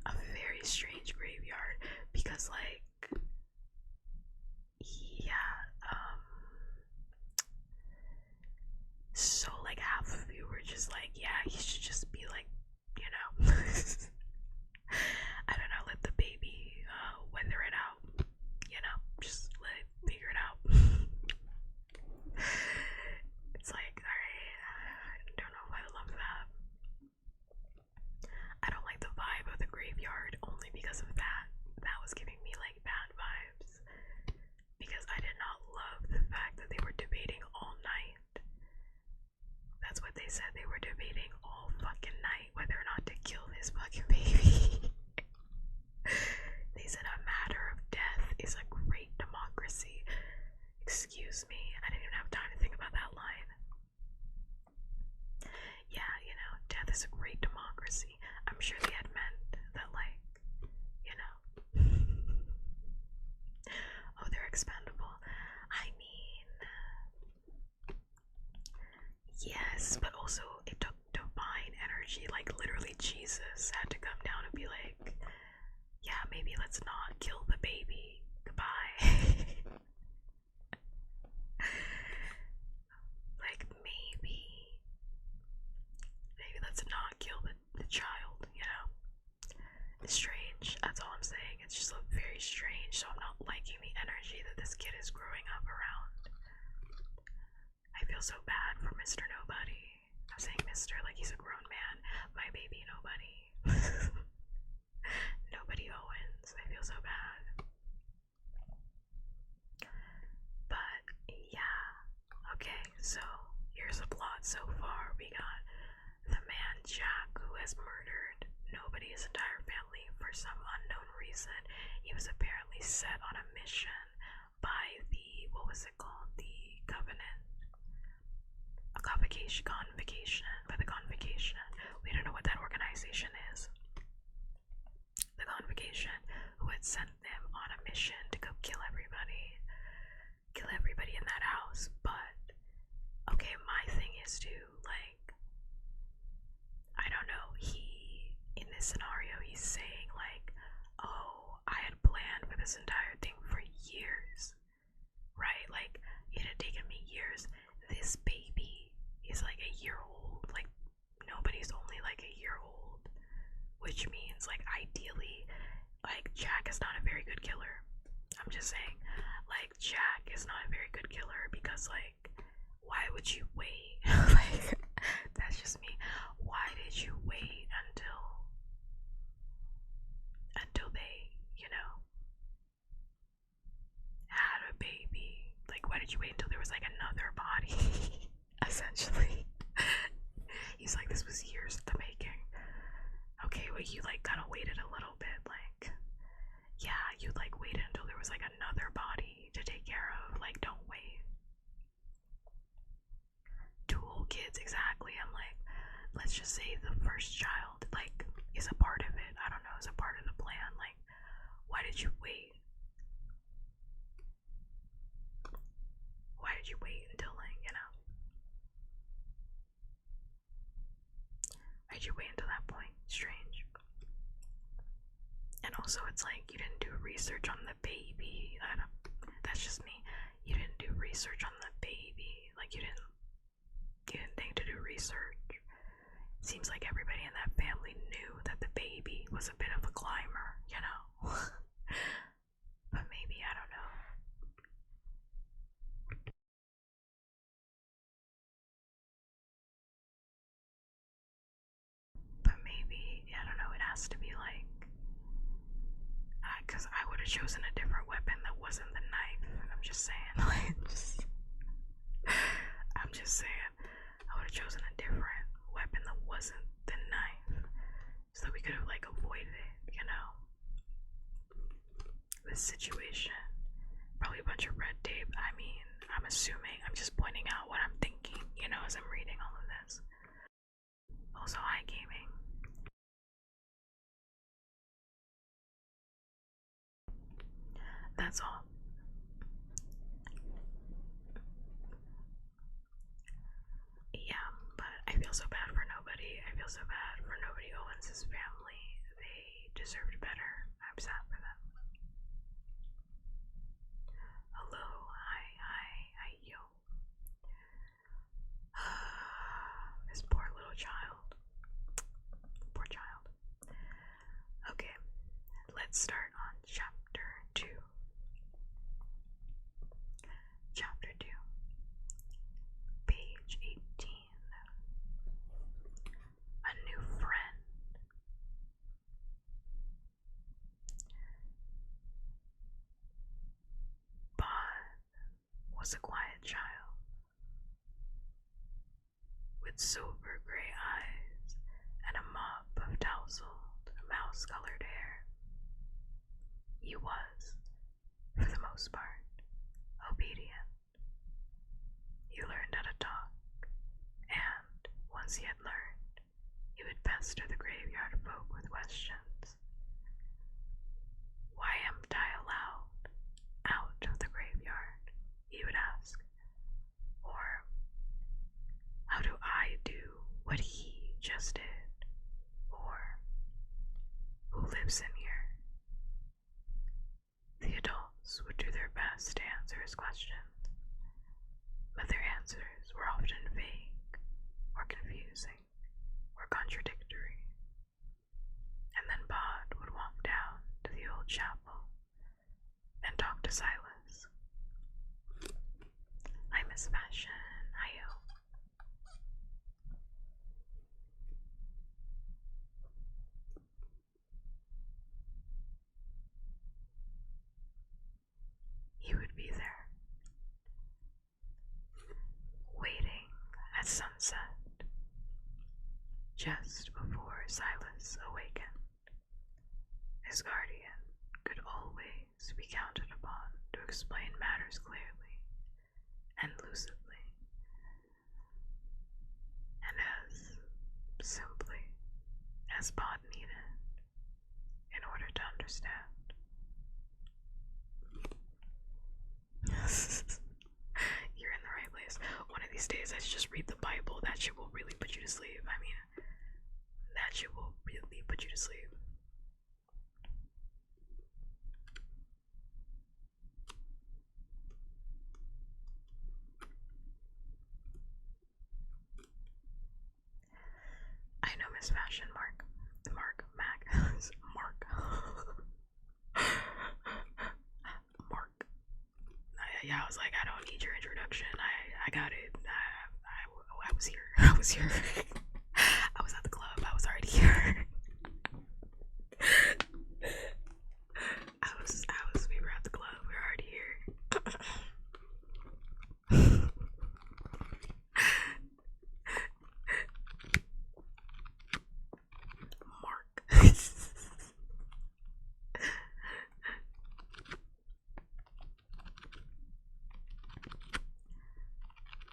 A very strange graveyard, because like, yeah, so like half of you were just like, yeah, he should just be like, I don't know, let the baby weather it out, just let it figure it out. It's like, alright, I don't know if I love that. I don't like the vibe of the graveyard only because of that. That was giving me like bad vibes. Because I did not love the fact that they were debating all night. That's what they said. They were debating all fucking night whether or not to kill this fucking baby. They said a matter of death is a great democracy. Excuse me, I didn't even have time to think about that line. Yeah, death is a great democracy. I'm sure they had meant that, like, oh, they're expendable. I mean, yes, but also it took divine energy. Like, literally, Jesus had to come down and be like, yeah, maybe let's not kill the baby. Goodbye. Like, maybe let's not kill the child, It's strange, that's all I'm saying. It's just very strange, so I'm not liking the energy that this kid is growing up around. I feel feel so bad for Mr. Nobody. I'm saying Mr. like he's a grown man. My baby nobody. Nobody Owens. I feel so bad. But yeah. Okay, so here's the plot so far. We got the man Jack who has murdered nobody's entire family for some unknown reason. He was apparently set on a mission by the, what was it called? The Covenant? A convocation, by the Convocation. We don't know what that organization is. The Convocation, who had sent them on a mission to go kill everybody in that house. But okay, my thing is to, like, I don't know, in this scenario he's saying like, oh, I had planned for this entire thing for years, right? Like, it had taken me years. This baby is like a year old. Like, nobody's only like a year old, which means like ideally, like, Jack is not a very good killer. I'm just saying, like, Jack is not a very good killer because, like, why would you wait? Like, that's just me. Why did you wait until they, you know, had a baby? Like, why did you wait until there was like another body? Essentially. He's like, this was years in the making. Okay, well, you like kind of waited a little bit, like, yeah, you like waited until there was like another body to take care of. Like, don't wait. Dual kids, exactly. I'm like, let's just say the first child, like, is a part of it. I don't know, is a part of the plan. Like, why did you wait? Why did you wait until, like, you know? Why did you wait until that point? Strange. And also, it's like, you didn't do research on the baby. I don't, that's just me. You didn't do research on the baby. Like, you didn't think to do research. Seems like everybody in that family knew that the baby was a bit of a climber, you know? But maybe, I don't know. But maybe, I don't know, it has to be like, because I would have chosen a different weapon that wasn't the knife. I'm just saying, like, I'm just saying, I would have chosen a different weapon that wasn't the knife, so that we could have, like, avoided it, you know? This situation. Probably a bunch of red tape. I mean, I'm assuming, I'm just pointing out what I'm thinking, you know, as I'm reading all of this. Also, hi gaming. That's all. Yeah, but I feel so bad for nobody. I feel so bad for nobody Owens' family. They deserved better. I'm sad for them. Hello, hi, yo. This poor little child. Poor child. Okay, let's start on chapter 2. Chapter 2. Page 18. A new friend. Bod was a quiet child with sober gray eyes and a mop of tousled, mouse-colored hair. He was, for the most part, obedient. He learned how to talk, and once he had learned, he would pester the graveyard folk with questions. Why amped I allowed out of the graveyard? He would ask. Or, how do I do what he just did? Or, who lives in here? The adults would do their best to answer his questions, but their answers were often vague, or confusing, or contradictory. And then Bod would walk down to the old chapel and talk to Silas. I miss fashion, I Just before Silas awakened, his guardian could always be counted upon to explain matters clearly and lucidly, and as simply as Pod needed in order to understand. You're in the right place. One of these days, I should just read the Bible. That shit will really put you to sleep. I mean, that shit will really put you to sleep. I know Miss Fashion Mark. Mac. Mark. Mark. Yeah, I was like, I don't need your introduction. I got it. I was here. I was here. I was at the club. I was already here. We were at the club. We were already here. Mark.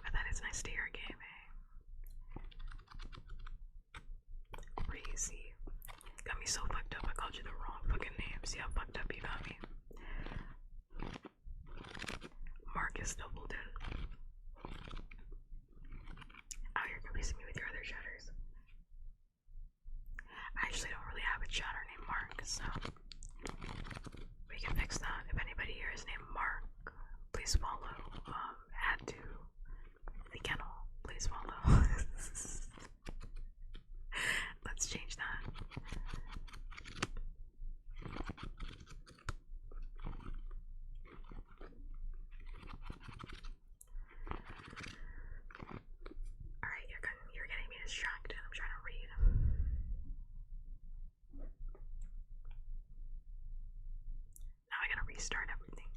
But that is nice to hear a game, eh? Crazy. Got me so fucked up. I called you the wrong fucking name. See how fucked up you got me? Marcus Doubleton. Out here confusing me with your other chatters. I actually don't really have a chatter named Mark, so we can fix that. If anybody here is named Mark, please follow. Add to the kennel. Please follow. Let's change that. Alright, you're getting me distracted. I'm trying to read. Now I gotta restart everything.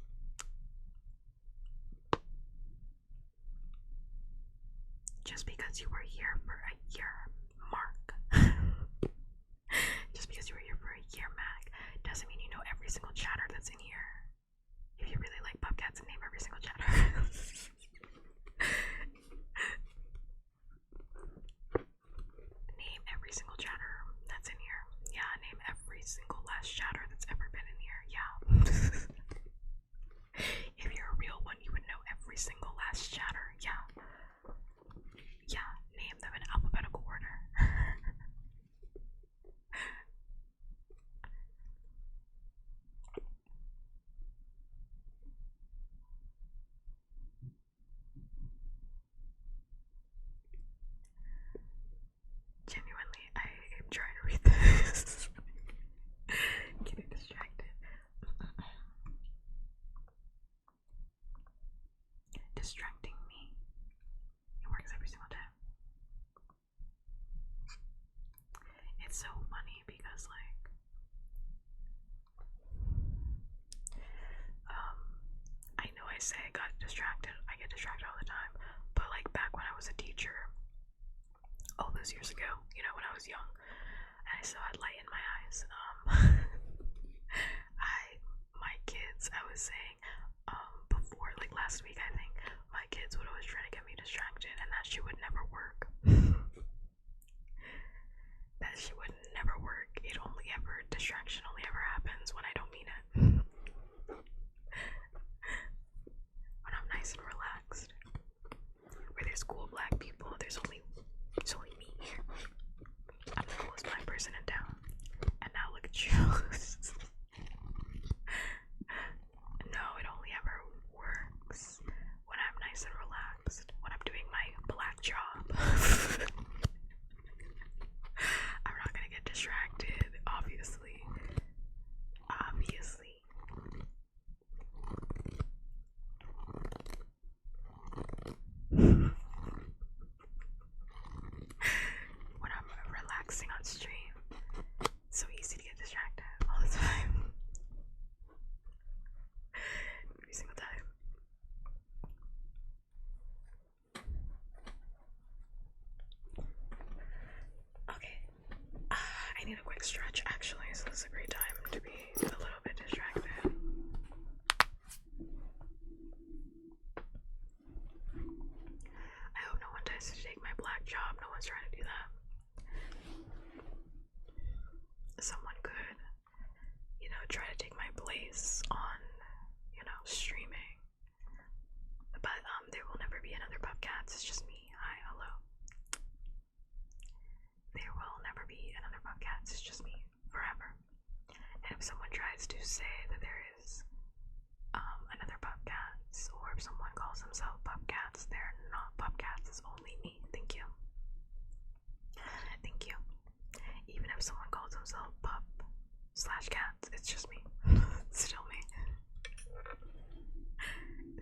Just because you were here for a year, Mark. Just because you were here for a year, Mac, doesn't mean you know every single chatter that's in here. If you really like Bobcats, name every single chatter. Name every single chatter that's in here. Yeah, name every single last chatter that's ever been in here. Yeah. If you're a real one, you would know every single last chatter. Yeah. Yeah, name them in alphabetical order. Genuinely, I am trying to read this. Getting distracted. Distracting me. It works every single time. It's so funny because, like, I know I say I got distracted. I get distracted all the time. But, like, back when I was a teacher, all those years ago, you know, when I was young, and I still had light in my eyes, my kids, I was saying, before, like, last week, I think, my kids would always try to get me distracted, and that shit would never work. That shit would never work. Distraction only ever happens when I don't mean it. When I'm nice and relaxed. Where there's cool black people, it's only me. I'm the coolest black person in town. And now look at you. No, it only ever works when I'm nice and relaxed. When I'm doing my black job. place on, streaming. But there will never be another Bobcats. It's just me. Hi, hello. There will never be another Bobcats. It's just me forever. And if someone tries to say that there is another Bobcats, or if someone calls themselves Bobcats, they're not Bobcats. It's only me. Thank you. Thank you. Even if someone calls themselves Pup/Cats, it's just me. It's still me.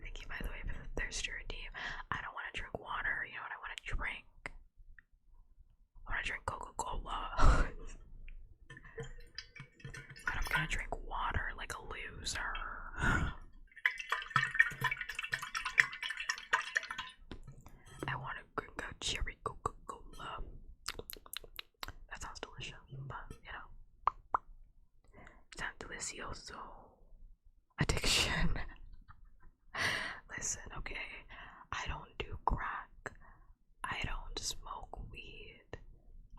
Thank you, by the way, for the thirster redeem. I don't want to drink water. You know what I want to drink? I want to drink Coca-Cola. But I'm gonna drink water like a loser. I want to drink a cherry Coca-Cola. That sounds delicious, but tan delicioso. Addiction. Listen, okay, I don't do crack. I don't smoke weed.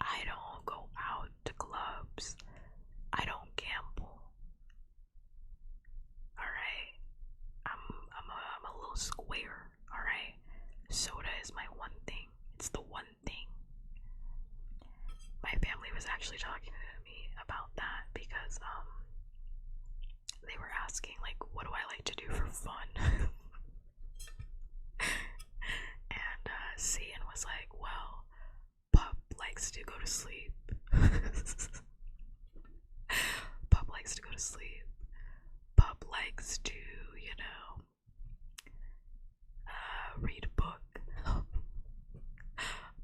I don't go out to clubs. I don't gamble. Alright? I'm a little square, alright? Soda is my one thing. It's the one thing. My family was actually talking to me about that because they were asking, like, what do I like to do for fun? And Cian was like, well, Pup likes to go to sleep. Pup likes to go to sleep. Pup likes to, read a book.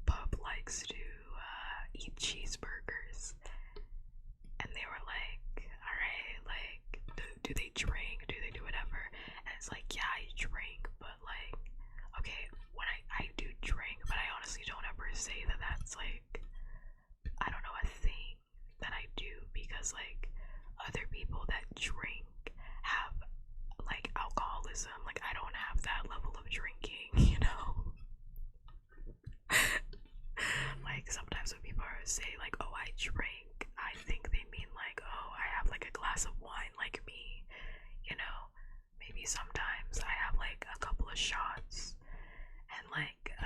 Pup likes to eat cheeseburgers. And they were like, alright, like, do they drink? Do they do whatever? And it's like, yeah, I drink, but like, okay, when I do drink, but I honestly don't ever say that that's like, I don't know, a thing that I do, because like, other people that drink have like alcoholism. Like, I don't have that level of drinking, Like, sometimes when people say like, oh, I drink, I think they mean like, oh, I have like a glass of wine like me, maybe sometimes I have like a couple of shots and like a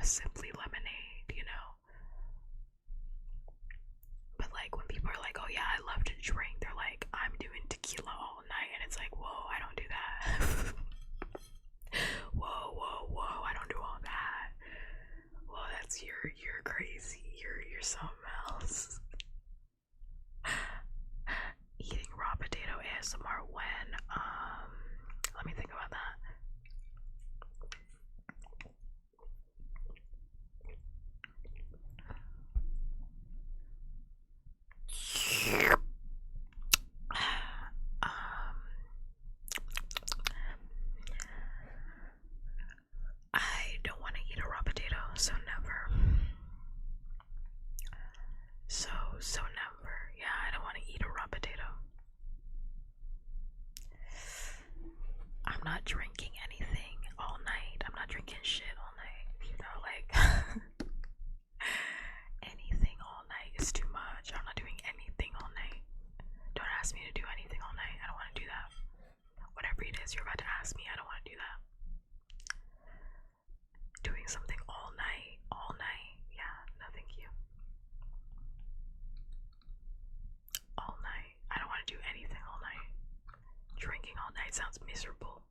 Simply lemonade, but like when people are like, oh yeah, I love to drink, they're like, I'm doing tequila all night, and it's like, whoa, I don't do that. whoa, I don't do all that. Well, that's you're crazy. You're something else. Eating raw potato ASMR when let me think about that. I don't want to eat a raw potato, so never. So never. Yeah, I don't want to eat a raw potato. I'm not drinking anything all night. I'm not drinking shit all night. Like anything all night is too much. I'm not doing anything all night. Don't ask me to do anything all night. I don't want to do that. Whatever it is you're about to ask me, I don't want to do that. Doing something all night, yeah, no thank you. All night, I don't want to do anything all night. Drinking all night sounds miserable.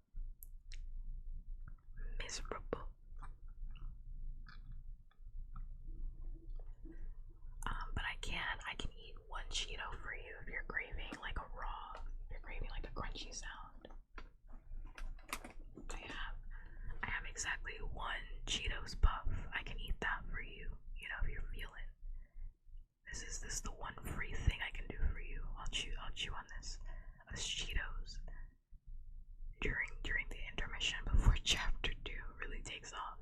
Miserable. But I can eat one Cheeto for you if you're craving like a raw, if you're craving like a crunchy sound. I have exactly one Cheetos puff. I can eat that for you, if you're feeling. This is the one free thing I can do for you. I'll chew on this. Those Cheetos during the intermission before chapter 2 really takes off,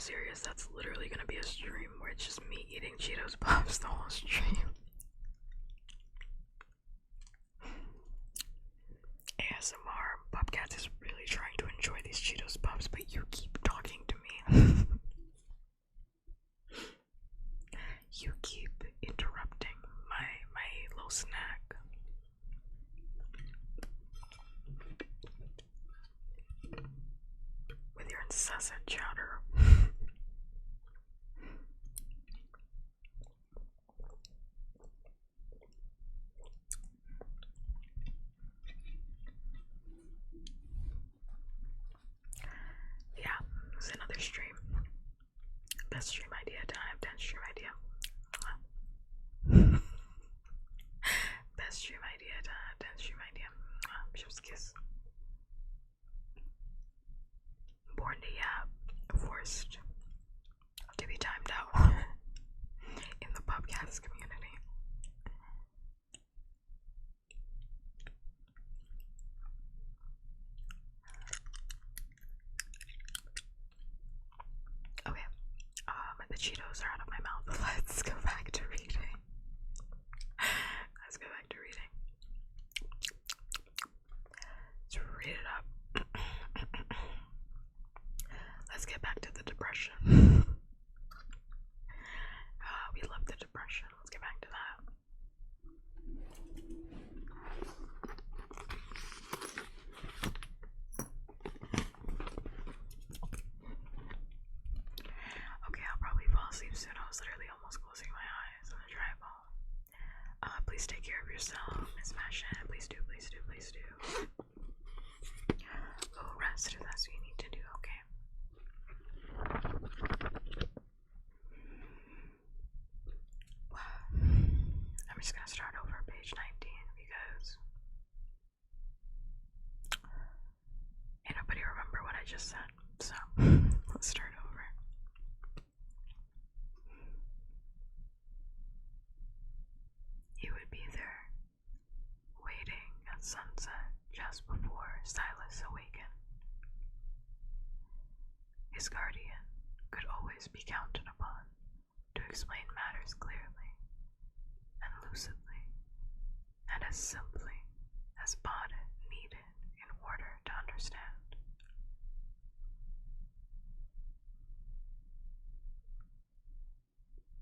serious, that's literally gonna be a stream where it's just me eating Cheetos Puffs the whole stream. ASMR, Bobcats is really trying to enjoy these Cheetos Puffs, but you keep talking to me. You keep interrupting my little snack. With your incessant chatter. Yeah, it's another stream. Best stream idea time, 10th stream idea. Best stream idea time, 10th stream idea. Chef's kiss. Born to yap, forced to be timed out in the podcast community. Okay, the Cheetos are out of my mouth. Let's go back to reading. Let's go back to reading. Let's read it up. Let's get back to the depression. We love the depression. Let's get back to that. Okay, I'll probably fall asleep soon. I was literally almost closing my eyes on the drive home. Please take care of yourself, Miss Mashin. Please do, please do, please do. Oh, rest if that's what you need to do, okay? I'm just gonna start over page 19 because ain't nobody remember what I just said, so let's start over. You would be there, waiting at sunset just before Silas awakened. His guardian could always be counted upon to explain matters clearly and lucidly and as simply as Bod needed in order to understand.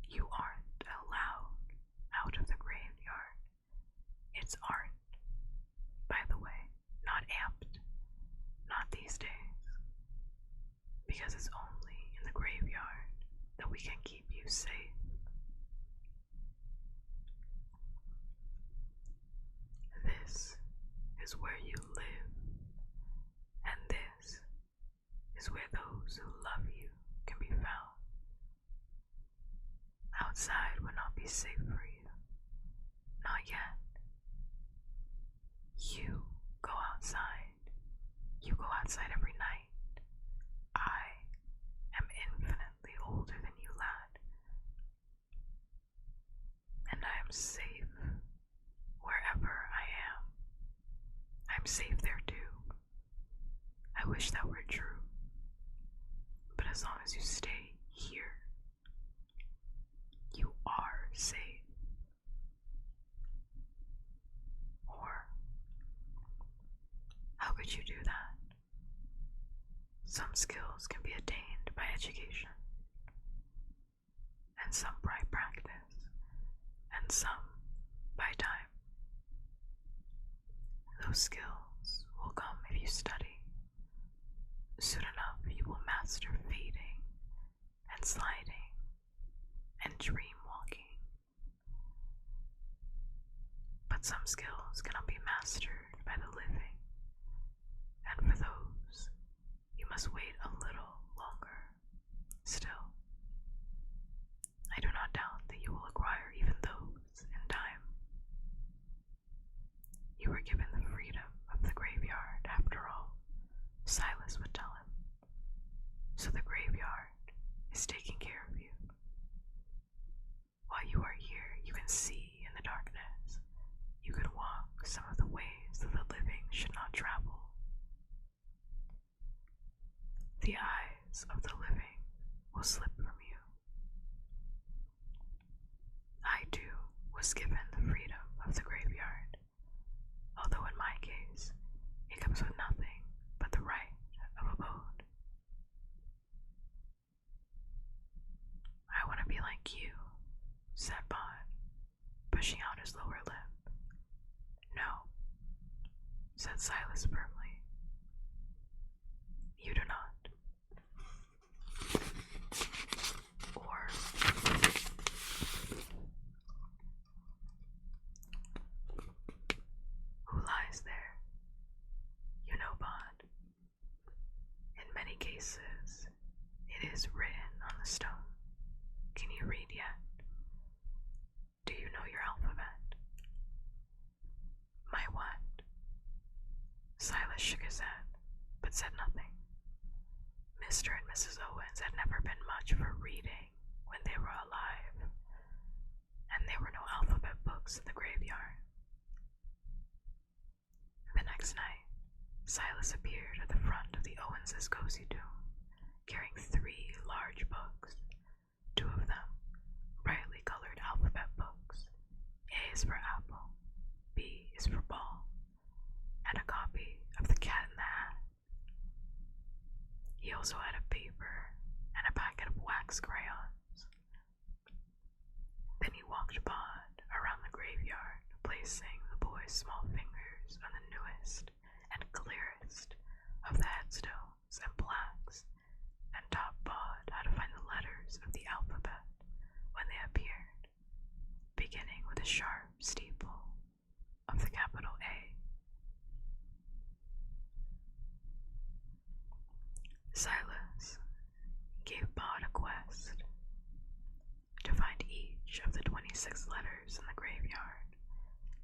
You aren't allowed out of the graveyard. It's art, by the way, not amped, not these days, because it's only in the graveyard that we can keep you safe. This is where you live, and this is where those who love you can be found. Outside will not be safe for you, not yet. You go outside. You go outside every night. I am infinitely older than you, lad. And I am safe wherever I am. I'm safe there too. I wish that were true. But as long as you stay here, you are safe. Or how could you do that? Some skills can be attained by education, and some by practice, and some by time. Those skills will come if you study. Soon enough you will master fading and sliding and dream walking. But some skills cannot be mastered by the living, and for those you must wait a little longer. Still, I do not doubt that you will acquire even those in time. You were given the freedom of the graveyard, after all, Silas would tell him. So the graveyard is taking care of you. While you are here, you can see in the darkness. You could walk some of the ways that the living should not travel. The eyes of the living will said Bond, pushing out his lower lip. No, said Silas firmly. You do not. Or who lies there? You know, Bond. In many cases, it is written on the stone. Can you read yet? Do you know your alphabet? My what? Silas shook his head, but said nothing. Mr. and Mrs. Owens had never been much for reading when they were alive, and there were no alphabet books in the graveyard. The next night, Silas appeared at the front of the Owens' cozy tomb, carrying 3 large books, 2 of them brightly colored alphabet books. A is for apple, B is for ball, and a copy of The Cat in the Hat. He also had a paper and a packet of wax crayons. Then he walked Bond around the graveyard, placing the boy's small fingers on the newest and clearest of the headstones and plaques, and taught Bond how to find the letters of the alphabet when they appeared, beginning with a sharp steeple of the capital A. Silas gave Bond a quest to find each of the 26 letters in the graveyard,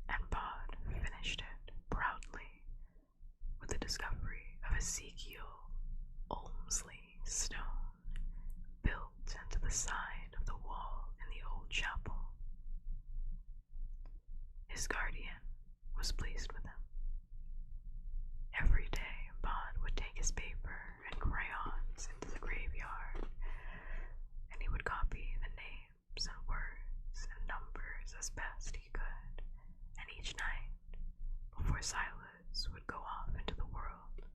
and Bond finished it proudly with the discovery of Ezekiel Olmsley stone built into the side of the wall in the old chapel. His guardian was pleased with him. Every day, Bond would take his paper and crayons into the graveyard, and he would copy the names and words and numbers as best he could. And each night, before Silas would go off into the world,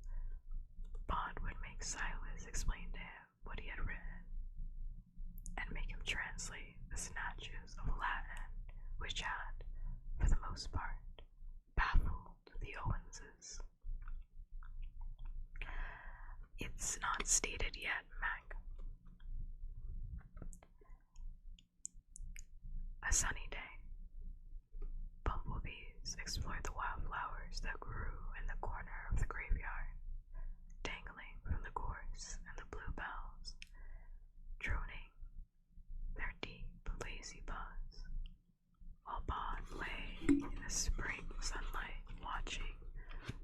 Bond would make Silas explain to him what he had written, and make him translate the snatches of Latin which had, for the most part, baffled the Owenses. It's not stated yet, Mac. A sunny day. Bumblebees explored the wildflowers that grew in the corner of the graveyard, dangling from the gorse and the bluebells, droning their deep, lazy buzz, while Bond lay in the spring sunlight watching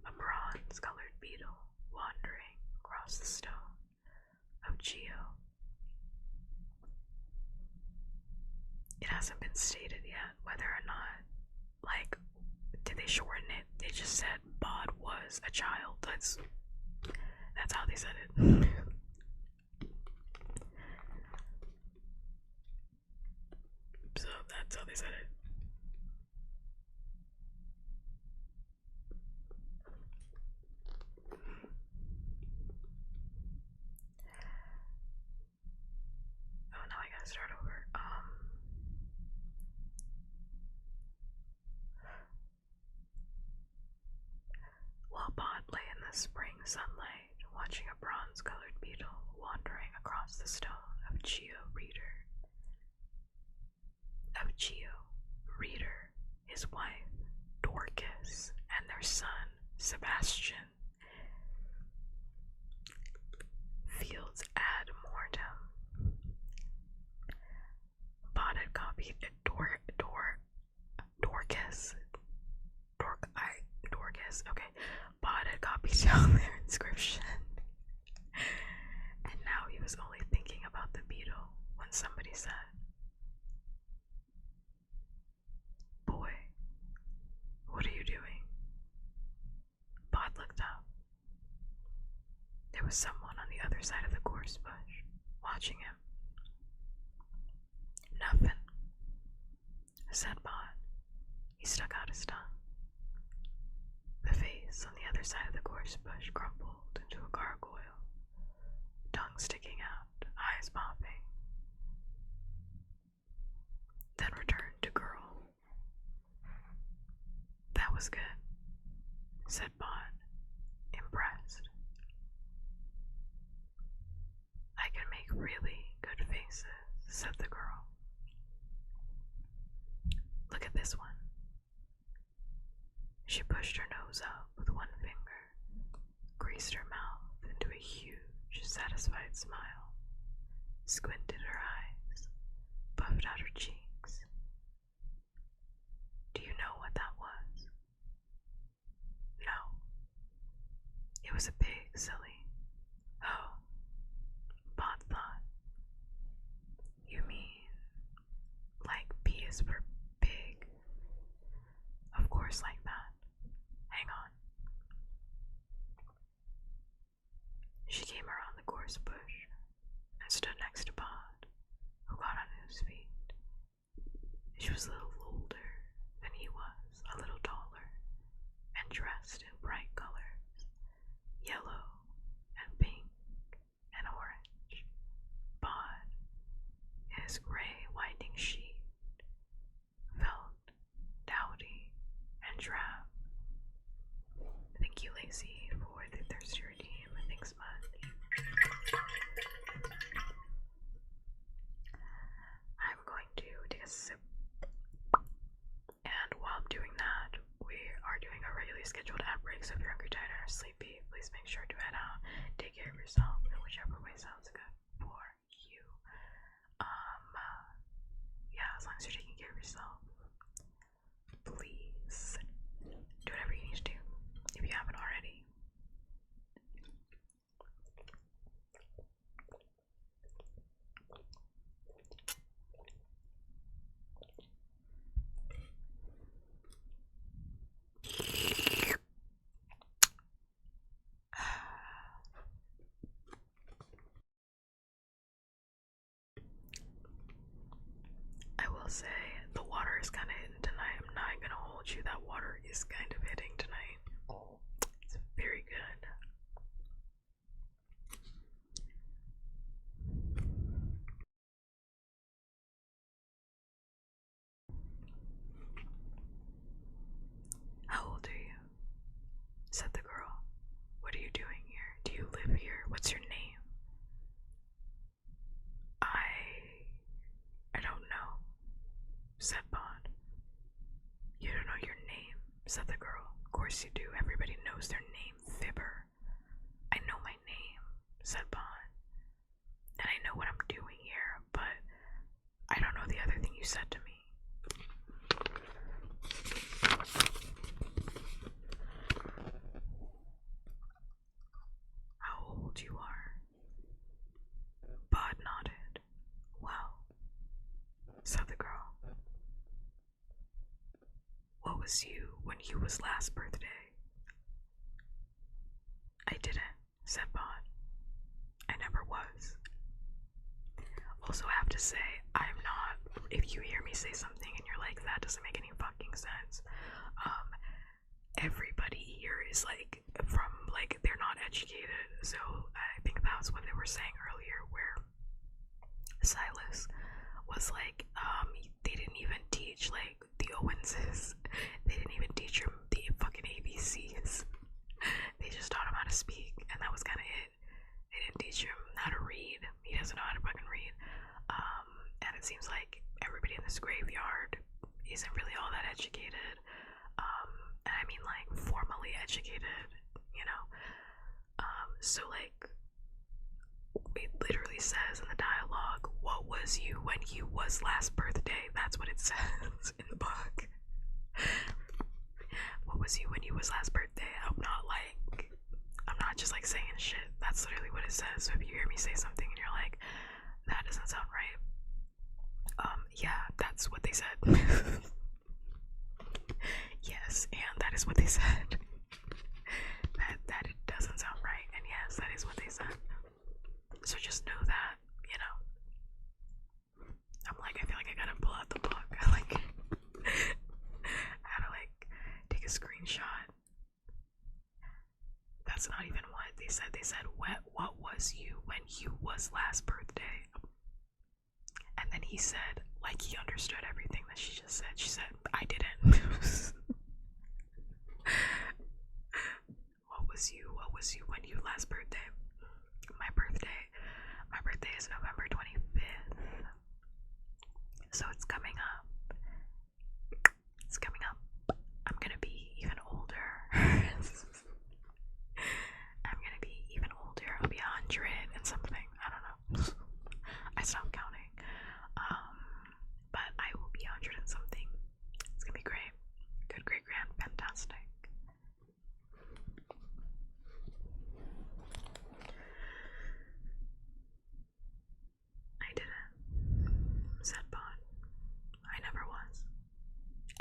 a bronze-colored beetle wandering across the stone of Geo. It hasn't been stated yet whether or not, like, did they shorten it? They just said Bond was a child. That's how they said it. So that's how they said it. Oh, now I gotta start over. While Bond lay in the spring sunlight, watching a bronze-colored beetle wandering across the stone of Geo Reader, his wife, Dorcas, and their son, Sebastian, Fields ad mortem. Bond had copied Dorcas, okay. Bond had copied down their inscription. And now he was only thinking about the beetle when somebody said, "Boy, what are you doing?" Bond looked up. There was someone on the other side of the gorse bush, watching him. "Nothing," said Bond. He stuck out his tongue. The face on the other side of the gorse bush crumpled into a gargoyle, tongue sticking out, eyes popping. Then was good, said Bond, impressed. I can make really good faces, said the girl. Look at this one. She pushed her nose up with one finger, creased her mouth into a huge, satisfied smile, squinted her eyes, puffed out her cheeks. Do you know what that was? No. It was a pig, silly. Oh, Bond thought. You mean like P is for pig? Of course, like that. Hang on. She came around the gorse bush and stood next to Bond, who got on his feet. She was a little older than he was, a little taller, and dressed in bright colors, yellow and pink and orange. Bond, in his gray winding sheet, felt dowdy and drab. Thank you, Lacey, for the thirsty redeem. Thanks much. I'm going to take a sip. And while I'm doing that, we are doing a regularly scheduled ad break, so if you're hungry, tired, or sleepy, please make sure to head out, take care of yourself in whichever way sounds good for you. Yeah, as long as you're taking care of yourself, please do whatever you need to do if you haven't already. I will say the water is kind of hitting tonight. I'm not gonna hold you. That water is kind of hitting tonight. It's very good. How old are you? Said the girl. What are you doing here? Do you live here? What's your name? I don't know, said Bond. You don't know your name, said the girl. Of course you do. Everybody knows their name, fibber. I know my name, said Bond. And I know what I'm doing here, but I don't know the other thing you said to me. How old you are? Bond nodded. Well, said the girl. What was you when you was last birthday? I didn't, said Bond. I never was. Also, I have to say, I'm not, if you hear me say something and you're like, that doesn't make any fucking sense, everybody here is like, from, like, they're not educated, so I think that's what they were saying earlier, where Silas was like, they didn't even teach, like, the Owenses, they didn't even teach him the fucking ABCs, they just taught him how to speak, and that was kind of it. They didn't teach him how to read, he doesn't know how to fucking read, and it seems like everybody in this graveyard isn't really all that educated, and I mean, like, formally educated, you know, so, like, it literally says in the dialogue, what was you when you was last birthday? That's what it says in the book. What was you when you was last birthday? I'm not just like saying shit. That's literally what it says. So if you hear me say something and you're like, that doesn't sound right, yeah, that's what they said. Yes, and that is what they said. That it doesn't sound right, and yes, that is what they said. So just know that, you know. I feel like I gotta pull out the book. I had to take a screenshot. That's not even what they said. They said, what was you when you was last birthday? And then he said, like, he understood everything that she just said. She said, I didn't. What was you? What was you? When you last birthday? My birthday. My birthday is November 25th. So it's coming up. It's coming up. I'm gonna be even older. I'm gonna be even older. I'll be 100 and something. I don't know. I stopped counting. But I will be 100 and something. It's gonna be great. Good, great, grand, fantastic. I didn't. Said Bon. I never was.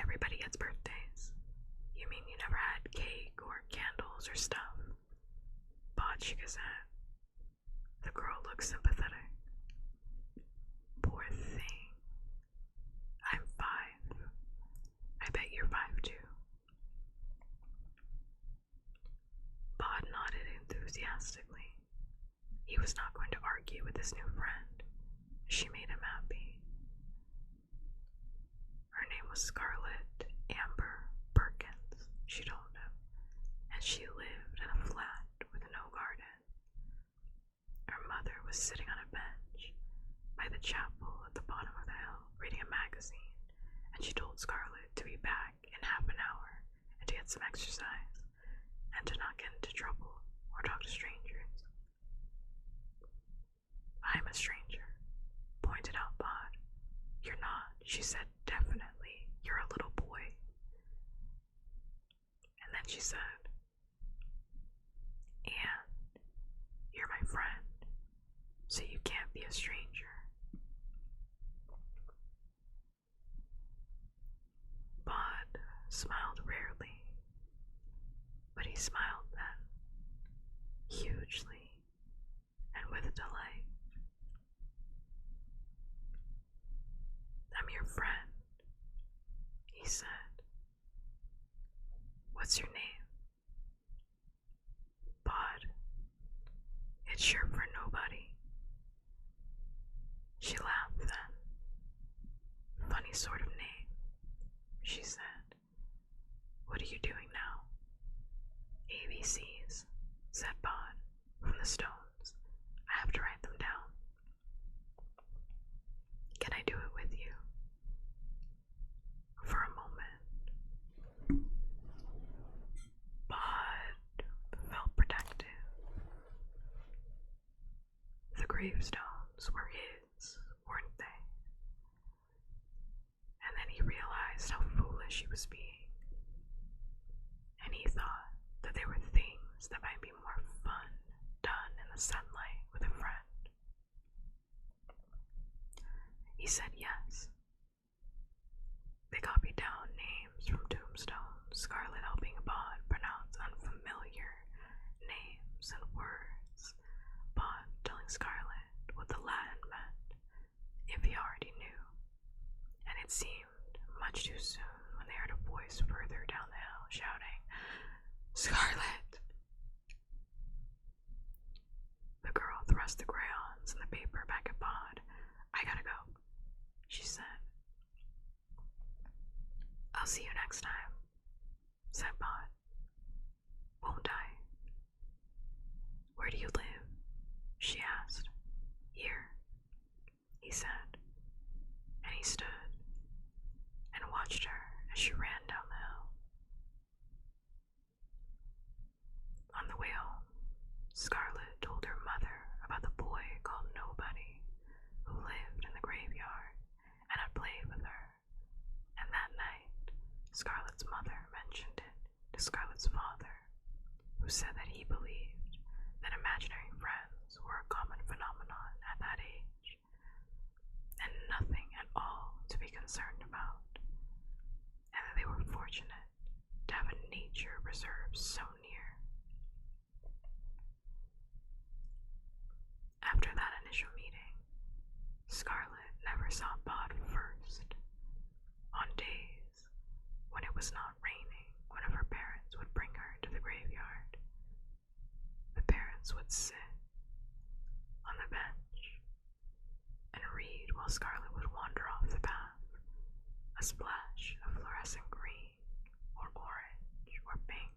Everybody gets birthdays. You mean you never had cake or candles or stuff? Bod shook his head. The girl looked sympathetic. Poor thing. I'm 5. I bet you're 5 too. Bod nodded enthusiastically. He was not going to argue with his new friend. She made him happy. Her name was Scarlett Amber Perkins, she told him, and she lived in a flat with no garden. Her mother was sitting on a bench by the chapel at the bottom of the hill reading a magazine, and she told Scarlett to be back in half an hour and to get some exercise and to not get into trouble or talk to strangers. I'm a stranger, pointed out Bod. You're not, she said definitely. You're a little boy. And then she said, and you're my friend, so you can't be a stranger. Bod smiled rarely, but he smiled then, hugely, and with delight. I'm your friend, he said. What's your name? Bod. It's short for nobody. She laughed then. Funny sort of name, she said. What are you doing now? ABCs, said Bod, from the stones. I have to write them down. Can I do it with you? For a moment. Bod felt protective. The gravestones were his, weren't they? And then he realized how foolish he was being. And he thought that there were things that might be more fun done in the sunlight with a friend. He said yes. They copied down names from tombstones, Scarlett helping Bod pronounce unfamiliar names and words, Bod telling Scarlett what the Latin meant, if he already knew. And it seemed much too soon when they heard a voice further down the hill shouting, Scarlett! The girl thrust the crayons and the paper back at Bod. I gotta go, she said. I'll see you next time, said Bod. Won't I? Where do you live? She asked. Here, he said, and he stood and watched her as she ran down the hill. On the way home, Scarlett told her mother about the boy called Nobody who lived in the graveyard and had played with her, and that night Scarlett's mother mentioned it to Scarlett's father, who said that he believed that imaginary friends were a common phenomenon at that age, and nothing at all to be concerned about, and that they were fortunate to have a nature reserve so near. After that initial meeting, Scarlett never saw Bod first. On days when it was not raining, one of her parents would bring her to the graveyard. The parents would sit on the bench and read while Scarlett would wander off the path, a splash of fluorescent green or orange or pink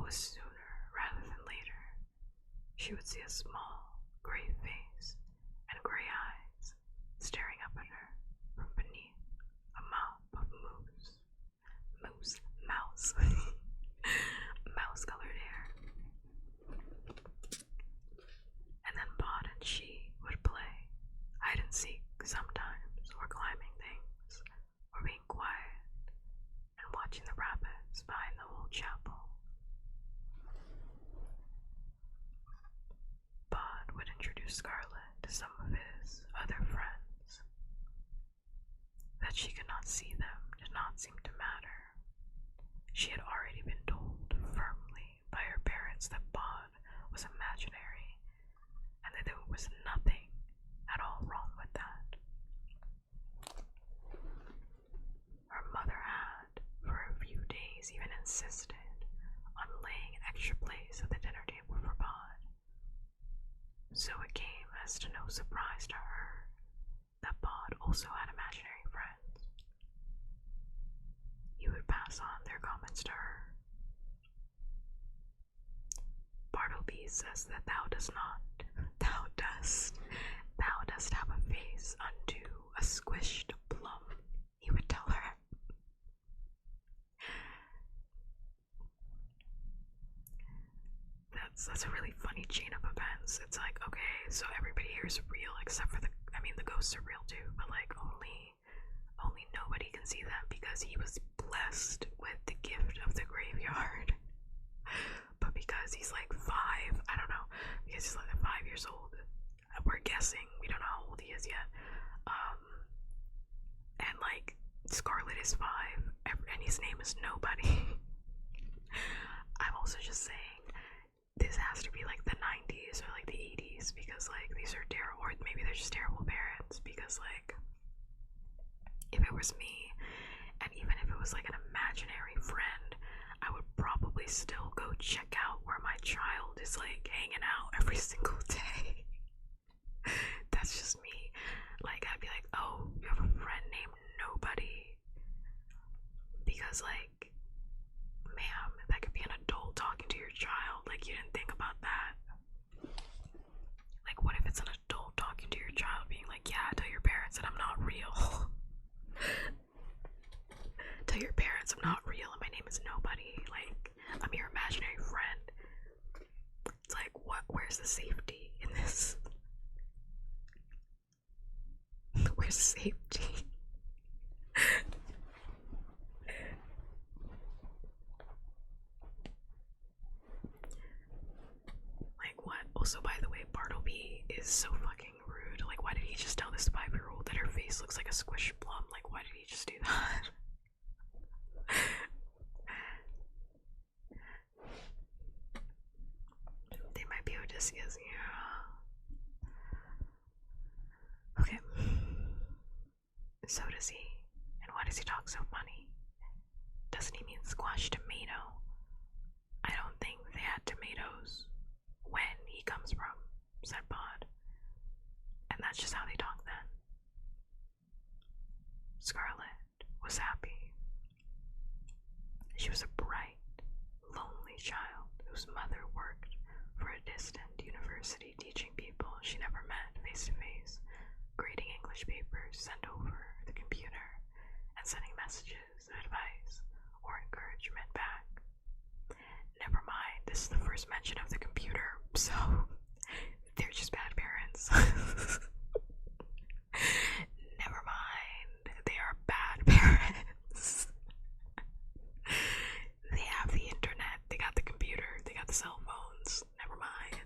was sooner rather than later, she would see a small, gray face and gray eyes staring up at her from beneath a mop of mouse, mouse-colored hair. And then Bod and she would play hide and seek sometimes, or climbing things, or being quiet and watching the rapids behind the old chapel. Bod would introduce Scarlet to some of his other friends. That she could not see them did not seem to matter. She had already been told firmly by her parents that Bod was imaginary, and that there was nothing at all wrong with that. Her mother had, for a few days, even insisted on laying extra place at the dinner table for Bod. So it came as to no surprise to her that Bod also had imaginary friends. He would pass on their comments to her. Bartleby says that thou dost have a face unto a squished plum, he would tell her. That's a really funny chain of events. It's like, okay, so everybody here is real except for the ghosts are real too, but like only nobody can see them because he was blessed with the gift of the graveyard. But because he's like 5, I don't know, because he's like 5 years old, we're guessing, we don't know how old he is yet. And like Scarlet is 5, and his name is Nobody. I'm also just saying, this has to be like the 90s or like the 80s, because like these are terrible, or maybe they're just terrible parents, because like if it was me, and even if it was like an imaginary friend, I would probably still go check out where my child is like hanging out every single day. That's just me. Like, I'd be like, oh, you have a friend named Nobody, because like, ma'am, that could be an adult talking to your child. Like, you didn't think about that. Like, what if it's an adult talking to your child being like, yeah, tell your parents that I'm not real. Tell your parents I'm not real and my name is Nobody. Like, I'm your imaginary friend. It's like, what? Where's the safety in this? Where's the safety? Like, what? Also, by the way, Bartleby is so fucking rude. Like, why did he just tell this 5-year-old that her face looks like a squished plum? Like, why did he just do that? They might be Odysseus, yeah. Okay. So does he. And why does he talk so funny? Doesn't he mean squashed tomato? I don't think they had tomatoes when he comes from, said Bod. And that's just how they talk then. Scarlet was happy. She was a bright, lonely child whose mother worked for a distant university teaching people she never met face to face, grading English papers sent over the computer, and sending messages of advice or encouragement back. Never mind, this is the first mention of the computer, so they're just bad parents. Never mind, they are bad parents. They have the internet, they got the computer, they got the cell phones. Never mind.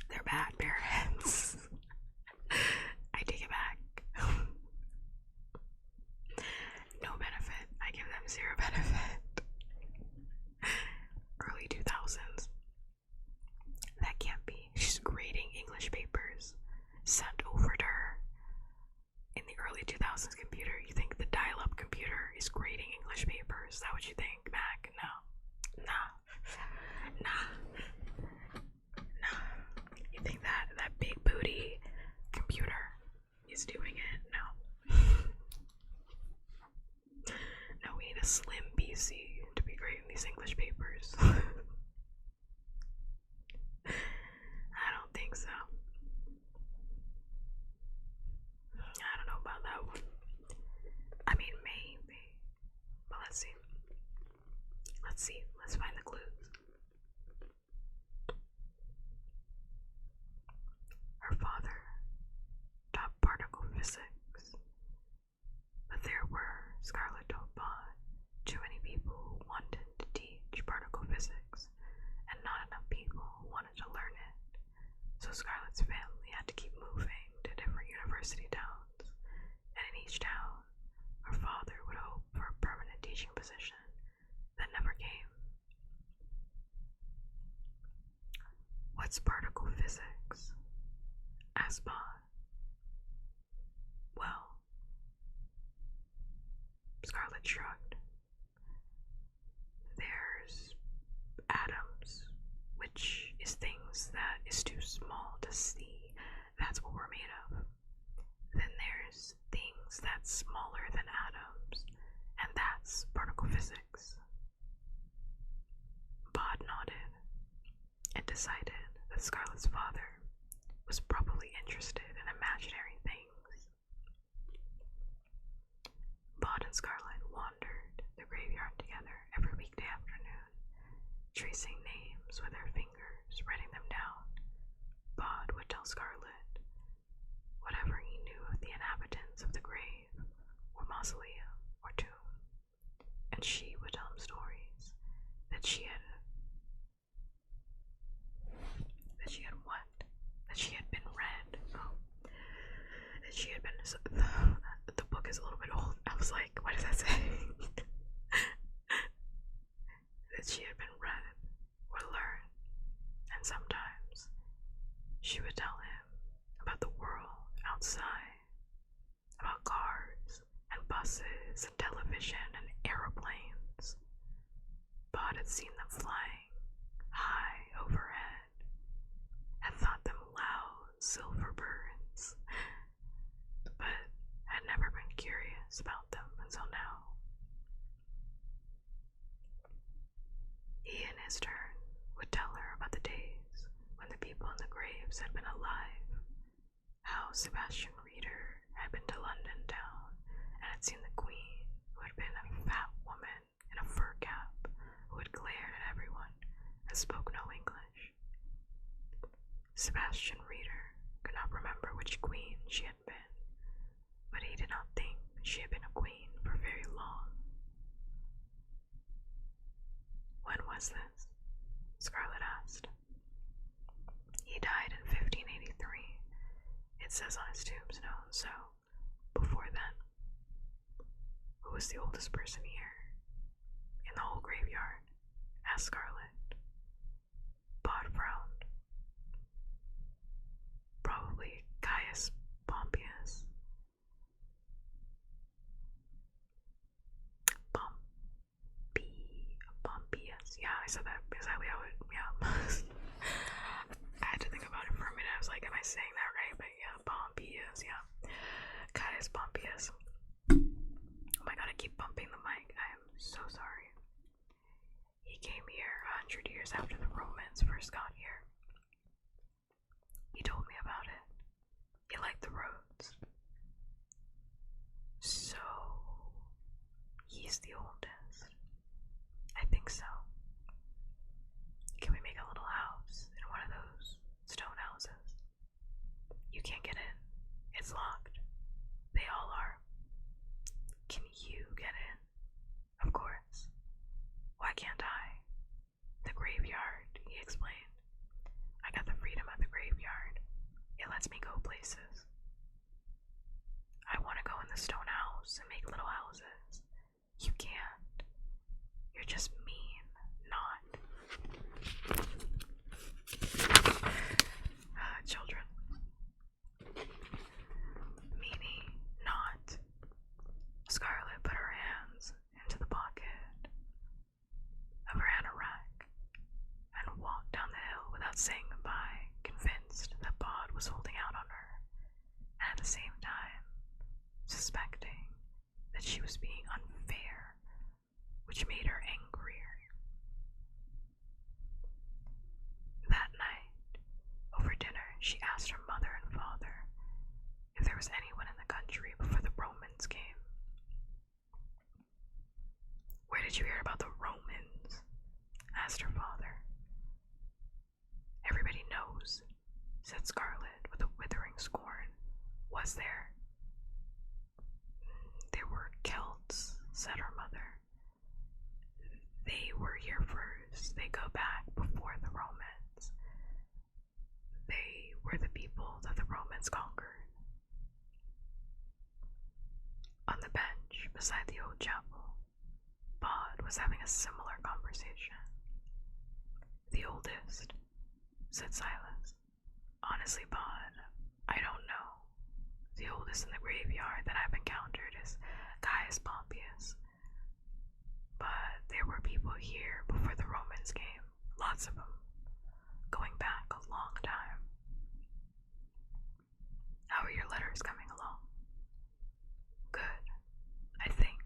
They're bad parents. I take it back. No benefit. I give them 0 benefit. Early 2000s. think so. I don't know about that one. I mean, maybe. But let's see. Let's see. Let's find the clues. Her father taught particle physics, but there were, Scarlett told Bond, too many people who wanted to teach particle physics, and not enough people who wanted to learn it. So Scarlett's family had to keep moving to different university towns, and in each town, her father would hope for a permanent teaching position that never came. What's particle physics? Asked Bond. Well, Scarlett shrugged. There's atoms, which is things that is too small to see. That's what we're made of. Then there's things that's smaller than atoms, and that's particle physics. Bod nodded and decided that Scarlett's father was probably interested in imaginary things. Bod and Scarlett wandered the graveyard together every weekday afternoon, tracing names with their fingers, writing them down. Bod would tell Scarlett whatever he knew of the inhabitants of the grave, or mausoleum, or tomb, and she would tell him stories that she had what? That she had been read. Oh, that she had been. The book is a little bit old. I was like, what does that say? That she had been read or learned, and sometimes she would tell him about the world outside, about cars and buses and television and aeroplanes. Bod had seen them flying high overhead and thought them loud silver birds, but had never been curious about them until now. He, in his turn, would tell her about the days when the people in the graves had been alive, how Sebastian Reader had been to London town and had seen the Queen, who had been a fat woman in a fur cap who had glared at everyone and spoke no English. Sebastian Reader could not remember which queen she had been, but he did not think she had been a queen for very long. When was this? Scarlett asked. He died in 1583. It says on his tombstone, so before then. Who was the oldest person here? In the whole graveyard? Asked Scarlett. Bod frowned. Probably Caius Pompeius. Pompeius. Yeah, I said that exactly how it, yeah. I had to think about it for a minute. I was like, am I saying that right? But yeah, Pompeius, yeah. Caius Pompeius. Oh my god, I keep bumping the mic. I am so sorry. He came here 100 years after the Romans first got here. He told me about it. He liked the roads. So, he's the oldest. I think so. Can we make a little house in one of those stone houses? You can't get in. It's locked. They all are. Can you get in? Of course. Why can't I? The graveyard, he explained. I got the freedom of the graveyard. It lets me go places. I want to go in the stone house and make little houses. You can't. You're just mean, not. Children. Meanie, not. Scarlett put her hands into the pocket of her anorak and walked down the hill without saying goodbye, convinced that Bod was holding out on her, and at the same time suspecting that she was being unfair, which made her angrier. That night, over dinner, she asked her mother and father if there was anyone in the country before the Romans came. "Where did you hear about the Romans?" asked her father. "Everybody knows," said Scarlet with a withering scorn. "Was there?" "There were Celts," said her mother. "They were here first. They go back before the Romans. They were the people that the Romans conquered." On the bench beside the old chapel, Bod was having a similar conversation. "The oldest," said Silas. "Honestly, Bod, I don't know. The oldest in the graveyard that I've encountered is Caius Pompeius. But there were people here before the Romans came, lots of them, going back a long time. How are your letters coming along?" "Good, I think."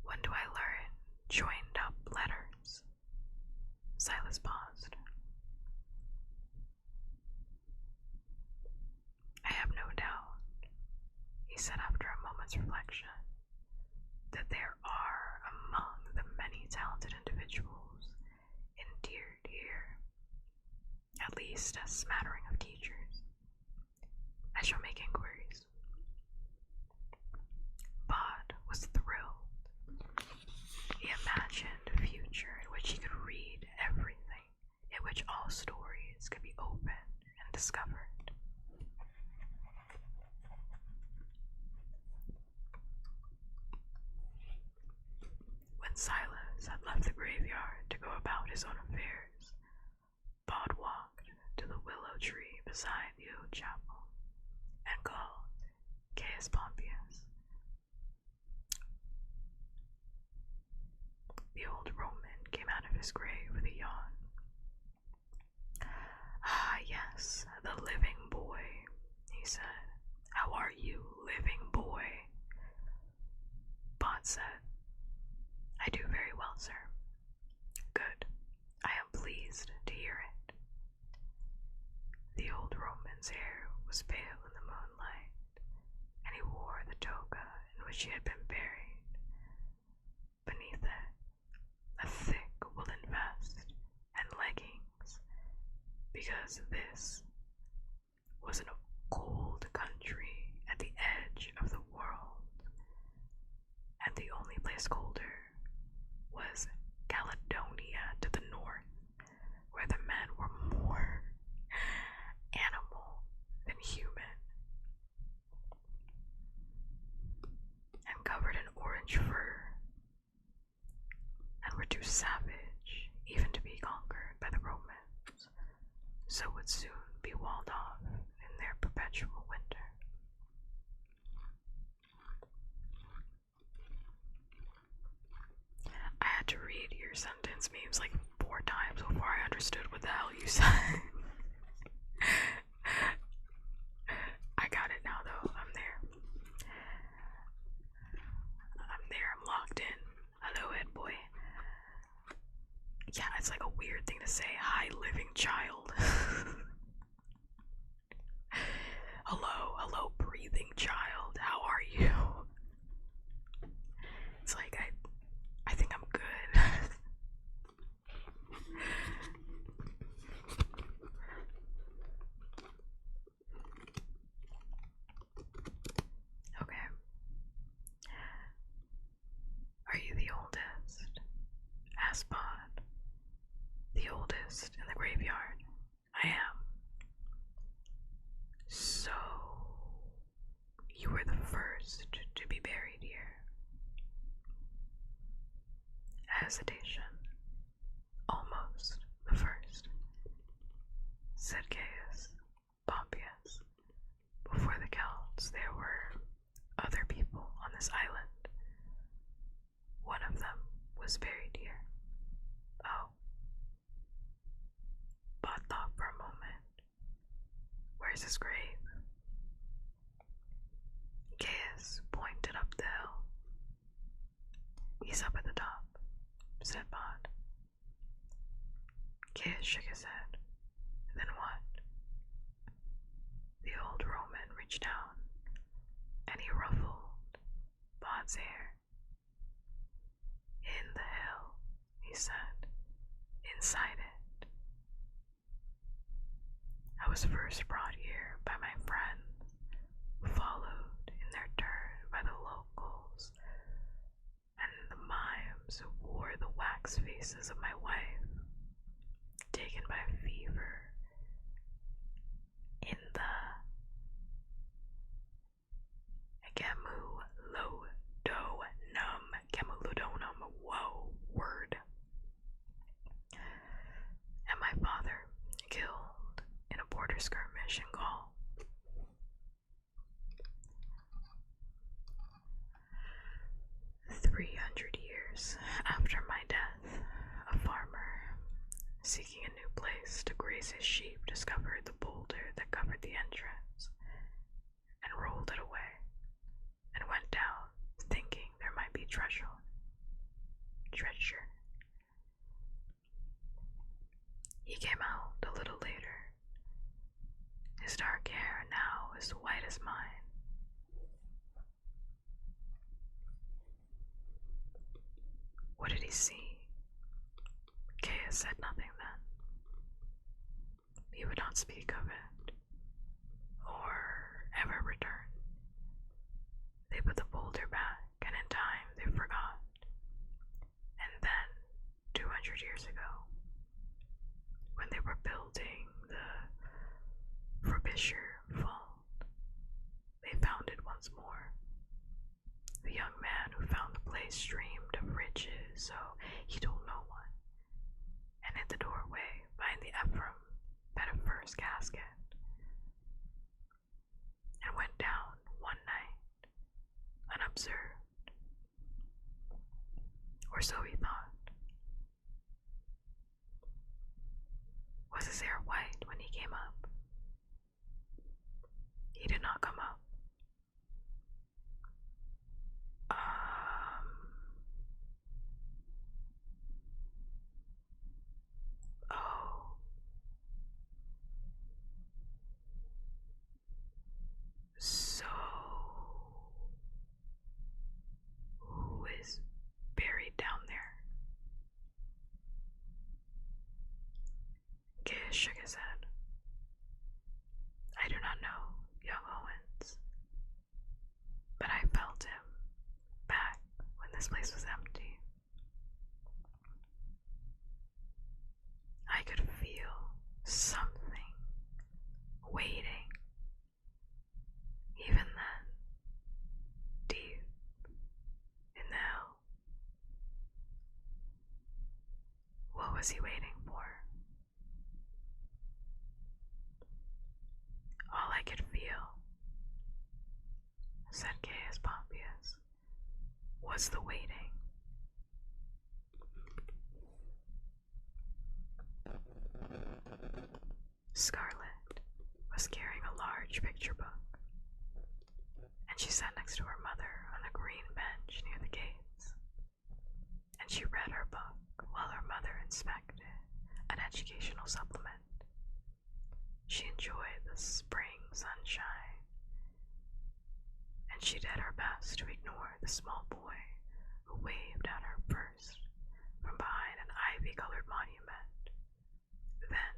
"When do I learn joined up letters?" Silas paused. "I have no doubt," he said after a moment's reflection, "that there are among the many talented individuals endeared here at least a smattering of teachers. I shall make inquiries." Bod was thrilled. He imagined a future in which he could read everything, in which all stories could be opened and discovered. When Silas had left the graveyard to go about his own affairs, Bod walked to the willow tree beside the old chapel and called Caius Pompeius. The old Roman came out of his grave with a yawn. "Ah, yes, the living boy," he said. "How are you, living boy?" Bod said, "I do very well, sir." "Good. I am pleased to hear it." The old Roman's hair was pale in the moonlight, and he wore the toga in which he had been buried. Beneath it, a thick woolen vest and leggings, because this was an cold country at the edge of the world, and the only place colder was Caledonia to the north, where the men were more animal than human, and covered in orange fur, and were too savage even to be conquered by the Romans, so would soon be walled off in their perpetual winter. I had to read your sentence memes like 4 times before I understood what the hell you said. I got it now though. I'm there. I'm locked in. Hello, head boy. Yeah, it's like a weird thing to say. "Hi, living child." Hello, breathing child. How are you? It's like I think I'm good. Okay. "Are you the oldest?" asked Bod. "The oldest in the graveyard. I am." "So you were the first to be buried here?" Hesitation. "Almost the first," said Caius Pompeius. "Before the Celts, there were other people on this island. One of them was buried here." "Oh." Bod thought for a moment. "Where's his grave?" Caius pointed up the hill. "He's up at the top," said Bod. Caius shook his head. "Then why reached down and he ruffled Bod's hair. In the hill, he said, inside it. I was first brought here by my friends, followed in their turn by the locals, and the mimes who wore the wax faces of my wife, taken by a fever in the Gemulodonum, whoa, word. And my father killed in a border skirmish in Gaul. "300 years after my death, a farmer, seeking a new place to graze his sheep, discovered the boulder that covered the entrance and rolled it away and went down, thinking there might be treasure. He came out a little later. His dark hair now is white as mine. What did he see? Kea said nothing then. He would not speak of it, or ever return. They put the boulder back, and in time they forgot. And then, 200 years ago, when they were building the Frobisher Vault, they found it once more. The young man who found the place dreamed of riches, so he told no one, and in the doorway behind the Ephraim first casket, and went down one night, unobserved. Or so he thought. Was his hair white when he came up? He did not come up. Oh. So, who is buried down there? Gish shook his head. I do not know, young Owens, but I felt him back when this place was empty. I could feel something waiting, even then, deep in the hill. What was he waiting for? All I could feel, said Gaius Pompeius, was the waiting. Scarlett was carrying a large picture book, and she sat next to her mother on a green bench near the gates, and she read her book while her mother inspected an educational supplement. She enjoyed the spring sunshine, and she did her best to ignore the small boy who waved at her first from behind an ivy-colored monument. Then,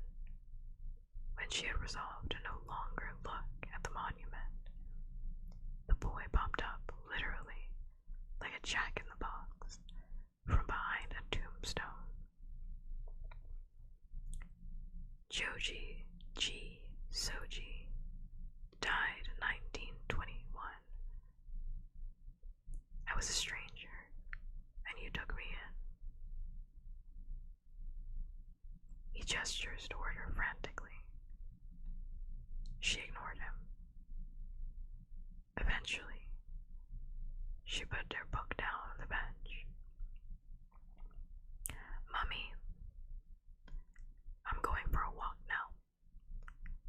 when she had resolved to no longer look at the monument, the boy popped up, literally, like a jack-in-the-box, from behind a tombstone. Joji G. Soji died in 1921. I was a stranger, and you took me in. He gestures toward her frantically. She ignored him. Eventually, she put her book down on the bench. Mummy, I'm going for a walk now.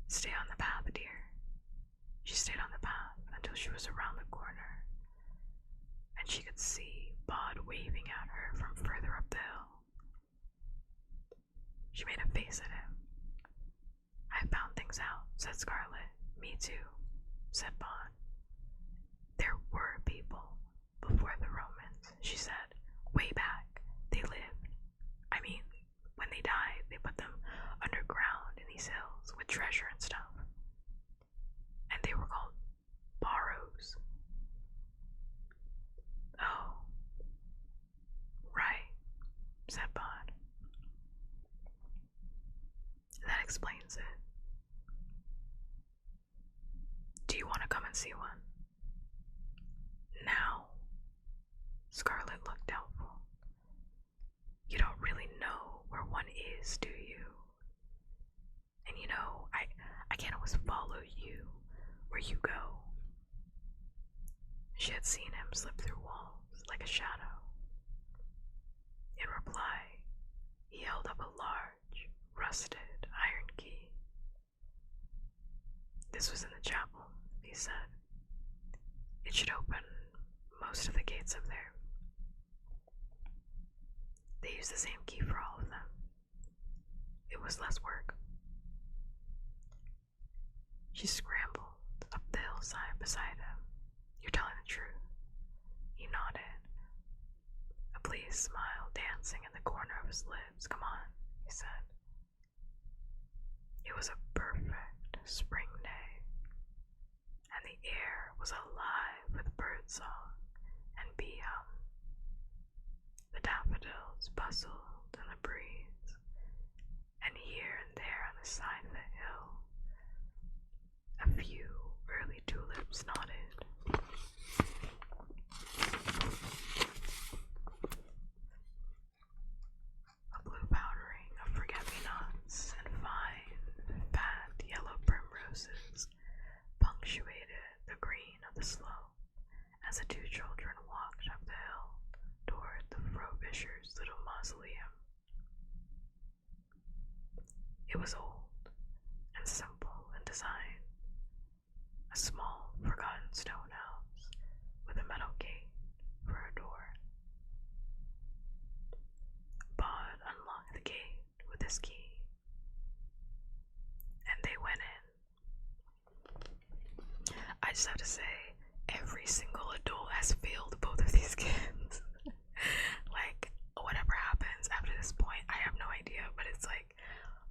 Stay on the path, dear. She stayed on the path until she was around the corner, and she could see Bod waving at her from further up the hill. She made a face at him. I found things out, said Scarlett. Me too. said Bond. There were people before the Romans, she said. Way back, they lived. I mean, when they died, they put them underground in these hills with treasure and stuff. And they were called Barrows. Oh, right, said Bond. That explains it. Do you want to come and see one? Now? Scarlet looked doubtful. You don't really know where one is, do you? And you know, I can't always follow you where you go. She had seen him slip through walls like a shadow. In reply, he held up a large, rusted iron key. This was in the chapel, he said. It should open most of the gates up there. They used the same key for all of them. It was less work. She scrambled up the hillside beside him. You're telling the truth. He nodded, a pleased smile dancing in the corner of his lips. Come on, he said. It was a perfect spring day, and the air was alive with birdsong and bee hum. The daffodils bustled in the breeze, and here and there on the side of the hill, a few early tulips nodded. A blue powdering of forget-me-nots and fine, fat yellow primroses punctuated the green of the slope as the two children walked up the hill toward the Frobisher's little mausoleum. It was old and simple in design, a small, forgotten stone house with a metal gate for a door. Bod unlocked the gate with his key, and they went in. I just have to say, every single adult has failed both of these kids. Like, whatever happens after this point, I have no idea, but it's like,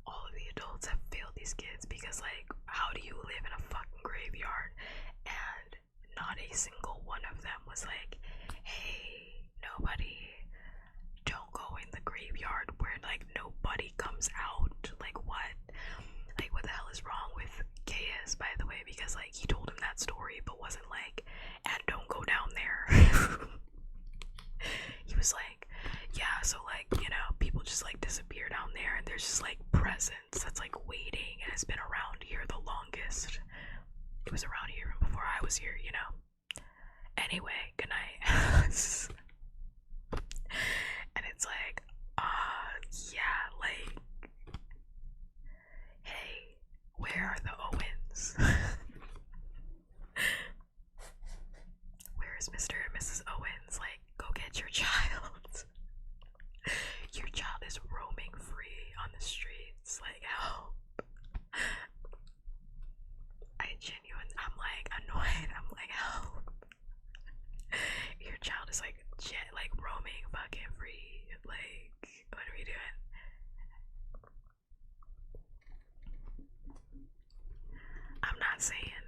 all of the adults have failed these kids because, like, how do you live in a fucking graveyard and not a single one of them was like, hey, nobody, don't go in the graveyard where, like, nobody comes out. Like, what? Like, what the hell is wrong with Gaius, by the way? Because, like, he told him that story, but wasn't like, and don't go down there. He was like, yeah, so, like, you know, people just, like, disappear down there, and there's just, like, presence that's, like, waiting, and has been around here the longest. It was around here even before I was here, you know? Anyway, good night. And it's like, yeah, like, hey, where are the Owens? Where is Mr. and Mrs. Owens? Like, go get your child. Your child is roaming free on the streets. Like, help. I'm like annoyed. I'm like, help. Your child is like roaming fucking free. Like, what are we doing? I'm not saying,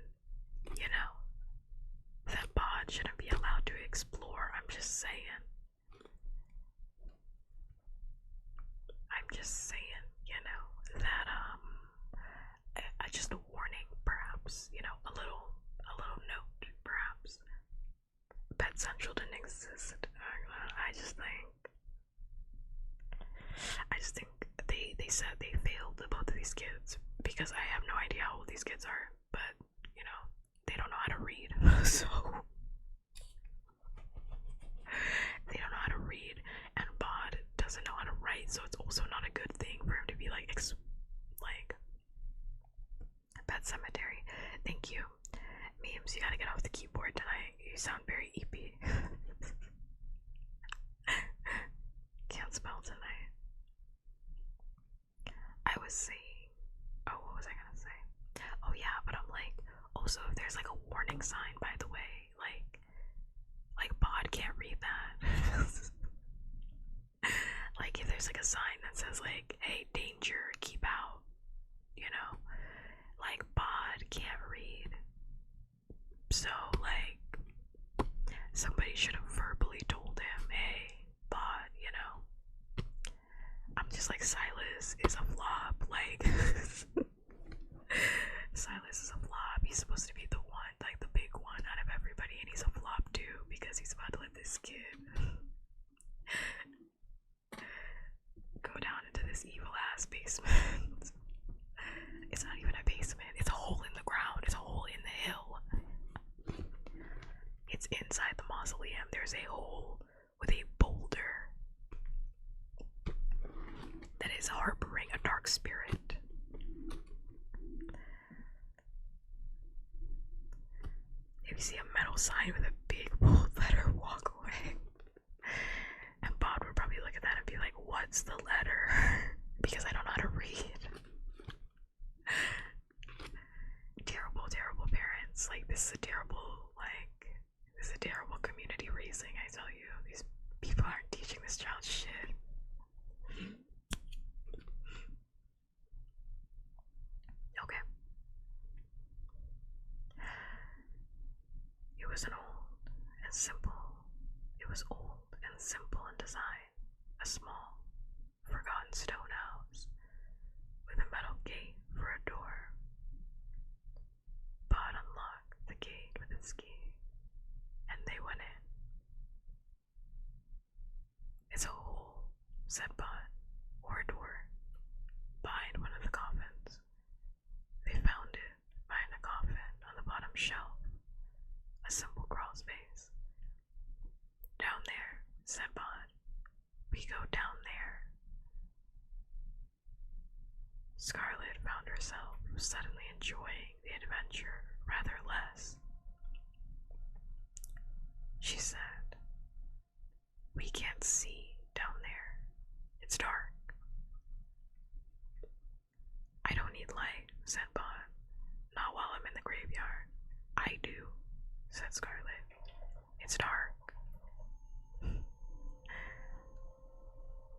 you know, that Bod shouldn't be allowed to explore. I'm just saying, you know, that just a warning, perhaps, you know, a little note, perhaps. Pet Central didn't exist. I just think they said they failed both of these kids because I have no idea how old these kids are, but you know, they don't know how to read. So they don't know how to read, and Bod doesn't know how to write, so it's also not a good thing for him to be like Pet Cemetery. Thank you. Memes, you gotta get off the keyboard tonight. You sound very eepy. Can't spell tonight. I was saying, oh, what was I gonna say? Oh yeah, but I'm like, also if there's like a anything sign, by the way. Like Bod can't read that. Like if there's like a sign that says like, hey, danger, keep out, you know, like Bod can't read. So like somebody should have verbally told him, hey, Bod, you know. I'm just like, Silas is a flop, like Silas is a flop. He's supposed to be the one, like the big one out of everybody, and he's a flop too because he's about to let this kid go down into this evil ass basement. It's not even a basement, it's a hole in the ground, it's a hole in the hill. It's inside the mausoleum. There's a hole with a boulder that is harboring a dark spirit. If you see a metal sign with a big bold letter, walk away. And Bod would probably look at that and be like, what's the letter? Because I don't know how to read. Terrible, terrible parents. Like, this is a terrible, this is a terrible community raising, I tell you. These people aren't teaching this child shit. Okay. It was old and simple in design. A small, forgotten stone house with a metal gate for a door. Bod unlocked the gate with its key, and they went in. It's a hole, said Bod, or a door, behind one of the coffins. They found it behind a coffin on the bottom shelf, a simple crawl space. Down there, said Bod. We go down there. Scarlet found herself suddenly enjoying the adventure rather less. She said, we can't see down there. It's dark. I don't need light, said Bod. Not while I'm in the graveyard. I do, said Scarlet. It's dark.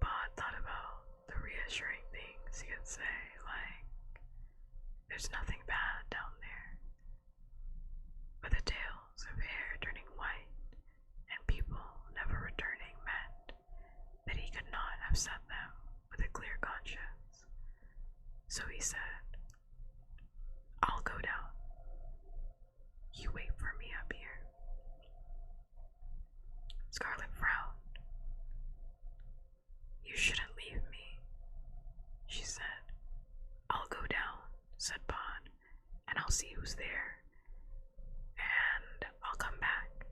Bod thought about the reassuring things he could say, like, there's nothing bad down there. But the tales of hair turning white and people never returning meant that he could not have said them with a clear conscience. So he said, I'll go down. You wait for me up here. Scarlet frowned. You shouldn't leave me, she said. I'll go down, said Bod, and I'll see who's there. And I'll come back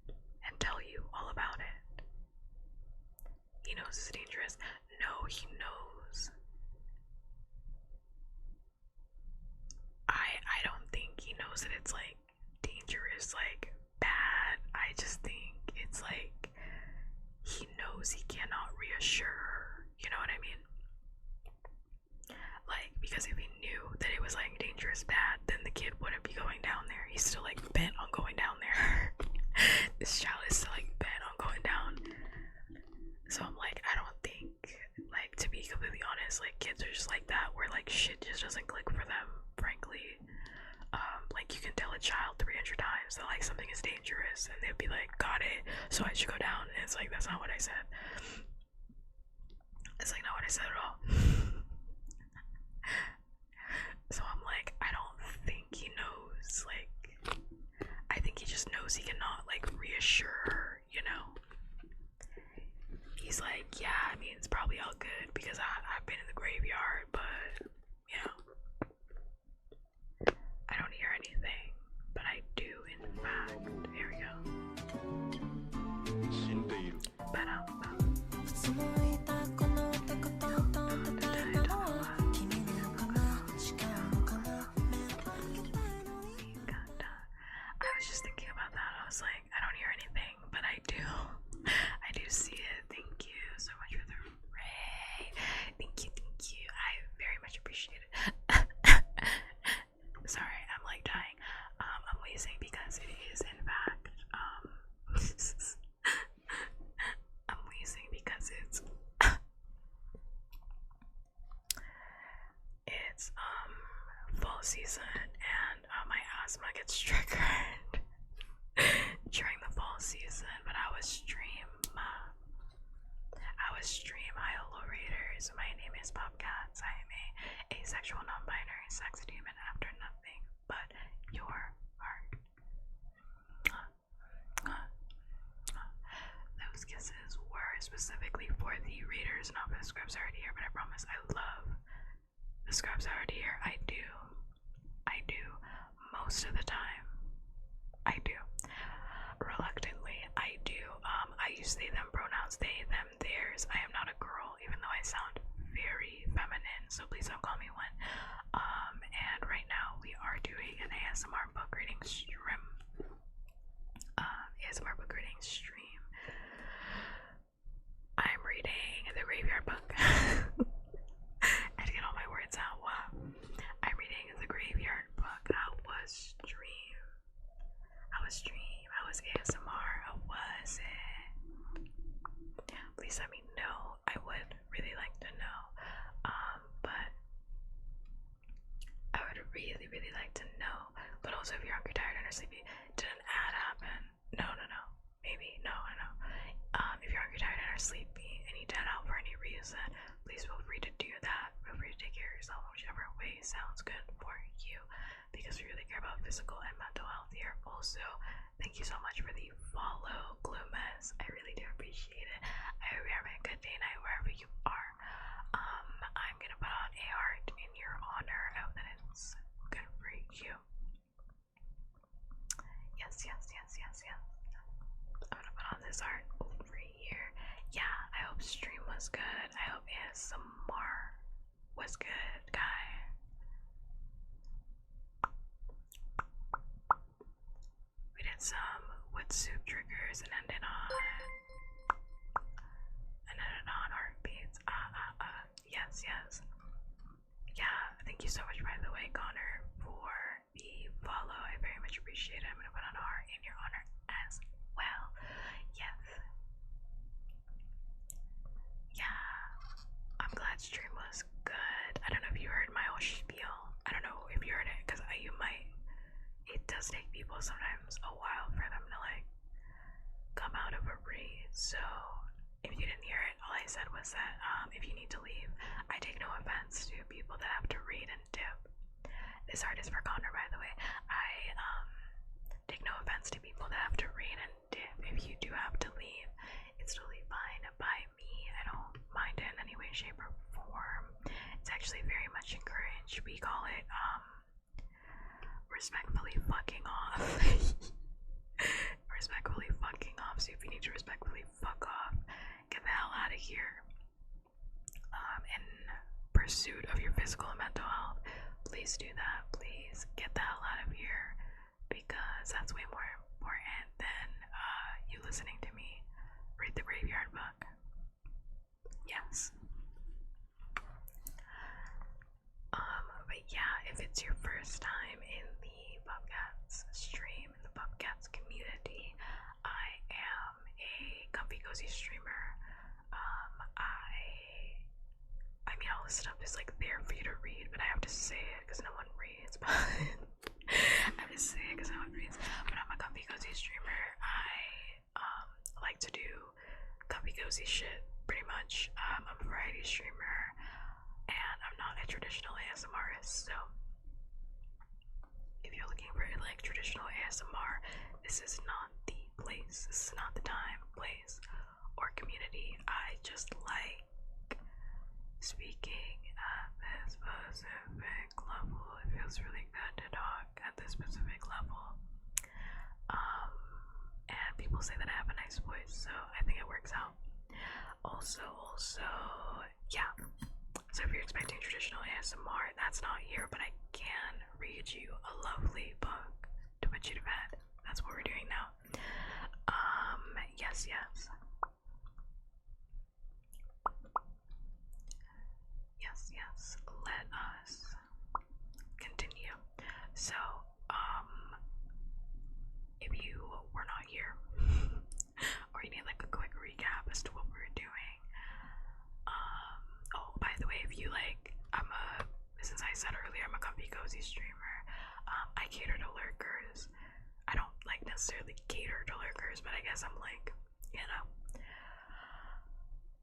and tell you all about it. He knows it's dangerous. No, he knows. I don't think he knows that it's like dangerous, like bad. I just think it's like he knows he cannot reassure her. You know what I mean? Like, because if he knew that it was like dangerous bad, then the kid wouldn't be going down there. He's still like bent on going down there. This child is still like bent on going down. So I'm like, I don't think, like, to be completely honest, like kids are just like that, where like shit just doesn't click for them, frankly. Like you can tell a child 300 times that like something is dangerous and they'd be like, got it, so I should go down, and it's like, that's not what I said. It's like not what I said at all. So I'm like, I don't think he knows, like, I think he just knows he cannot like reassure her, you know? He's like, yeah, I mean, it's probably all good because I've been in the graveyard, but, you know, I don't hear anything, but I do, in fact. Here we go. I was just thinking about that. I was like, I don't hear anything, but I do. I do see it. Thank you so much for the raid. season, and my asthma gets triggered during the fall season. But I was stream. Hi, hello readers. My name is Bobcats. I am a asexual, non-binary sex demon after nothing but your heart. Those kisses were specifically for the readers, not for the scrubs already here, but I promise I love the scrubs already here. I do. Most of the time. I do. Reluctantly, I do. I use they, them pronouns, they, them, theirs. I am not a girl, even though I sound very feminine, so please don't call me one. And right now we are doing an ASMR book reading stream. I'm reading the Graveyard Book. I had to get all my words out. Wow. I'm reading the Graveyard Book. How was ASMR? How was it? Please let me know. I would really like to know. But I would really, really like to know. But also, if you're hungry, tired, and or sleepy, did an ad happen? No. Maybe. No. If you're hungry, tired, and or sleepy, and you head out for any reason, please feel free to do that. Feel free to take care of yourself in whichever way sounds good for you, because we really care about physical and mental health here. Also, thank you so much for the follow, Gloomas. I really do appreciate it. I hope you're having a good day, night, wherever you are. I'm gonna put on a heart in your honor. I hope that it's good for you. Yes. I'm gonna put on this art over here. Yeah, I hope stream was good. I hope ASMR was good, guy. We did some wood soup triggers and ended on heartbeats. Yes. Yeah, thank you so much, by the way, Connor, for the follow. I very much appreciate it. I'm gonna put on a heart in your honor as well. Yes. Yeah. I'm glad stream was good. I don't know if you heard my whole spiel. I don't know if you heard it, because you might. It does take people sometimes a while for them to like come out of a read. So if you didn't hear it, all I said was that if you need to leave, I take no offense to people that have to read and dip. This art is for Connor, by the way. I take no offense to people that have to read and dip. If you do have to leave, it's totally fine by me. I don't mind it in any way, shape, or form. It's actually very much encouraged. We call it respectfully fucking off. Respectfully fucking off. So if you need to respectfully fuck off, get the hell out of here. In pursuit of your physical and mental health, please do that. Please get the hell out of here, because that's way more important than you listening to me read the Graveyard Book. Yes. But yeah, if it's your first time in the Bobcats stream, in the Bobcats community, I am a comfy cozy streamer. I mean, all this stuff is like there for you to read, but I have to say it because no one reads. But I have to say it because no one reads. But I'm a comfy cozy streamer. I like to do comfy cozy shit pretty much. I'm a variety streamer, and I'm not a traditional ASMRist. So if you're looking for like traditional ASMR, this is not the place. This is not the time, place, or community. I just like speaking at this specific level. It feels really good to talk at this specific level. And people say that I have a nice voice, so I think it works out. Also, yeah. So if you're expecting traditional ASMR, that's not here, but I can read you a lovely book to put you to bed. That's what we're doing now. Yes. Let us continue. So, if you were not here, or you need like a quick recap as to what we're doing. Oh, by the way, if you like, since I said earlier, I'm a comfy cozy streamer. necessarily cater to lurkers, but I guess I'm like, you know,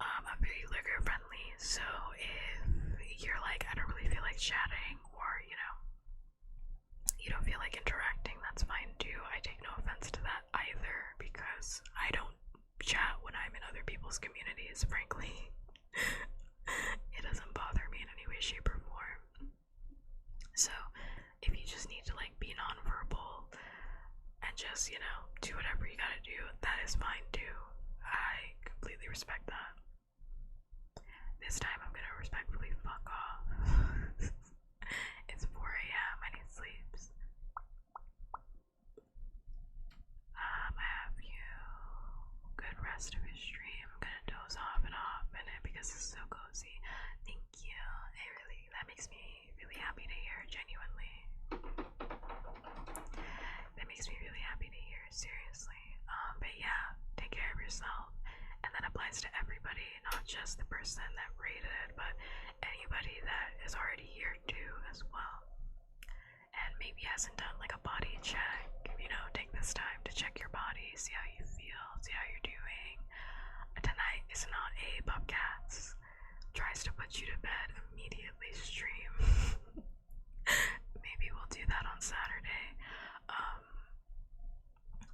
I'm very lurker friendly. So if you're like, I don't really feel like chatting, or you know, you don't feel like interacting, that's fine too. I take no offense to that either, because I don't chat when I'm in other people's communities, frankly. It doesn't bother me in any way, shape, or form. So, if you just need to like be nonverbal and just, you know, do whatever you gotta do, that is fine too. I completely respect that. This time I'm gonna respectfully fuck off. It's 4 a.m. I need sleeps. I have you. Good rest of your stream. I'm gonna doze off in it because it's so cozy. Thank you. That makes me really happy to hear, genuinely. That makes me really happy to hear, seriously. But yeah, take care of yourself. And that applies to everybody, not just the person that rated, but anybody that is already here too as well. And maybe hasn't done like a body check, you know, take this time to check your body, see how you feel, see how you're doing. Tonight is not a Bobcats tries to put you to bed immediately stream. Maybe we'll do that on Saturday.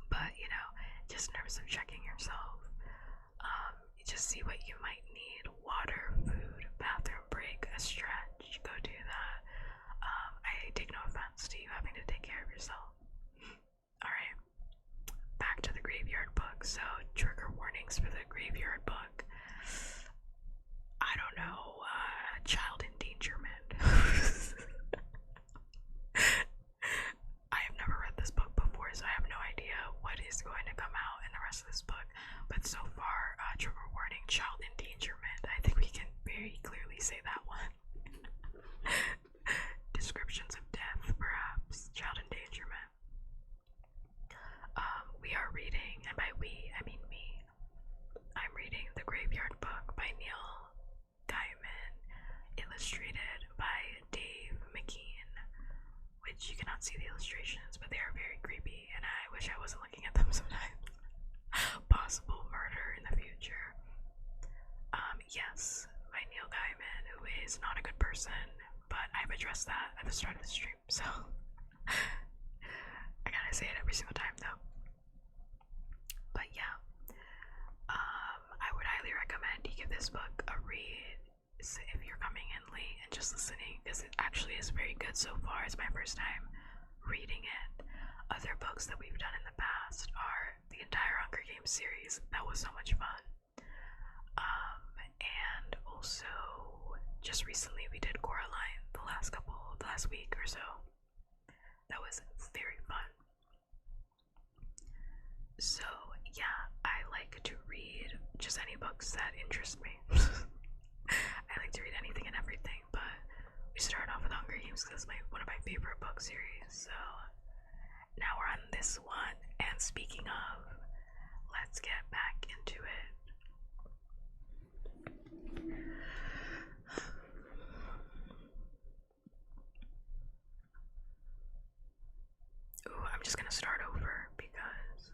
But you know, just in terms of checking yourself, just see what you might need. Water, food, bathroom break, a stretch, go do that. I take no offense to you having to take care of yourself. Alright, back to the graveyard book. So, trigger warnings for the graveyard book. I don't know, child endangerment. I have never read this book before, so I have no idea what is going to come out in the rest of this book. But so far, trigger warning, child endangerment. I think we can very clearly say that one. Descriptions of death, perhaps. Child endangerment. We are reading, and by we, I mean me. I'm reading The Graveyard Book by Neil Gaiman, illustrated by Dave McKean, which you cannot see the illustrations, but they are very creepy, and I wish I wasn't looking at them sometimes. Possible murder in the future. Yes, by Neil Gaiman, who is not a good person, but I've addressed that at the start of the stream, so I gotta say it every single time though. But yeah, I would highly recommend you give this book a read if you're coming in late and just listening, because it actually is very good so far. It's my first time reading it. Other books that we've done in the past are the entire Hunger Games series. That was so much fun. And also, just recently we did Coraline the last week or so. That was very fun. So yeah, I like to read just any books that interest me. I like to read anything and everything, but we started off with Hunger Games because it's one of my favorite book series. So now we're on this one, and speaking of, let's get back into it. Ooh, I'm just gonna start over because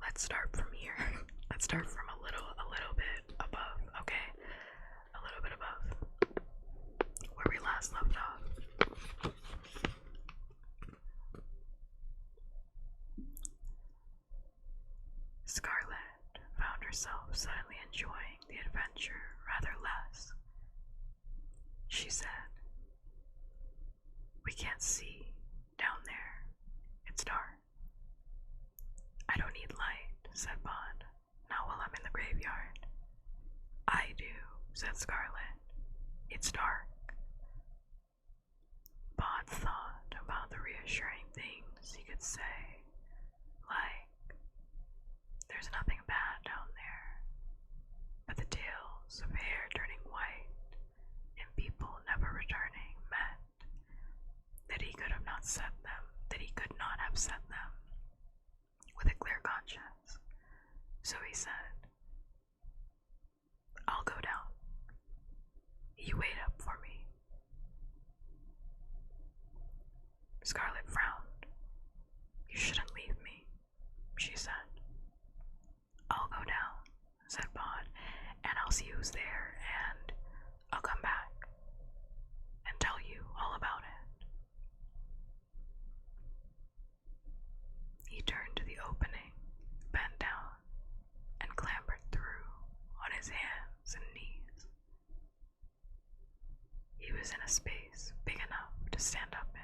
let's start from here. Let's start from a little bit above, okay? A little bit above where we last left off. Scarlett found herself suddenly enjoying the adventure rather less. She said, "We can't see down there. It's dark." "I don't need light," said Bond. "Not while I'm in the graveyard." "I do," said Scarlett. "It's dark." Bond thought about the reassuring things he could say, like, "There's nothing bad down there," but the tales of hair turning white and people never returning meant that he could not have said them with a clear conscience. So he said, "I'll go down. You wait up for me." Scarlett frowned. was in a space big enough to stand up in.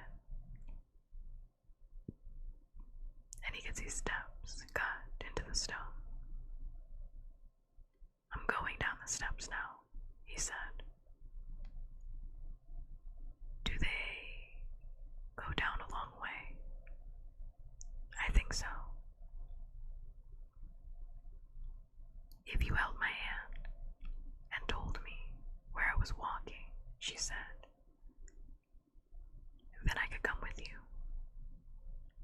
And he could see steps cut into the stone. I'm going down the steps now, he said. Do they go down a long way? I think so. If you held my hand and told me where I was walking, she said, then I could come with you.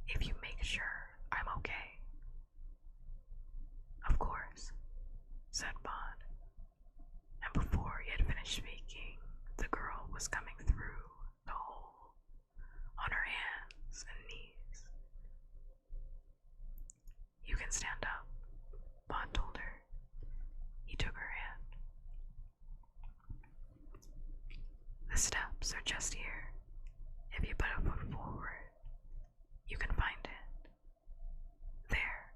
If you make sure I'm okay. Of course, said Bond. And before he had finished speaking, the girl was coming through the hole on her hands and knees. You can stand up, Bond told her. He took her hand. The steps are just here. If you put a foot forward, you can find it. There.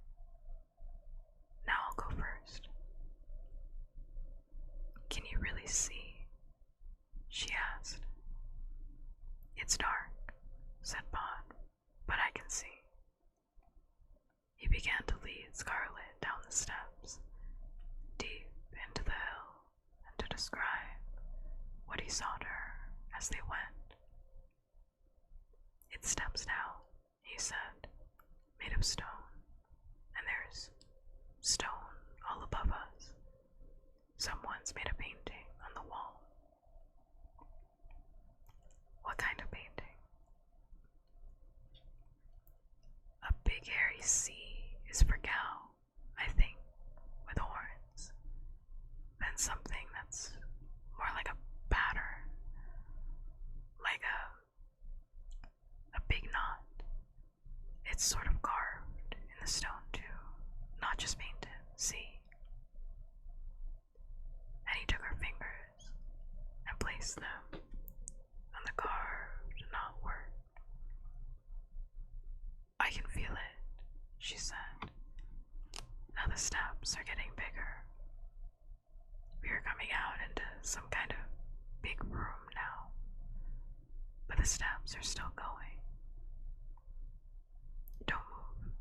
Now I'll go first. Can you really see? She asked. It's dark, said Bond, but I can see. He began to lead Scarlet down the steps, deep into the hill, and to describe what he saw to her as they went. It's steps now, he said, made of stone, and there's stone all above us. Someone's made a painting on the wall. What kind of painting? A big hairy C is for cow, I think, with horns. Then something that's more like a pattern, like a big knot. It's sort of carved in the stone too, not just painted, see? And he took her fingers and placed them on the carved knotwork. I can feel it, she said. Now the steps are getting bigger. We are coming out into some kind of big room now, but the steps are still going. Don't move.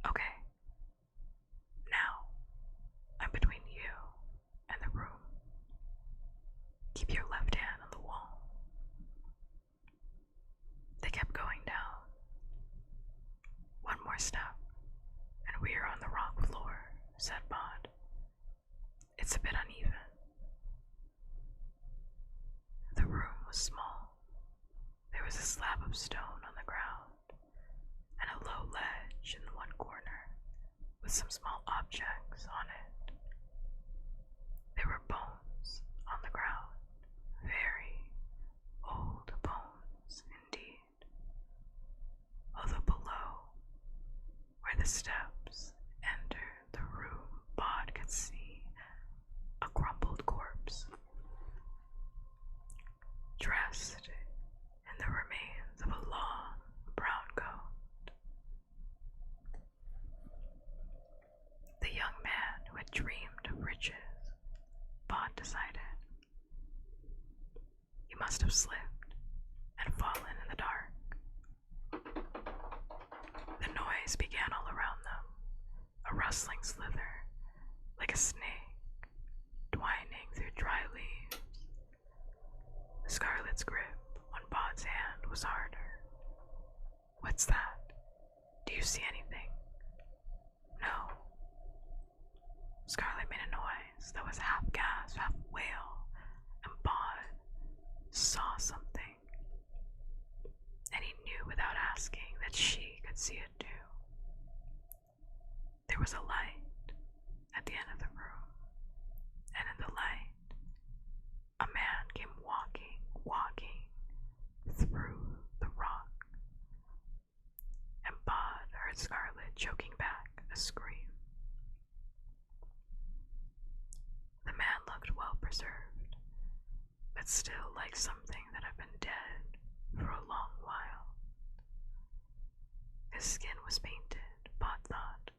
Okay. Now, I'm between you and the room. Keep your left hand on the wall. They kept going down. One more step, and we are on the rock floor, said Bond. It's a bit uneven. The room was small. There was a slab of stone on the ground, and a low ledge in one corner, with some small objects on it. There were bones on the ground, very old bones indeed. Although below, where the steps entered the room, Bod could see a crumpled corpse, dressed in the remains of a long brown coat. The young man who had dreamed of riches, Bod decided. He must have slipped and fallen in the dark. The noise began all around them, a rustling slither, like a snake, twining through dry leaves. Scarlet's grip on Bod's hand was harder. What's that? Do you see anything? No. Scarlet made a noise that was half gasp, half wail, and Bod saw something. And he knew without asking that she could see it too. There was a light at the end of the room, and in the light, a man came walking through the rock, and Bod heard Scarlet choking back a scream. The man looked well preserved, but still like something that had been dead for a long while. His skin was painted, Bod thought,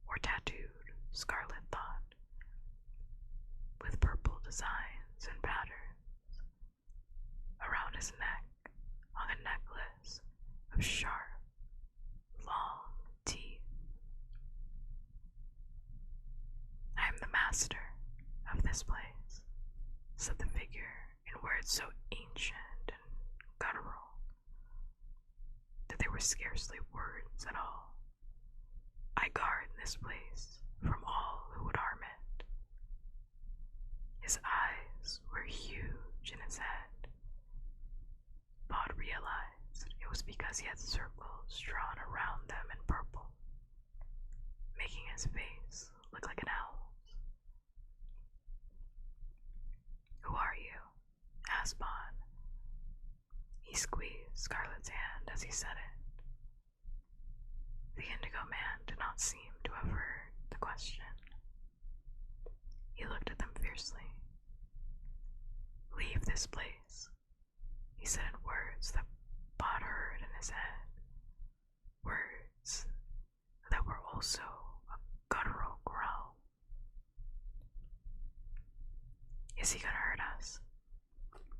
or tattooed, Scarlet thought, with purple designs and patterns, his neck hung a necklace of sharp, long teeth. "I am the master of this place," said the figure in words so ancient and guttural that they were scarcely words at all. "I guard this place from all who would harm it." His eyes were huge in his head. Bod realized it was because he had circles drawn around them in purple, making his face look like an owl's. "Who are you?" asked Bod. He squeezed Scarlet's hand as he said it. The Indigo Man did not seem to have heard the question. He looked at them fiercely. "Leave this place," he said in words that Bod heard in his head. Words that were also a guttural growl. "Is he gonna hurt us?"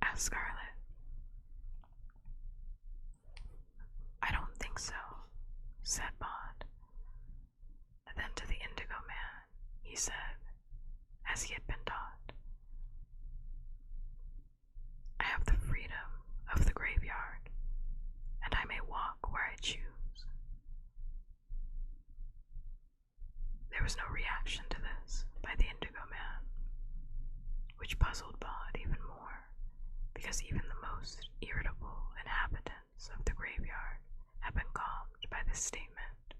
asked Scarlet. "I don't think so," said Bod. And then to the Indigo Man, he said, as he had been taught, "I have the freedom of the graveyard, and I may walk where I choose." There was no reaction to this by the Indigo Man, which puzzled Bod even more, because even the most irritable inhabitants of the graveyard had been calmed by this statement.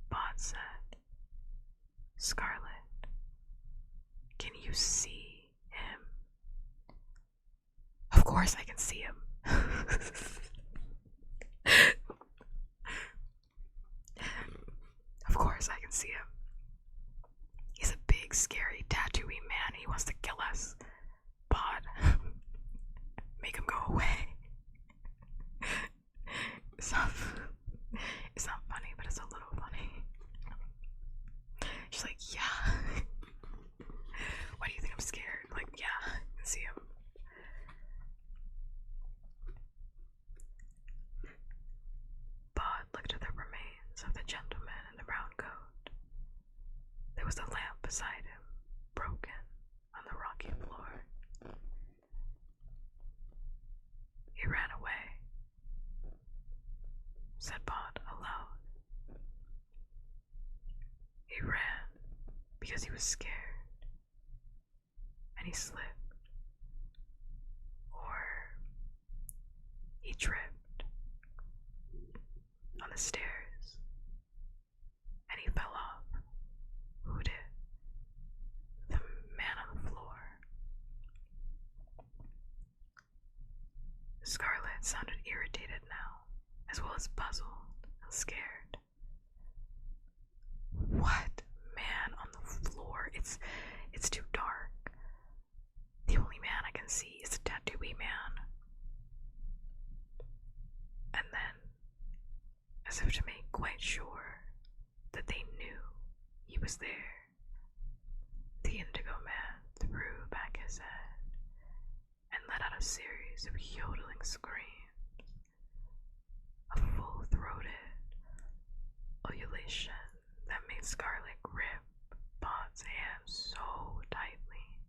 Bod said, "Scarlet, can you see him?" "Of course I can see him." "Of course I can see him. He's a big, scary, tattooy man. He wants to kill us. Bod, make him go away." It's not funny, but it's a little funny. She's like, "Yeah." "Why do you think I'm scared?" Like, "Yeah, I can see him." Bod looked at the remains of the gentleman in the brown coat. There was a lamp beside him, broken on the rocky floor. "He ran away," said Bod aloud. "He ran because he was scared, and he slipped, or he tripped on the stairs, and he fell off." "Who did?" "The man on the floor." Scarlet sounded irritated now, as well as puzzled and scared. "What man on the floor? It's too dark. The only man I can see is the tattooey man." And then, as if to make quite sure that they knew he was there, the Indigo Man threw back his head and let out a series of yodeling screams, a full-throated ululation that made Scarlet grip Bod's hand so tightly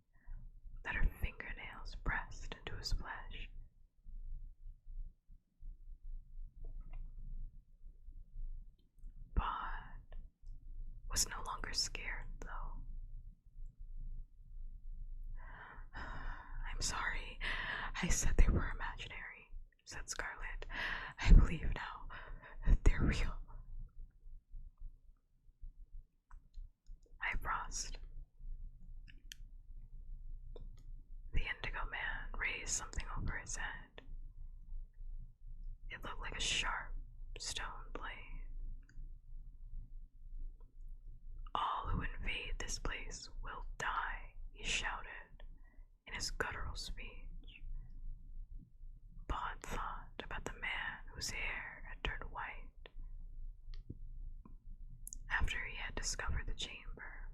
that her fingernails pressed into his flesh. Bod was no longer scared, though. "I'm sorry, I said they were imaginary," said Scarlet. "I believe now that they're real." "Hi, Frost." The Indigo Man raised something over his head. It looked like a sharp stone blade. "All who invade this place will die," he shouted in his guttural speech. Bod thought about the man whose hair had turned white after he had discovered the chamber,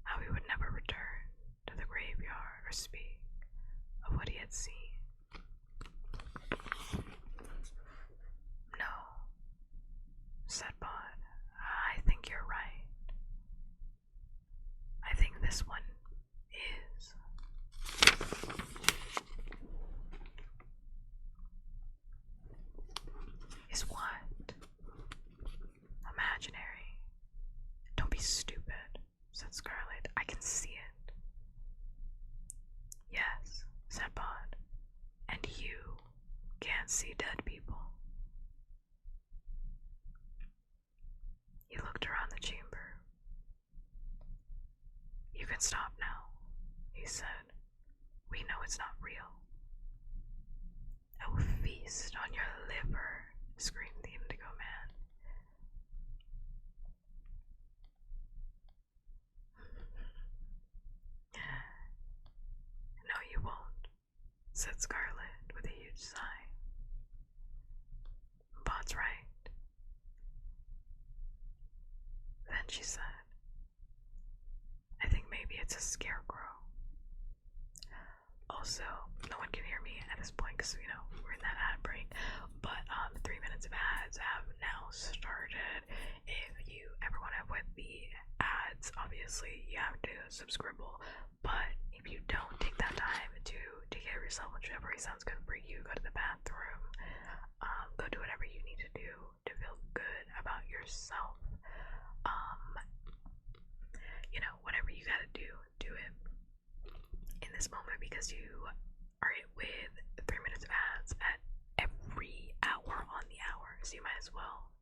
how he would never return to the graveyard or speak of see. No, said Bod. I think you're right. I think this one is. Is what? Imaginary. Don't be stupid, said Scarlet. I can see it. Yes, said Bod. And you can't see dead people. He looked around the chamber. You can stop now, he said. We know it's not real. I will feast on your liver, screamed the Indigo Man. No, you won't, said Scarlet with a huge sigh. Bod's right. Then she said, I think maybe it's a scarecrow. Also, no one can hear me at this point because, we're in that ad break. But 3 minutes of ads have now started. If you ever want to avoid the ads, obviously you have to subscribe. But if you don't take that time to take care of yourself, whichever way sounds good for you, go to the bathroom, go do whatever you need to do to feel good about yourself. Whatever you gotta do, do it in this moment because you are hit with 3 minutes of ads at every hour on the hour. So you might as well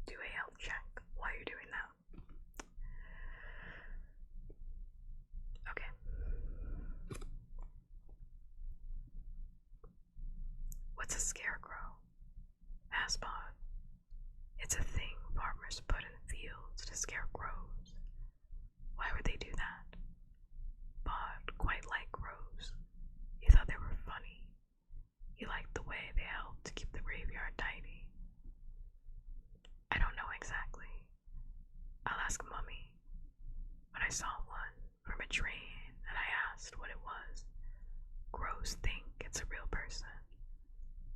do a health check while you're doing that. Okay. What's a scarecrow? Asked Bod. It's a thing farmers put in fields to scare crows. Why would they do that? Bod quite liked crows. He thought they were funny. He liked the way they helped to keep the graveyard tidy. I don't know exactly. I'll ask Mummy. But I saw one from a train and I asked what it was. Crows think it's a real person,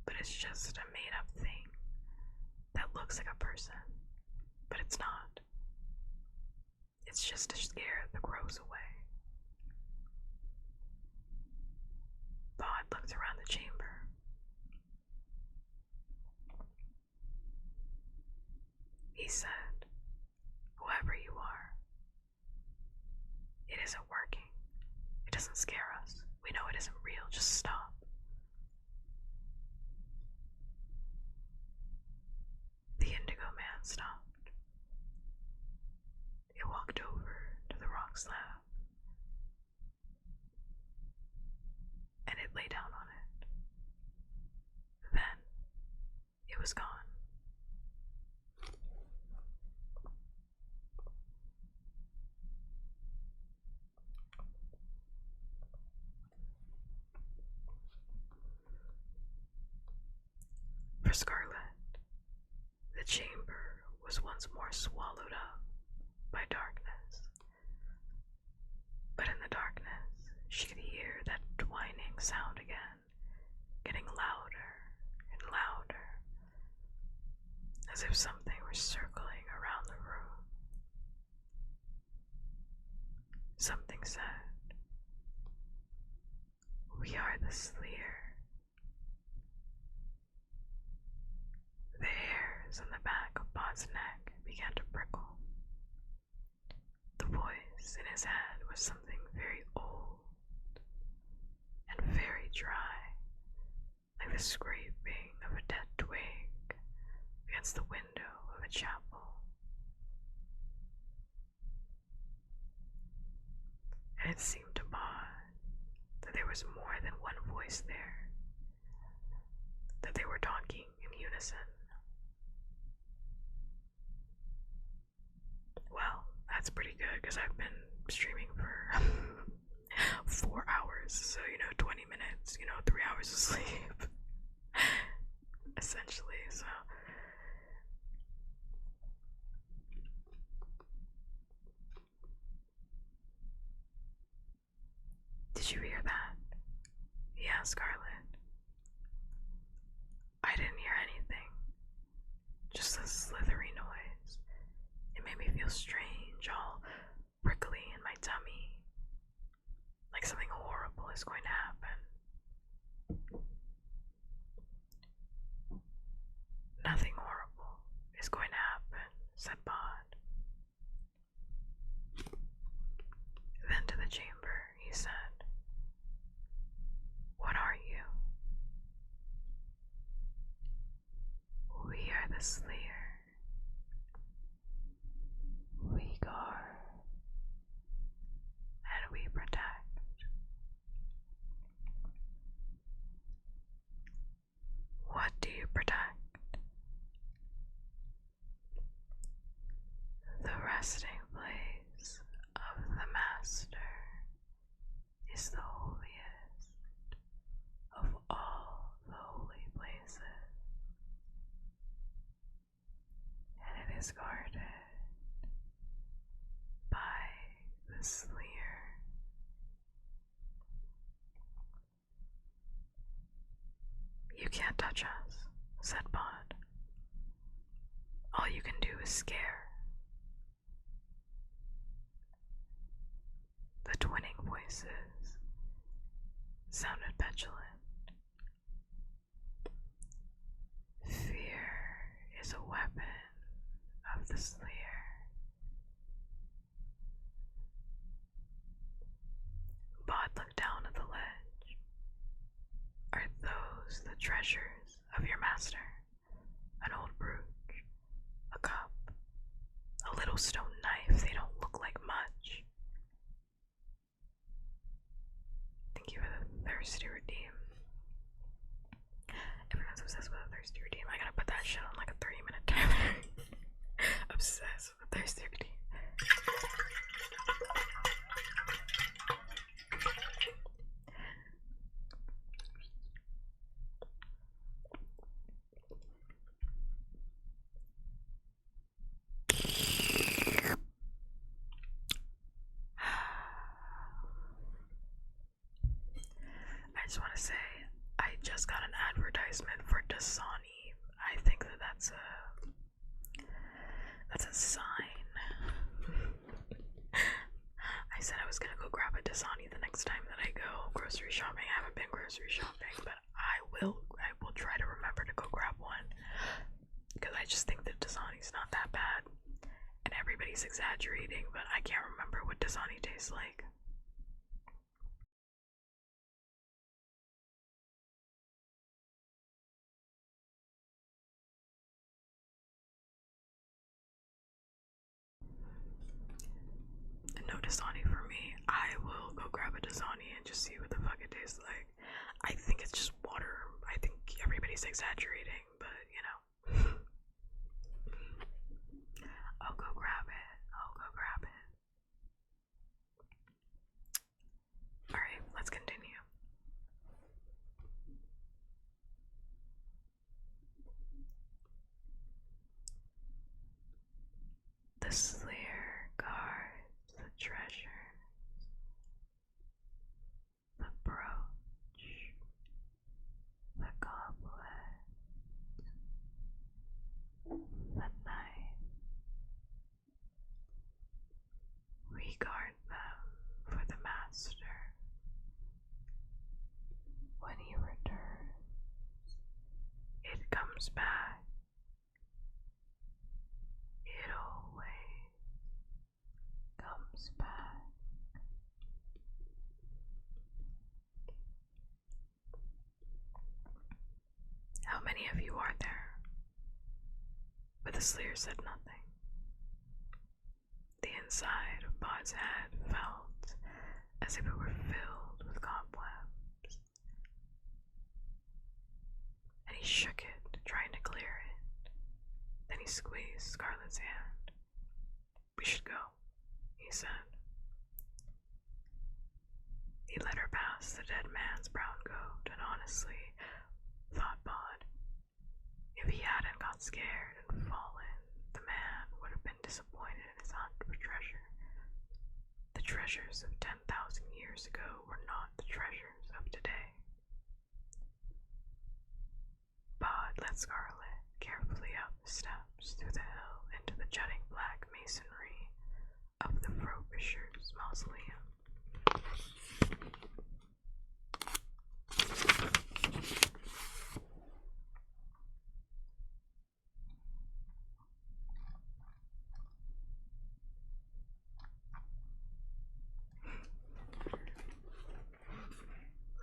but it's just a made-up thing that looks like a person, but it's not. It's just to scare the crows away. Bod looked around the chamber. He said, whoever you are, it isn't working. It doesn't scare us. We know it isn't real. Just stop. The Indigo Man stopped. It walked over to the rock slab, and it lay down on it. Then, it was gone. For Scarlet, the chamber was once more swallowed up by darkness. But in the darkness, she could hear that twining sound again, getting louder and louder, as if something were circling around the room. Something said, "We are the Sleer." The hairs on the back of Bod's neck began to prickle. The voice in his head was something very old and very dry, like the scraping of a dead twig against the window of a chapel. And it seemed to Bod that there was more than one voice there, that they were talking in unison. Well, that's pretty good because I've been streaming for 4 hours, so 20 minutes, 3 hours of sleep, essentially. So did you hear that? Yeah, Yeah, Scarlet. I didn't hear anything. Just a slithery noise. It made me feel strange, all prickly in my tummy. Like something horrible is going to happen. Nothing horrible is going to happen, said Bod. Then to the chamber, he said, "What are you?" "We are the Slayer. We guard. And we protect." "What do you protect?" "The resting place of the Master is the holiest of all the holy places, and it is guarded by the Slayer." "You can't touch us," said Bod. "All you can do is scare." The twinning voices sounded petulant. "Fear is a weapon of the Slayer." Bod looked down at the ledge. "Are those the treasures of your master? An old brooch, a cup, a little stone knife. They don't look like much." "Thank you for the thirsty redeem." Everyone's obsessed with a thirsty redeem. I gotta put that shit on like a 30-minute timer. Obsessed with a thirsty redeem. I just want to say, I just got an advertisement for Dasani. I think that's a sign. I said I was gonna go grab a Dasani the next time that I go grocery shopping. I haven't been grocery shopping, but I will try to remember to go grab one, because I just think that Dasani's not that bad, and everybody's exaggerating, but I can't remember what Dasani tastes like. No Dasani for me. I will go grab a Dasani and just see what the fuck it tastes like. I think it's just water. I think everybody's exaggerating, but you know. I'll go grab it. Alright, let's continue. The Slayer guards the treasure, the brooch, the goblet, the knife. We guard them for the Master. When he returns, it comes back. It always comes back. How many of you are there? But the Slayer said nothing. The inside of Bod's head felt as if it were filled with cobwebs, and he shook it, trying to clear it. Then he squeezed Scarlet's hand. "We should go," he said. He led her past the dead man's brown coat, and honestly, thought Bod, if he hadn't got scared and fallen, the man would have been disappointed in his hunt for treasure. The treasures of 10,000 years ago were not the treasures of today. mausoleum.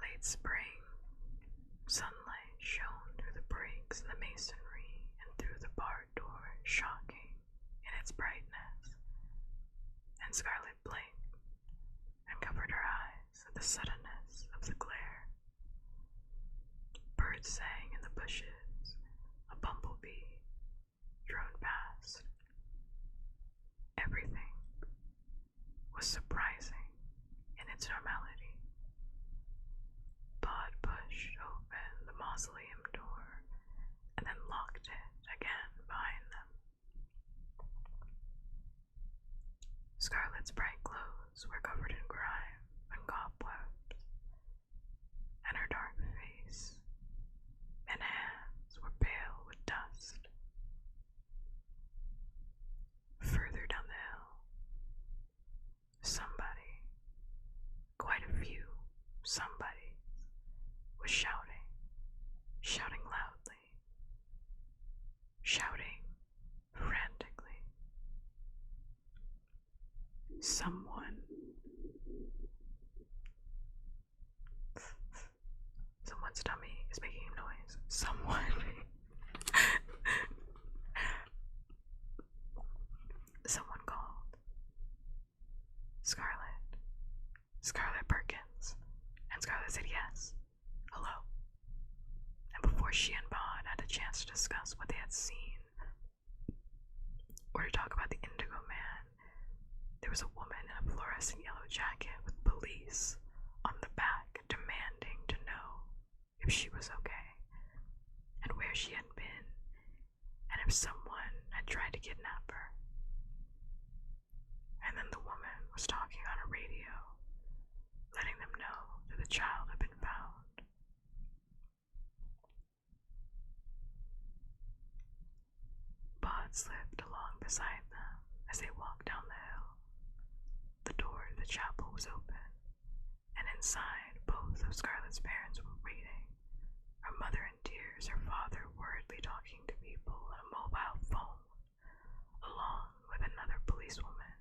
Late spring, sunlight shone through the breaks in the masonry and through the barred door, shocking in its brightness. And Scarlet blinked and covered her eyes at the suddenness of the glare. Birds sang in the bushes. A bumblebee droned past. Everything was surprising in its normality. Bud pushed open the mausoleum door and then locked it again behind them. Scarlet's bright clothes were covered in grime and cobwebs, and her dark face and hands were pale with dust. Further down the hill, somebody, quite a few somebodies, was shouting loudly, shouting frantically. Someone's tummy is making noise. Someone called. Scarlet Perkins. And Scarlet said yes. Hello. And before she and Bond had a chance to discuss what they had seen or to talk about the Indigo Man, there was a woman in a fluorescent yellow jacket with police on the back demanding to know if she was okay and where she had been and if someone had tried to kidnap her. And then the woman was talking on a radio, letting them know that the child had been found. Bod slipped along beside them as they walked down the hill. The door to the chapel was open, and inside both of Scarlet's parents were waiting, her mother in tears, her father worriedly talking to people on a mobile phone, along with another policewoman.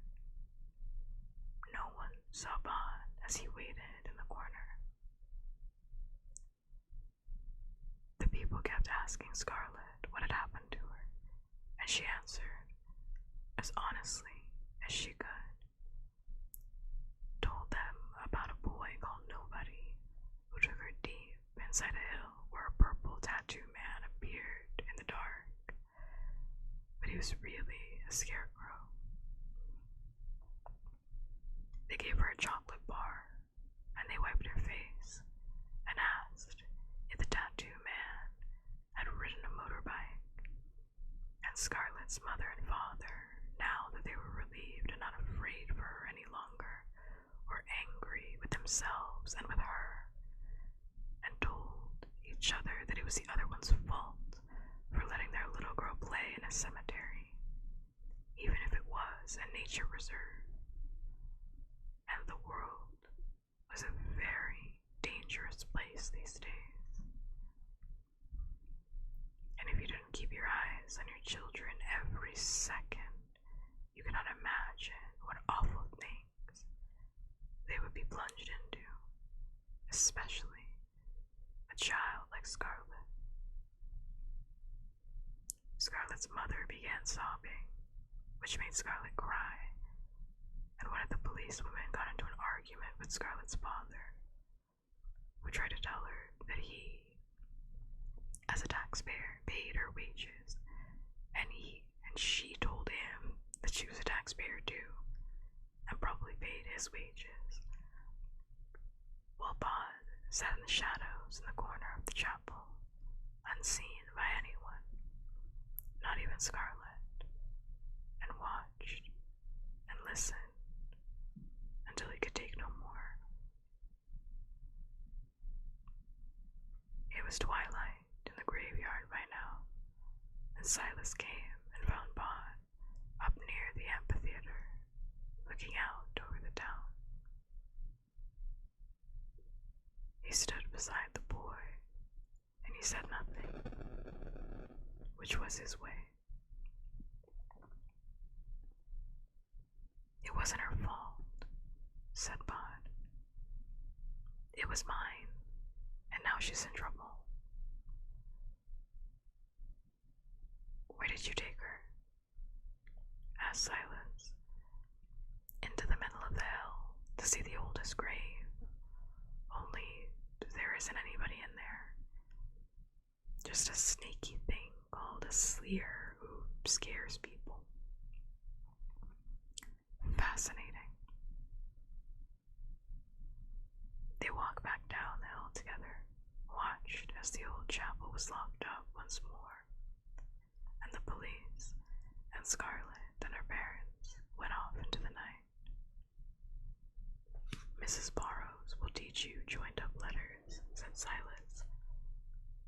No one saw Bond as he waited in the corner. The people kept asking Scarlet what had happened to her, and she answered as honestly as she could. Told them about a boy called Nobody who took her deep inside a hill where a purple tattoo man appeared in the dark, but he was really a scarecrow. They gave her a chocolate bar, and they wiped her face and asked if the tattoo man had ridden a motorbike. And Scarlet's mother and father, now that they were relieved and not afraid for her any longer, were angry with themselves and with her, and told each other that it was the other one's fault for letting their little girl play in a cemetery, even if it was a nature reserve. And the world was a very dangerous place these days. And if you didn't keep your eyes on your children every second, you cannot imagine what awful things they would be plunged into, especially a child like Scarlet. Scarlet's mother began sobbing, which made Scarlet cry, and one of the policewomen got into an argument with Scarlet's father, who tried to tell her that he, as a taxpayer, paid her wages, and she told him that she was a taxpayer too, and probably paid his wages. While Bod sat in the shadows in the corner of the chapel, unseen by anyone, not even Scarlet, and watched and listened until he could take no more. It was twilight in the graveyard by now, and Silas came and found Bod up near the amphitheater, looking out over the town. which was his way. It wasn't her fault, said Bod. It was mine, and now she's in trouble. Where did you take her? Asked Silas. Into the middle of the hill to see the oldest grave. Only there isn't anybody in there. Just a sneaky thing called a sleer who scares people. Fascinating. They walked back down the hill together, watched as the old chapel was locked up once more, and the police and Scarlett and her parents went off into the night. Mrs. Burrows will teach you joined up letters, said Silas.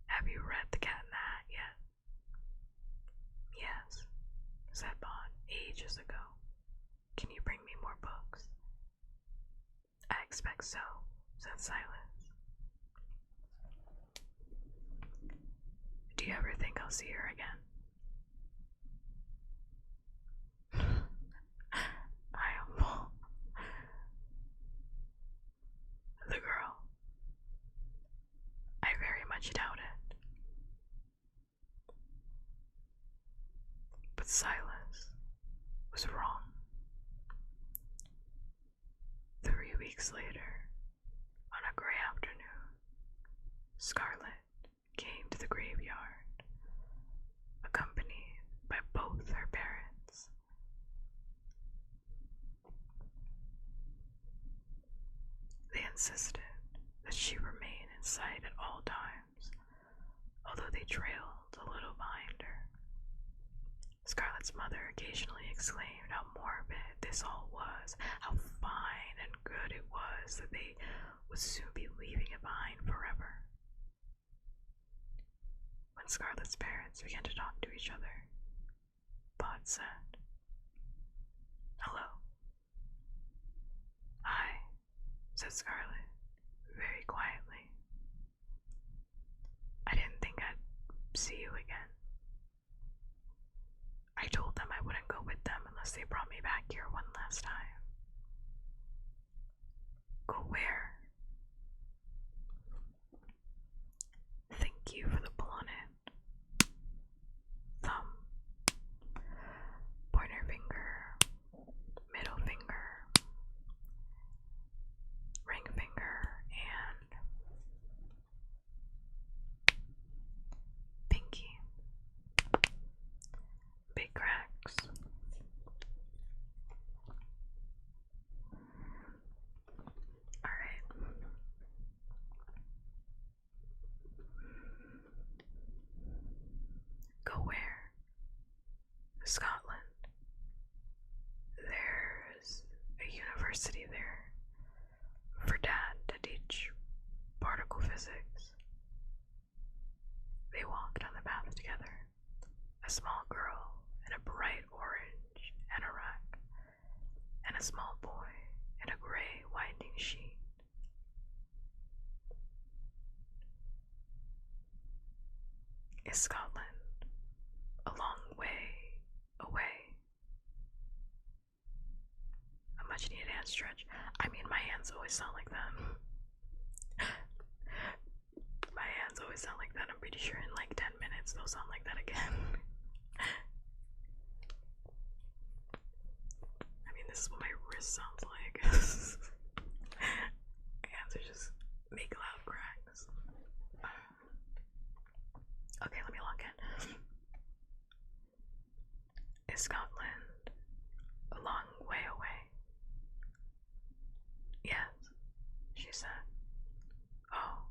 Have you read The Cat in the Hat yet? Yes, said Bond, ages ago. Can you bring me more books? I expect so, said Silas. Do you ever think I'll see her again? I am the girl. I very much doubt it. But Silas was wrong. 3 weeks later, on a gray afternoon, Scarlett came to the graveyard, accompanied by both her parents. They insisted that she remain in sight at all times, although they trailed a little behind her. Scarlett's mother occasionally exclaimed how morbid this all was, how fine and good it was that they would soon be leaving it behind forever. When Scarlett's parents began to talk to each other, Bod said, "Hello." "Hi," said Scarlett, very quietly. "I didn't think I'd see you again. I told them I wouldn't go with them unless they brought me back here one last time." "Go where?" "Thank you for the pull on it. Thumb, pointer finger, middle finger, ring finger, and pinky. Big cracks. Alright. Go where? Scotland. There's a university there for Dad to teach particle physics. They walked on the path together, a small girl in a bright orange anorak, and a small boy in a gray winding sheet. Is Scotland a long way away? A much needed hand stretch. I mean, my hands always sound like that. My hands always sound like that. I'm pretty sure in like 10 minutes they'll sound like that again. I mean, this is what my wrist sounds like. My hands are just make loud cracks. Okay, let me log in. Is Scotland a long way away? Yes, she said. Oh.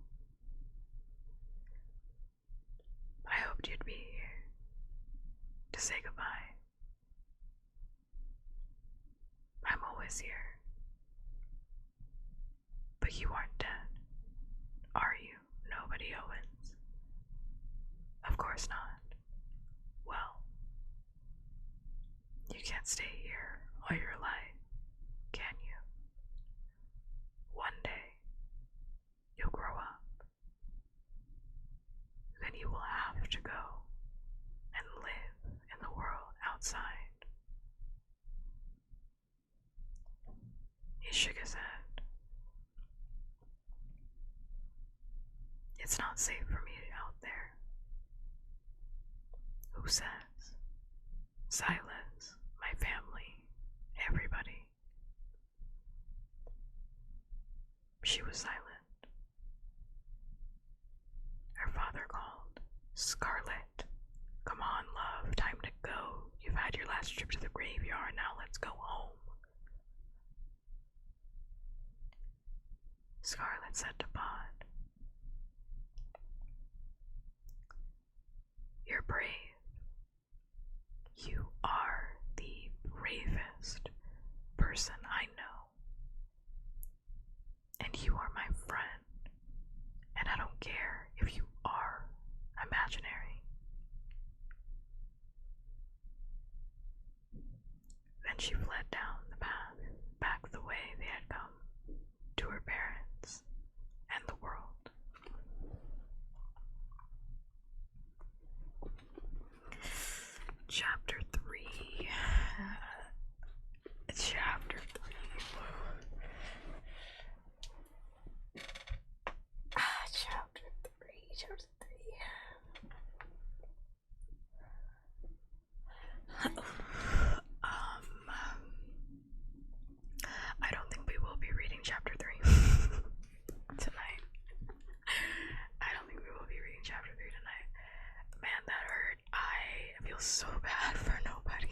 I hoped you'd be here to say goodbye. I'm always here. But you aren't dead, are you, Nobody Owens? Of course not. Well, you can't stay here all your life, can you? One day, you'll grow up. Then you will have to go and not safe for me out there. Who says? Silas, my family, everybody. She was silent. Her father called. Scarlet, come on, love, time to go. You've had your last trip to the graveyard, now let's go home. Scarlet said to Pod, you're brave. You are the bravest person I know. And you are my friend. And I don't care if you are imaginary. Then she fled down the path, back the way they had come, to her parents and the world. Chapter 3. Chapter 3. Chapter 3. I don't think we will be reading chapter 3 tonight. I don't think we will be reading chapter 3 tonight. Man, that hurt. I feel so bad for nobody.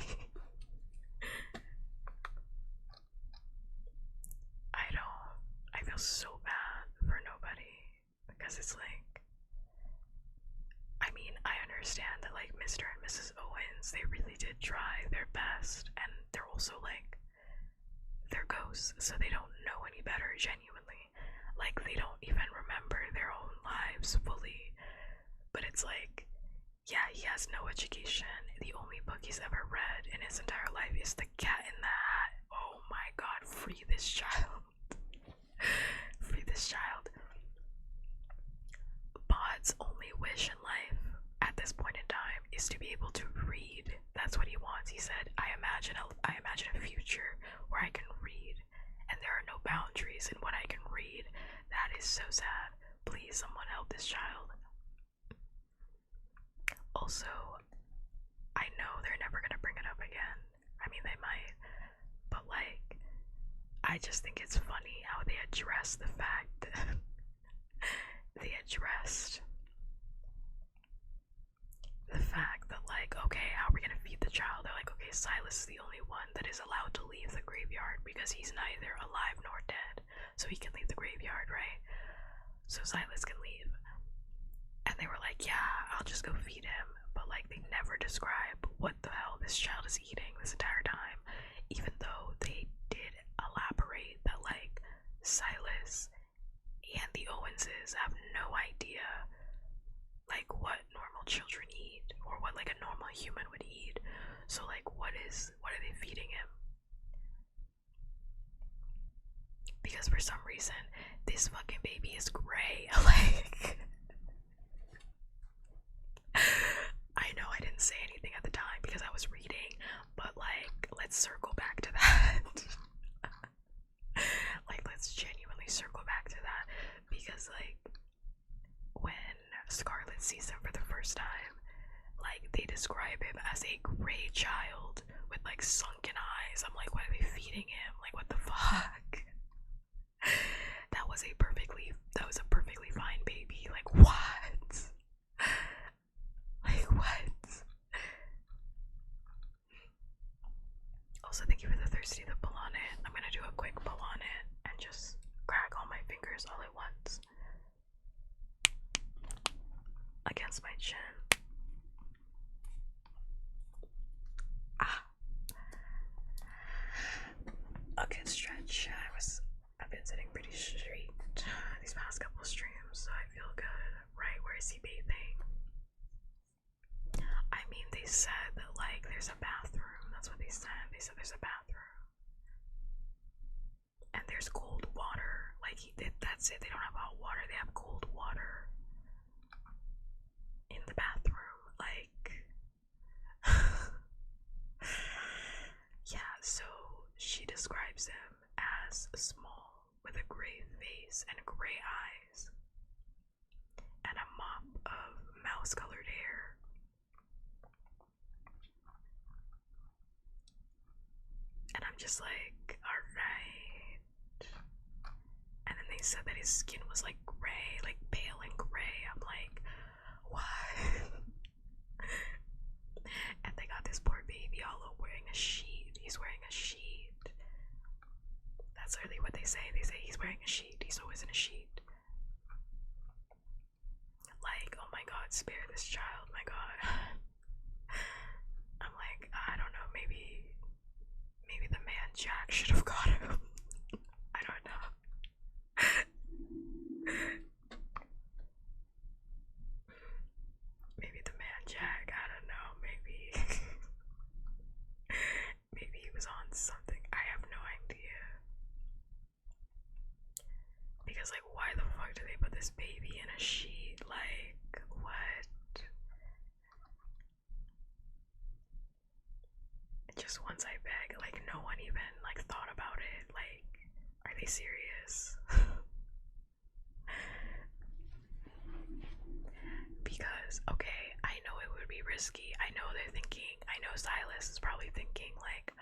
I feel so bad for nobody because it's like, I mean, I understand that like Mr. and Mrs. Owens, they really did try their best, and they're also like, they're ghosts, so they don't know any better, genuinely. Like, they don't even remember their own lives fully. But it's like, yeah, he has no education. The only book he's ever read in his entire life is The Cat in the Hat. Oh my god, free this child. Free this child. Pod's only wish in life at this point in time is to be able to read. That's what he wants. He said, I imagine a future where I can read, and there are no boundaries in what I can read. That is so sad. Please, someone help this child. Also, I know they're never gonna bring it up again. I mean, they might, but like, I just think it's funny how they address the fact that they addressed the fact that like, okay, how are we gonna feed the child? They're like, okay, Silas is the only one that is allowed to leave the graveyard because he's neither alive nor dead, so he can leave the graveyard, right? So Silas can leave. And they were like, yeah, I'll just go feed him. But like, they never describe what the hell this child is eating this entire time, even though they did elaborate that like Silas and the Owenses have no idea like what normal children eat or what like a normal human would eat. So like, what are they feeding him? Because for some reason this fucking baby is gray. Like, I know I didn't say anything at the time because I was reading, but like, let's circle back to that. Like, let's genuinely circle back to that, because like, when Scarlet sees him for the first time, like, they describe him as a gray child with like sunken eyes. I'm like, what are they feeding him? Like, what the fuck? That was a perfectly fine baby. Like, what? Like, what? Also, thank you for the thirsty to pull on it. I'm gonna do a quick pull on it and just crack all my fingers all at once against my chin. A good stretch. I've been sitting pretty straight these past couple streams, so I feel good. Right? Where is he bathing? I mean, they said that like there's a bathroom. That's what they said. They said there's a bathroom. And there's cold water. Like, that's it. They don't have hot water, they have cold water in the bathroom. Like, yeah, so she describes him as small with a gray face and gray eyes and a just like, alright. And then they said that his skin was like gray, like pale and gray. I'm like, what? And they got this poor baby all wearing a sheet. He's wearing a sheet. That's literally what they say. They say he's wearing a sheet. He's always in a sheet. Like, oh my god, spare this child, my god. I'm like, I don't know, maybe the man Jack should have got him. I don't know. Maybe the man Jack, I don't know, maybe maybe he was on something. I have no idea. Because like, why the fuck do they put this baby in a sheet? Like, what? Just once I beg, like no one even like thought about it. Like, are they serious? Because, okay, I know it would be risky. I know they're thinking, I know Silas is probably thinking like,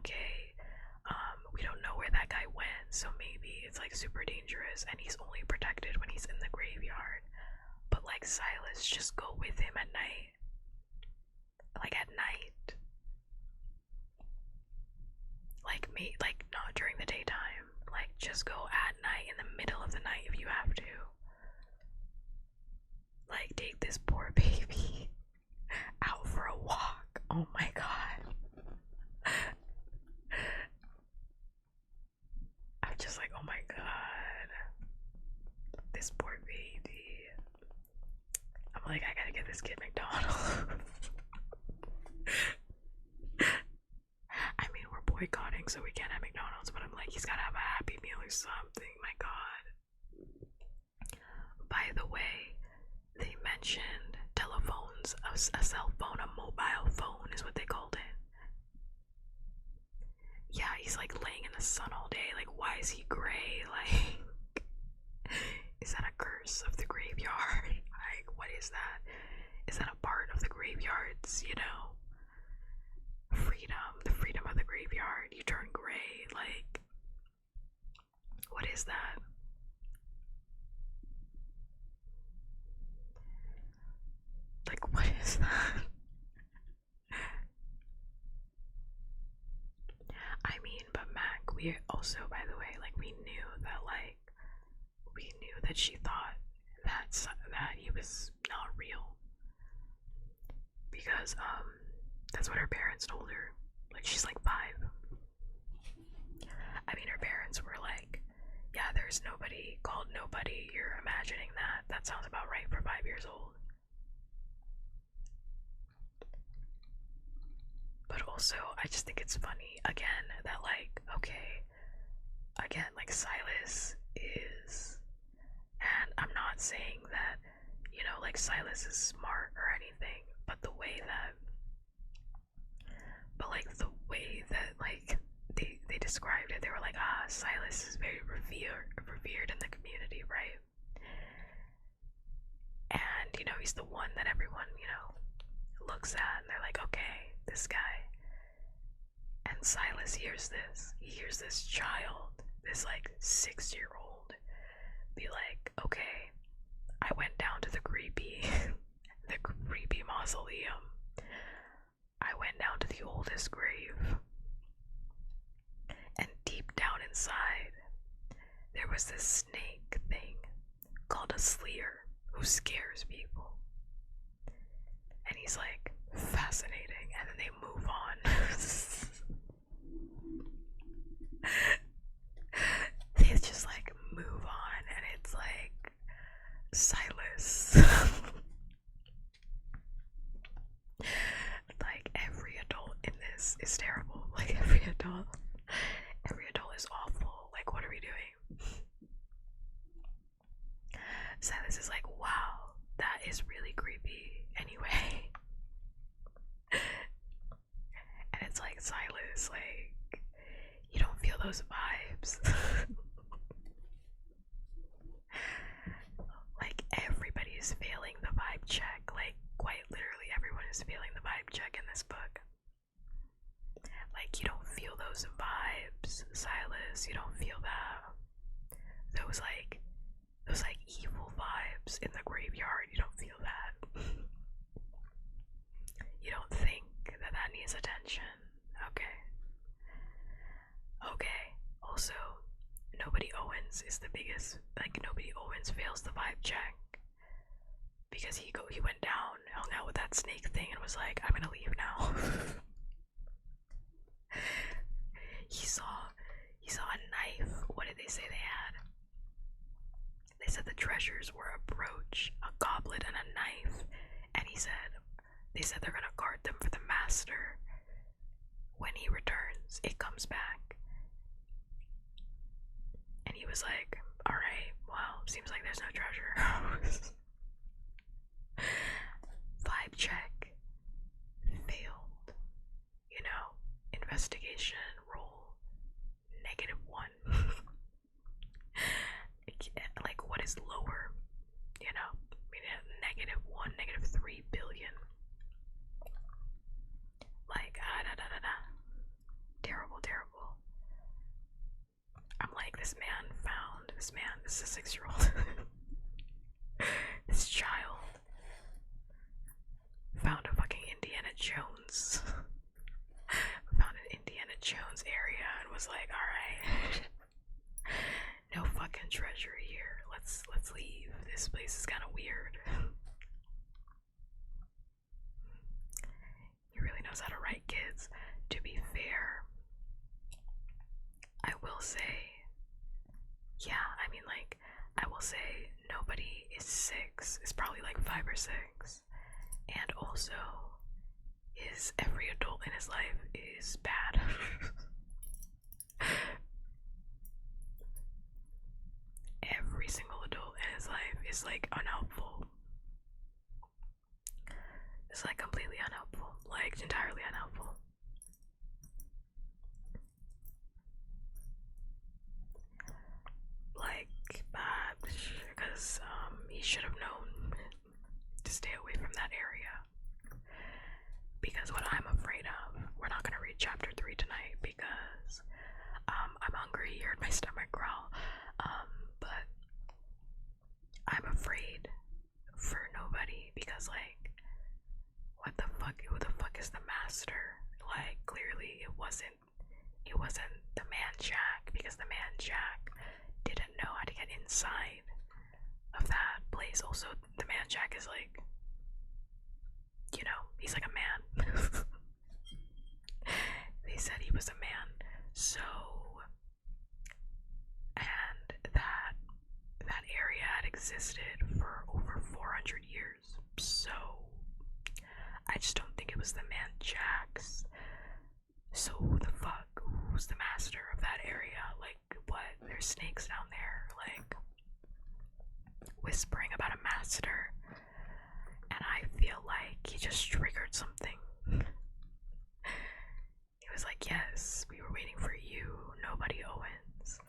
okay, we don't know where that guy went, so maybe it's like super dangerous and he's only protected when he's in the graveyard. But like, Silas, just go with him at night. Like at night. Like not during the daytime. Like just go at night, in the middle of the night if you have to. Like, take this poor baby out for a walk. Oh my god. I'm just like, oh my god. This poor baby. I'm like, I gotta get this kid McDonald's. I mean, we're boycotting, so we can't have McDonald's, but I'm like, he's gotta have a Happy Meal or something. My god. By the way, they mentioned telephones, a cell phone, a mobile phone is what they called it. Yeah, he's like laying in the sun all day. Like, why is he gray? Like, is that a curse of the graveyard? Like, what is that? Is that a part of the graveyards, you know? Freedom, the freedom of the graveyard. You turn gray. Like, what is that? Like, what is that? I mean, but Mac, we also, by the way, like, we knew that she thought that he was not real. Because, that's what her parents told her. Like, she's like 5. I mean, her parents were like, yeah, there's nobody called nobody. You're imagining that. That sounds about right for 5 years old. But also, I just think it's funny, again, that like, okay, again, like Silas is, and I'm not saying that, you know, like Silas is smart or anything, but the way that like they described it, they were like, Silas is very revered in the community, right? And, you know, he's the one that everyone, you know, looks at and they're like, okay, this guy. And Silas hears this. He hears this child, this like 6-year-old, be like, okay, I went down to the creepy mausoleum. I went down to the oldest grave. And deep down inside, there was this snake thing called a sleer who scares people. And he's like, fascinating. And then they move on. They just like move on, and it's like, Silas. Like, every adult in this is terrible. Like, every adult is awful. Like, what are we doing? Silas is like, wow, that is really creepy. Anyway. And it's like, Silas, like, you don't feel those vibes. Like, everybody is failing the vibe check. Like, quite literally, everyone is failing the vibe check in this book. Like, you don't feel those those vibes, Silas. You don't feel that. Those like evil vibes in the graveyard. You don't feel that. You don't think that needs attention. Okay. Okay. Also, nobody Owens is the biggest. Like nobody Owens fails the vibe check because he went down, hung out with that snake thing, and was like, "I'm gonna leave now." He saw a knife. What did they say they had? They said the treasures were a brooch, a goblet, and a knife. And they said they're gonna guard them for the master. When he returns, it comes back. And he was like, alright, well, seems like there's no treasure. Vibe check. Failed. You know, investigation roll -1. Like, what is lower? You know, -1, -3 billion. Like, terrible, terrible. I'm like, this is a 6-year-old. This child found a fucking Indiana Jones. Found an Indiana Jones area and was like, alright. No fucking treasure here. Let's leave. This place is kinda weird. He really knows how to write kids. To be fair, I will say, yeah, I mean, like, I will say nobody is 6. It's probably like 5 or 6. And also, every adult in his life is bad. Every single adult in his life is like unhelpful. It's like completely unhelpful, like entirely unhelpful. Like, because he should have known to stay away from that area. Because what I'm afraid of, we're not gonna read chapter 3 tonight because I'm hungry. You heard my stomach growl. But I'm afraid for nobody because, like, what the fuck? Who the fuck is the master? Like, clearly it wasn't the man Jack, because the man Jack didn't know how to get inside of that place. Also, the man Jack is like, you know, he's like a man. They said he was a man. So, and that area had existed for over 400 years. So, I just don't think it was the man Jack's. So who the fuck? Who's the master of that area? Like, what? There's snakes down there, like, whispering about a master. And I feel like he just triggered something. He was like, yes, we were waiting for you, nobody Owens.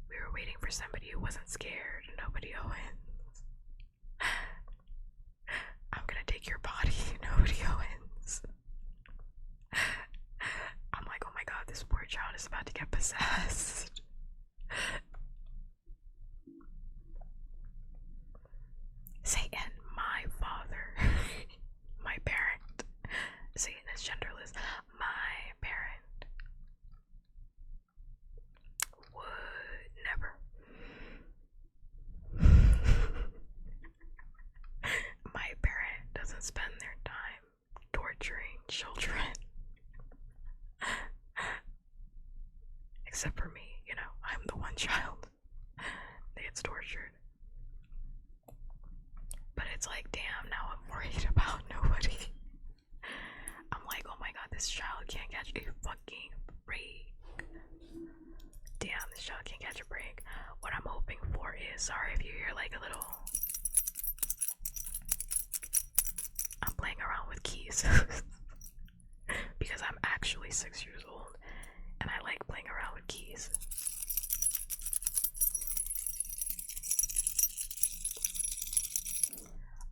We were waiting for somebody who wasn't scared, nobody Owens. I'm gonna take your body, nobody Owens. I'm like, oh my god, this poor child is about to get possessed. Satan, my father, my parent. Satan is genderless. My parent would never. My parent doesn't spend their time torturing children. Except for me, you know, I'm the one child that gets tortured. But it's like, damn, now I'm worried about nobody. I'm like, oh my god, this child can't catch a fucking break. Damn, this child can't catch a break. What I'm hoping for is, sorry if you hear like a little, I'm playing around with keys. Because I'm actually 6 years old and I like playing around with keys.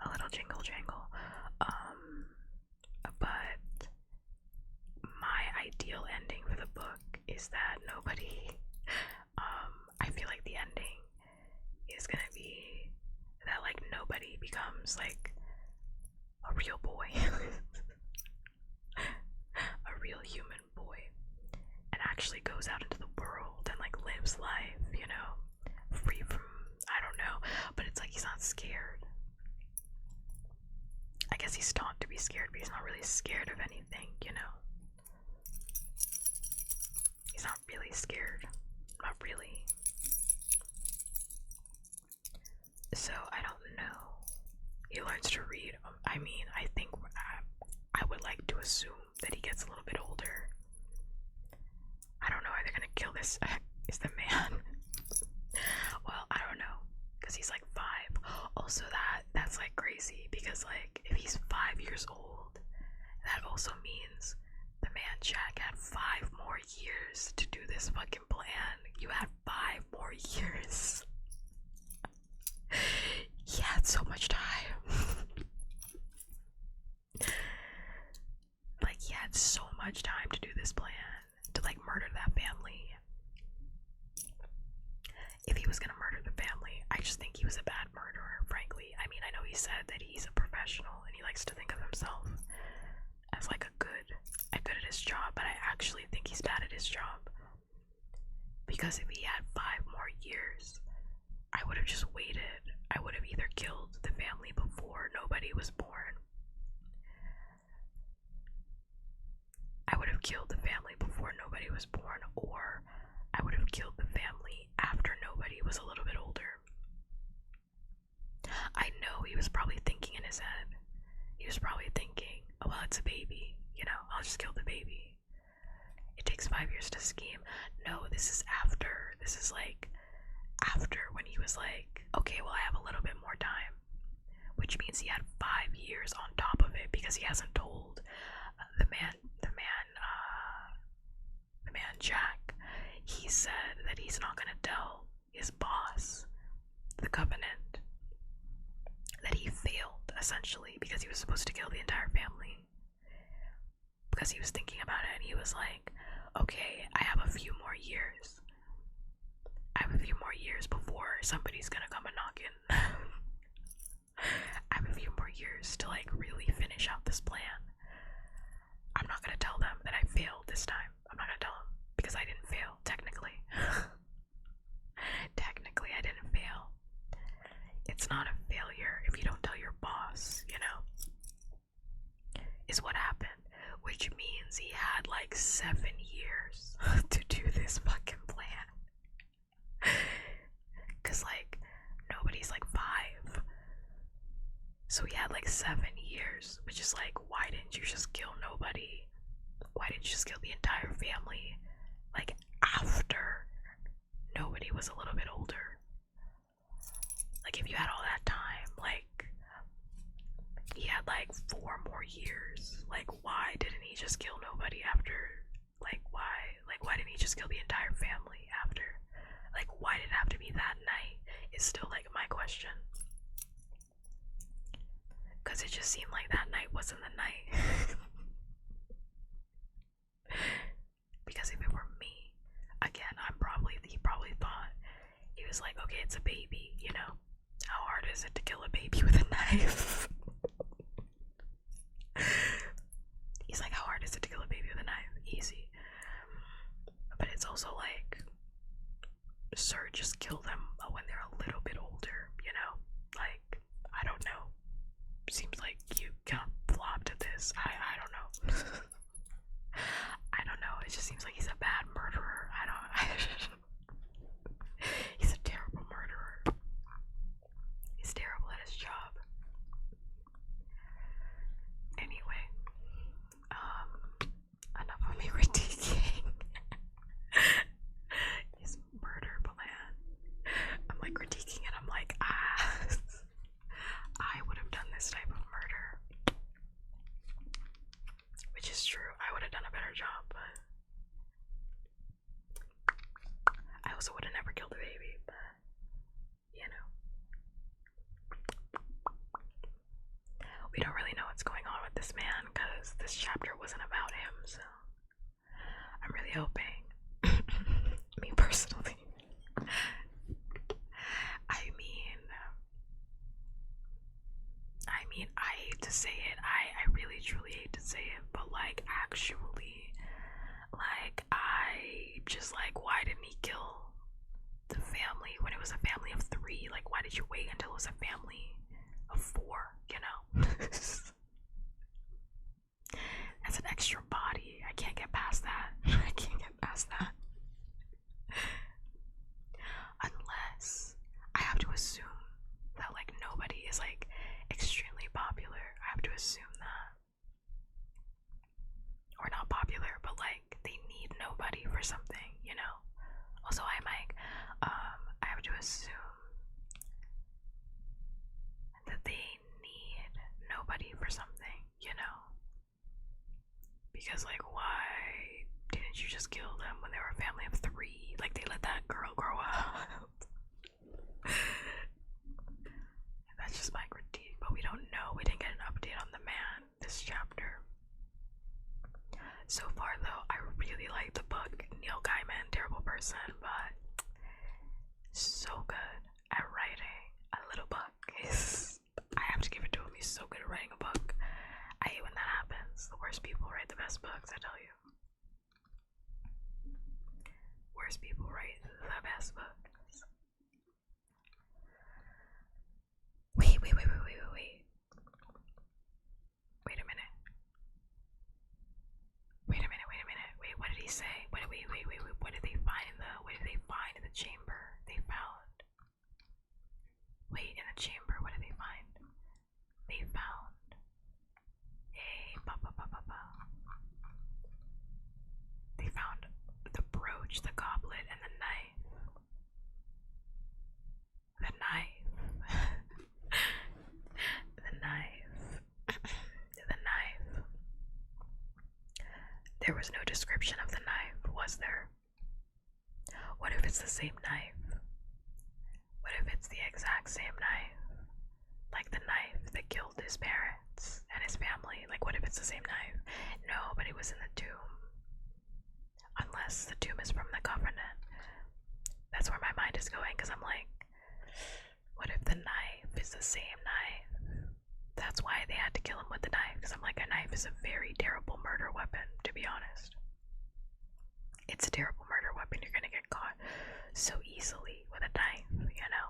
A little jingle jangle. But my ideal ending for the book becomes like a real boy, a real human boy, and actually goes out into the world and like lives life, you know, free from, I don't know, but it's like he's not scared. I guess he's taught to be scared, but he's not really scared of anything, you know. He's not really scared. Not really. So, I don't know. He learns to read. I mean, I think I would like to assume that he gets a little bit older. I don't know. Are they gonna kill this? Is the man? Well, I don't know. Because he's like 5. Also, that's like crazy. Because, like, if he's 5 years old, that also means the man Jack had 5 more years to do this fucking plan. You had 5 more years. He had so much time. Like, he had so much time to do this plan, to like murder that family. If he was gonna murder the family, I just think he was a bad murderer, frankly. I mean, I know he said that he's a professional and he likes to think of himself as like good at his job, but I actually think he's bad at his job. Because if he had 5 more years, I would have just waited. I would have either killed the family before nobody was born. I would have killed the family before nobody was born, or I would have killed the family after nobody was a little bit older. I know he was probably thinking in his head. He was probably thinking, oh, well, it's a baby, you know, I'll just kill the baby. It takes 5 years to scheme. No, this is after. This is like after, when he was like, okay, well, I have a little bit more time, which means he had 5 years on top of it, because he hasn't told the man Jack. He said that he's not gonna tell his boss, the Covenant, that he failed, essentially, because he was supposed to kill the entire family. Because he was thinking about it, and he was like, okay, I have a few more years. I have a few more years before somebody's gonna come a knocking. I have a few more years to like really finish out this plan. I'm not gonna tell them that I failed this time. I'm not gonna tell them, because I didn't fail, technically. Technically, I didn't fail. It's not a failure if you don't tell your boss, you know? Is what happened. Which means he had like 7 years to do this fucking plan. Cause like, nobody's like 5. So he had like 7 years, which is like, why didn't you just kill nobody? Why didn't you just kill the entire family? Like, after nobody was a little bit older. Like, if you had all that time, like, he had like 4 more years. Like, why didn't he just kill nobody after? Like, why didn't he just kill the entire family after? Like, why did it have to be that night? Is still like my question. Because it just seemed like that night wasn't the night. Because if it were me, again, he probably thought, he was like, okay, it's a baby, you know? How hard is it to kill a baby with a knife? He's like, how hard is it to kill a baby with a knife? Easy. But it's also like, sir, just kill them when they're a little bit older, you know? Like, I don't know. Seems like you kind of flopped at this. I don't know. I don't know. It just seems like he's a bad murderer. He's a terrible murderer. He's terrible at his job. Anyway, enough of me critiquing his murder plan. I'm like critiquing it. I'm like, I would have done this type of murder. Which is true. I would have done a better job, but I also would have never killed a baby, but you know. We don't really know what's going on with this man because this chapter wasn't about him, so I'm really hoping, me personally, I mean, mean, I hate to say it. I really truly hate to say it, but like actually, like I just like, why didn't he kill the family when it was a family of 3? Like, why did you wait until it was a family of 4? You know, that's an extra body. I can't get past that. I can't get past that. Unless I have to assume that like nobody is like extremely popular. I have to assume that, or not popular, but like they need nobody for something, you know. Also, hi Mike. I have to assume that they need nobody for something, you know. Because like, why didn't you just kill them when they were a family of 3? Like, they let that girl grow up. That's just my critique, but we don't know. We didn't get an update on the man this chapter. So far, though, I really like the book. Neil Gaiman, terrible person, but so good at writing a little book. I have to give it to him. He's so good at writing a book. I hate when that happens. The worst people write the best books, I tell you. Worst people write the best books. Wait. Wait a minute. Wait, what did he say? Wait, what did they find in the chamber? They found. Wait, in the chamber, what did they find? They found They found the brooch, the goblet, and the knife. The knife. The knife. The knife. There was no description of the knife, was there? What if it's the same knife? What if it's the exact same knife? Like the knife that killed his parents and his family. Like, what if it's the same knife? No, but it was in the tomb. Unless the tomb is from the Covenant. That's where my mind is going, because I'm like, what if the knife is the same knife? That's why they had to kill him with the knife, because I'm like, a knife is a very terrible murder weapon, to be honest. It's a terrible murder weapon. You're gonna get caught so easily with a knife, you know?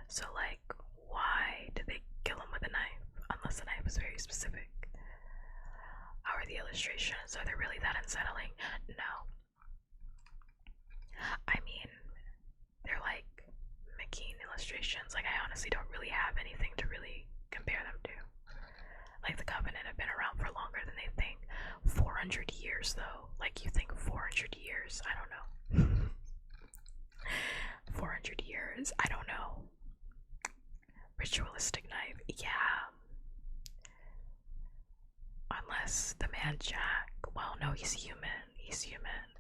So like, why did they kill him with a knife? Unless the knife was very specific. How are the illustrations? Are they really that unsettling? No. I mean, they're like McKean illustrations. Like, I honestly don't really have anything to really compare them to. Like, the Covenant have been around for longer than they think. 400 years, though. Like, you think 400 years? I don't know. 400 years? I don't know. Ritualistic knife? Yeah. Unless the man Jack. Well, no, he's human. He's human.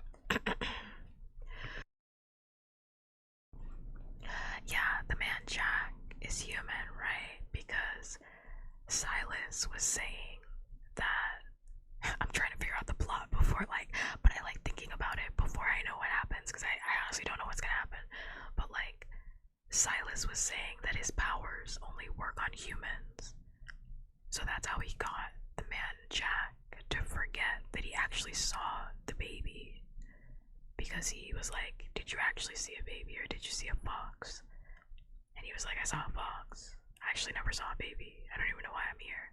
Yeah, the man Jack is human, right? Because Silas was saying that I'm trying to figure out the plot before, like, but I like thinking about it before I know what happens, because I honestly don't know what's gonna happen. But like, Silas was saying that his powers only work on humans. So that's how he got the man Jack to forget that he actually saw the baby. Because he was like, did you actually see a baby or did you see a fox? And he was like, I saw a fox. I actually never saw a baby. I don't even know why I'm here.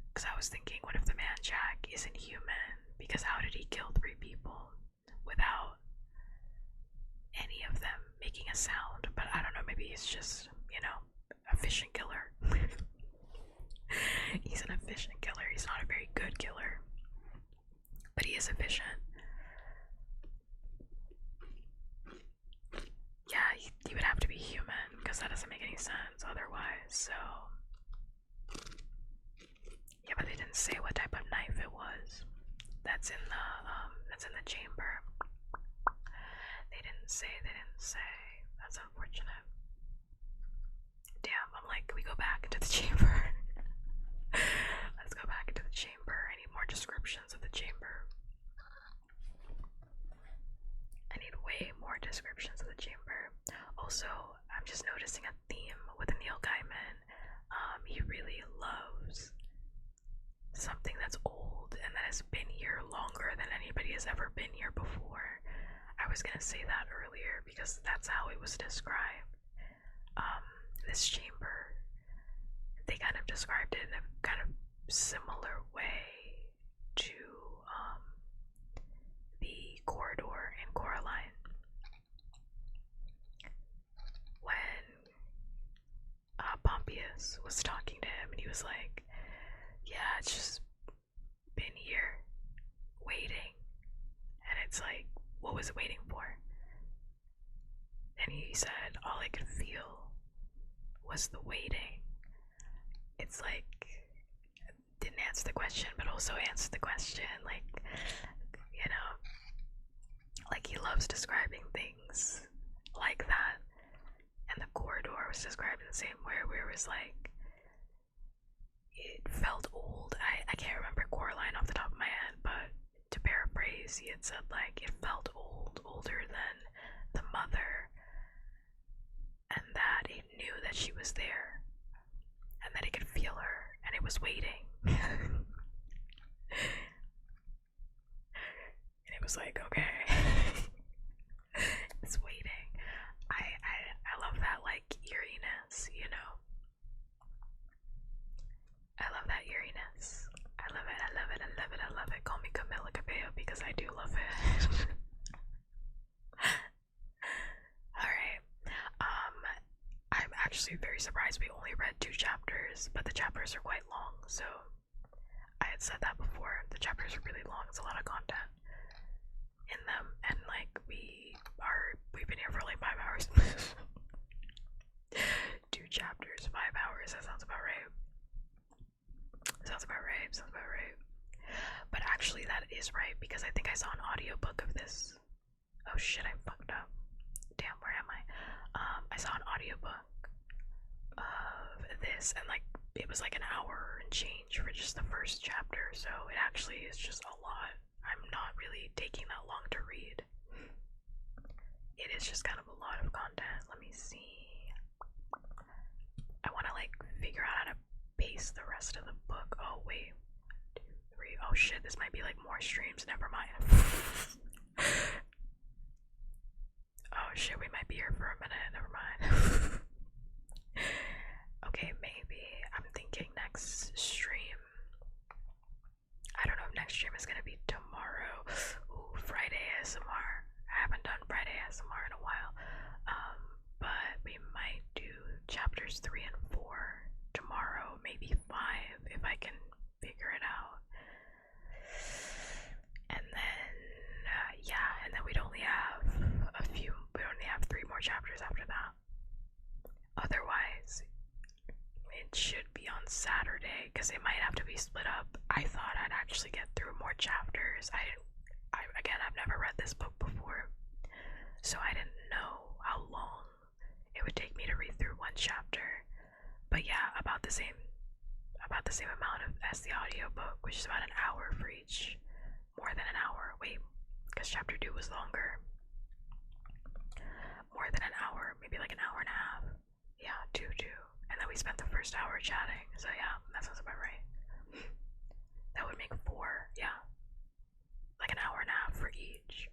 Because I was thinking, what if the man Jack isn't human? Because how did he kill 3 people without any of them making a sound? But I don't know, maybe he's just, you know, efficient killer. He's an efficient killer. He's not a very good killer, but he is efficient. Yeah, he would have to be human, because that doesn't make any sense otherwise. So yeah, but they didn't say what type of knife it was. That's in the chamber. They didn't say. That's unfortunate. Damn, I'm like, can we go back into the chamber? Let's go back into the chamber. I need more descriptions of the chamber. I need way more descriptions of the chamber. Also, I'm just noticing a theme with Neil Gaiman. He really loves was gonna say that earlier because that's how it was described. This chamber, they kind of described it in a kind of similar way to the corridor in Coraline. When Pompeius was talking to him and he was like, yeah, it's just been here waiting. And it's like, what was it waiting for? And he said, all I could feel was the waiting. It's like, didn't answer the question, but also answered the question. Like, you know, like he loves describing things like that. And the corridor was described in the same way, where it was like, it felt old. I can't remember Coraline off the top of my head, but to paraphrase, he had said like it felt old, older than the mother, and that it knew that she was there, and that it could feel her, and it was waiting. And it was like, okay, it's waiting. I love that like eeriness, you know. I love that eeriness. I love it, I love it, I love it, I love it. Call me Camila Cabello because I do love it. Alright. I'm actually very surprised we only read 2 chapters, but the chapters are quite long, so I had said that before. The chapters are really long, it's a lot of content in them, and like we've been here for like 5 hours. 2 chapters, 5 hours, that sounds about right. Sounds about right. But actually that is right, because I think I saw an audiobook of this. Oh shit, I fucked up. Damn, where am I? I saw an audiobook of this, and like it was like an hour and change for just the first chapter, so it actually is just a lot. I'm not really taking that long to read. It is just kind of a lot of content. Let me see. I want to like figure out how to pace the rest of the book. Oh wait, 2, 3. Oh shit, this might be like more streams. Never mind. Oh shit, we might be here for a minute. Never mind. Okay, maybe I'm thinking next stream. I don't know if next stream is gonna be tomorrow. Ooh, Friday ASMR. I haven't done Friday ASMR in a while. But we might do chapters 3 and 4 tomorrow, maybe 5 if I can figure it out. And then, yeah, and then we'd only have 3 more chapters after that. Otherwise, it should be on Saturday, because it might have to be split up. I thought I'd actually get through more chapters. Again, I've never read this book before, so I didn't know how long it would take me to read through 1 chapter. But yeah, about the same amount as the audiobook, which is about an hour for each. More than an hour. Wait, because chapter 2 was longer. More than an hour, maybe like an hour and a half. Yeah, 2. And then we spent the first hour chatting, so yeah, that sounds about right. That would make 4, yeah. Like an hour and a half for each.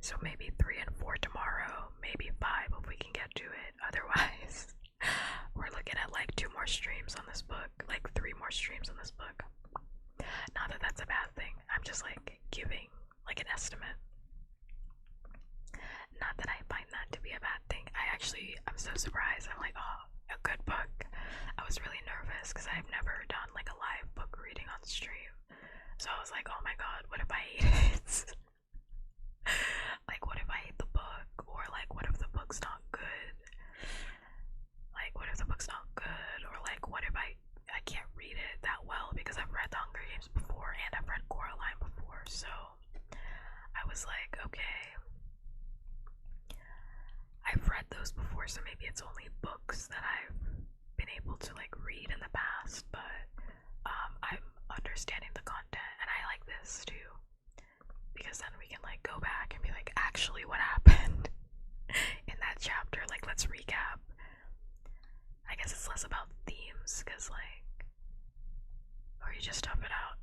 So maybe 3 and 4 tomorrow, maybe 5 if we can get to it. Otherwise, we're looking at like 2 more streams on this book, like 3 more streams on this book. Not that that's a bad thing, I'm just like giving like an estimate. Not that I find that to be a bad thing. I'm so surprised. I'm like, oh, a good book. I was really nervous because I've never done like a live book reading on stream. So I was like, oh my god, what if I hate it? Like, what if I hate the book? Or like, what if the book's not good? Like, what if the book's not good? Or like, what if I can't read it that well because I've read The Hunger Games before and I've read Coraline before. So I was like, okay, I've read those before, so maybe it's only books that I've been able to like read in the past, but I'm understanding the content, and I like this too, because then we can like go back and be like, actually what happened in that chapter, like let's recap. I guess it's less about themes, because like, or you just tough it out.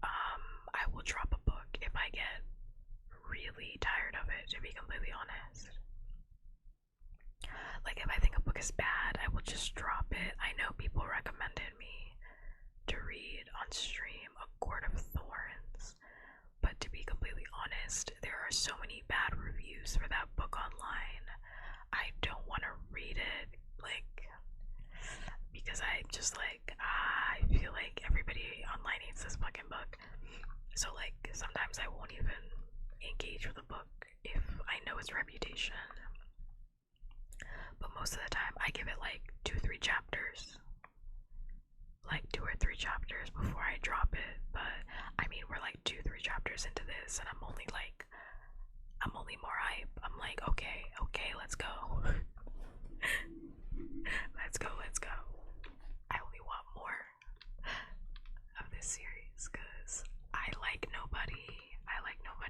I will drop a book if I get really tired of it, to be completely honest. Like, if I think a book is bad, I will just drop it. I know people recommended me to read on stream A Court of Thorns, but to be completely honest, there are so many bad reviews for that book online. I don't want to read it, like, because I just like, I feel like everybody online hates this fucking book. So like, sometimes I won't even engage with the book if I know its reputation. But most of the time, I give it like 2-3 chapters. Like 2 or 3 chapters before I drop it. But I mean, we're like 2-3 chapters into this, and I'm only more hype. I'm like, okay, let's go. let's go. I only want more of this series because I like nobody.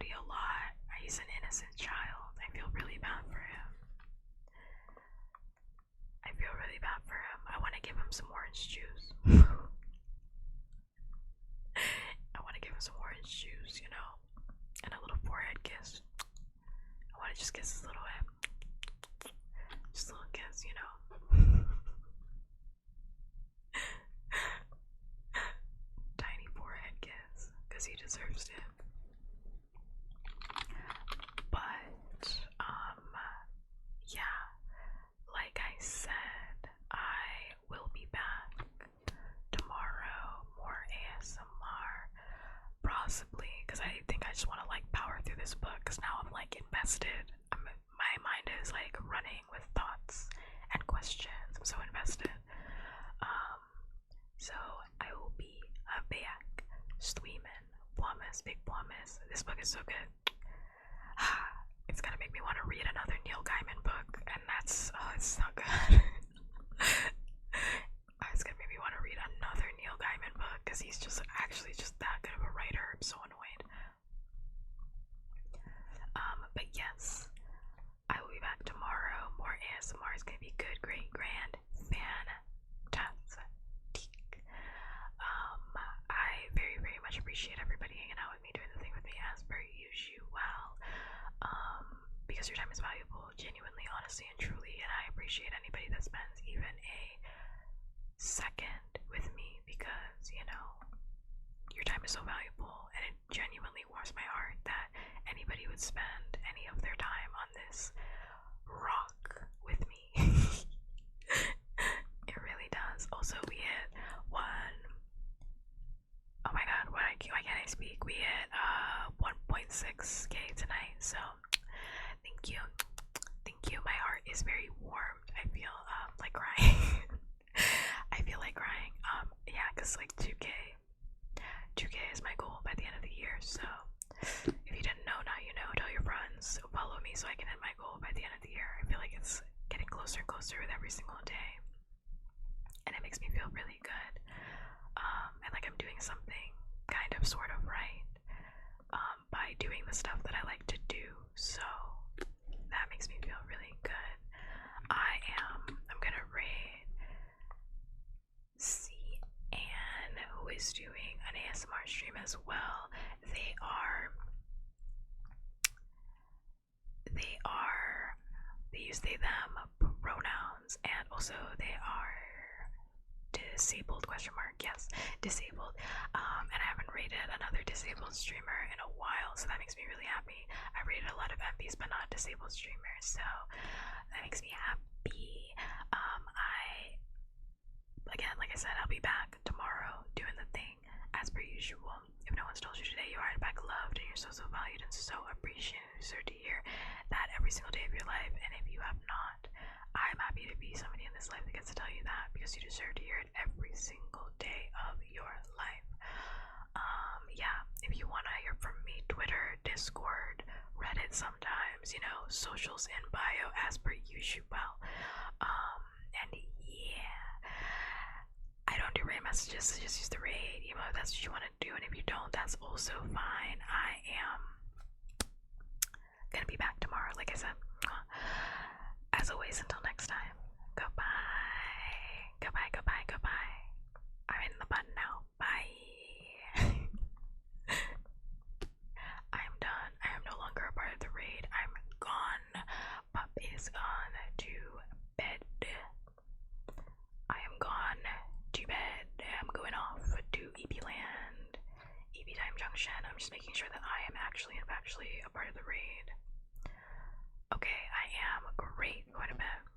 A lot. He's an innocent child. I feel really bad for him. I want to give him some orange juice. I want to give him some orange juice, you know, and a little forehead kiss. I want to just kiss his little head. Just a little kiss, you know. Tiny forehead kiss, because he deserves it. But, yeah, like I said, I will be back tomorrow, more ASMR, possibly, because I think I just want to like power through this book, because now I'm like invested. My mind is like running with thoughts and questions. I'm so invested. So I will be back streaming. Promise, big promise. This book is so good. It's gonna make me want to read another Neil Gaiman book, and that's it's not good. It's gonna make me want to read another Neil Gaiman book because he's just actually just that good of a writer. I'm so annoyed. But yes, I will be back tomorrow. More ASMR is gonna be good, great, grand, fantastic. I very, very much appreciate everybody hanging out with me, doing the thing with me as per usual. Because your time is valuable, genuinely, honestly, and truly, and I appreciate anybody that spends even a second with me, because, you know, your time is so valuable, and it genuinely warms my heart that anybody would spend any of their time on this rock with me. It really does. Also, we hit oh my god, why can't I speak? We hit 1.6k tonight, so thank you. My heart is very warmed. I feel like crying. I feel like crying. Yeah, because like 2k is my goal by the end of the year. So if you didn't know, now you know. Tell your friends, follow me so I can hit my goal by the end of the year. I feel like it's getting closer and closer with every single day, and it makes me feel really good. And like I'm doing something kind of sort of right by doing the stuff that I like to do. So that makes me feel really good. I'm gonna rate C Ann, who is doing an ASMR stream as well. They use they them pronouns, and also they are disabled, yes, disabled. And I haven't rated another disabled streamer in a while, so that makes me really happy. I've rated a lot of MPs but not disabled streamers, so that makes me happy. Again, like I said, I'll be back tomorrow doing the thing as per usual. If no one's told you today, you are in fact loved and you're so valued and so appreciated. You deserve to hear that every single day of your life, and if you have not, I'm happy to be somebody in this life that gets to tell you that, because you deserve to hear it every single day of your life. Yeah, if you want to hear from me, Twitter, Discord, Reddit sometimes, you know, socials in bio as per usual. And yeah, I don't do raid messages, so just use the raid emo if that's what you want to do, and if you don't, that's also fine. I am gonna be back tomorrow, like I said. As always, until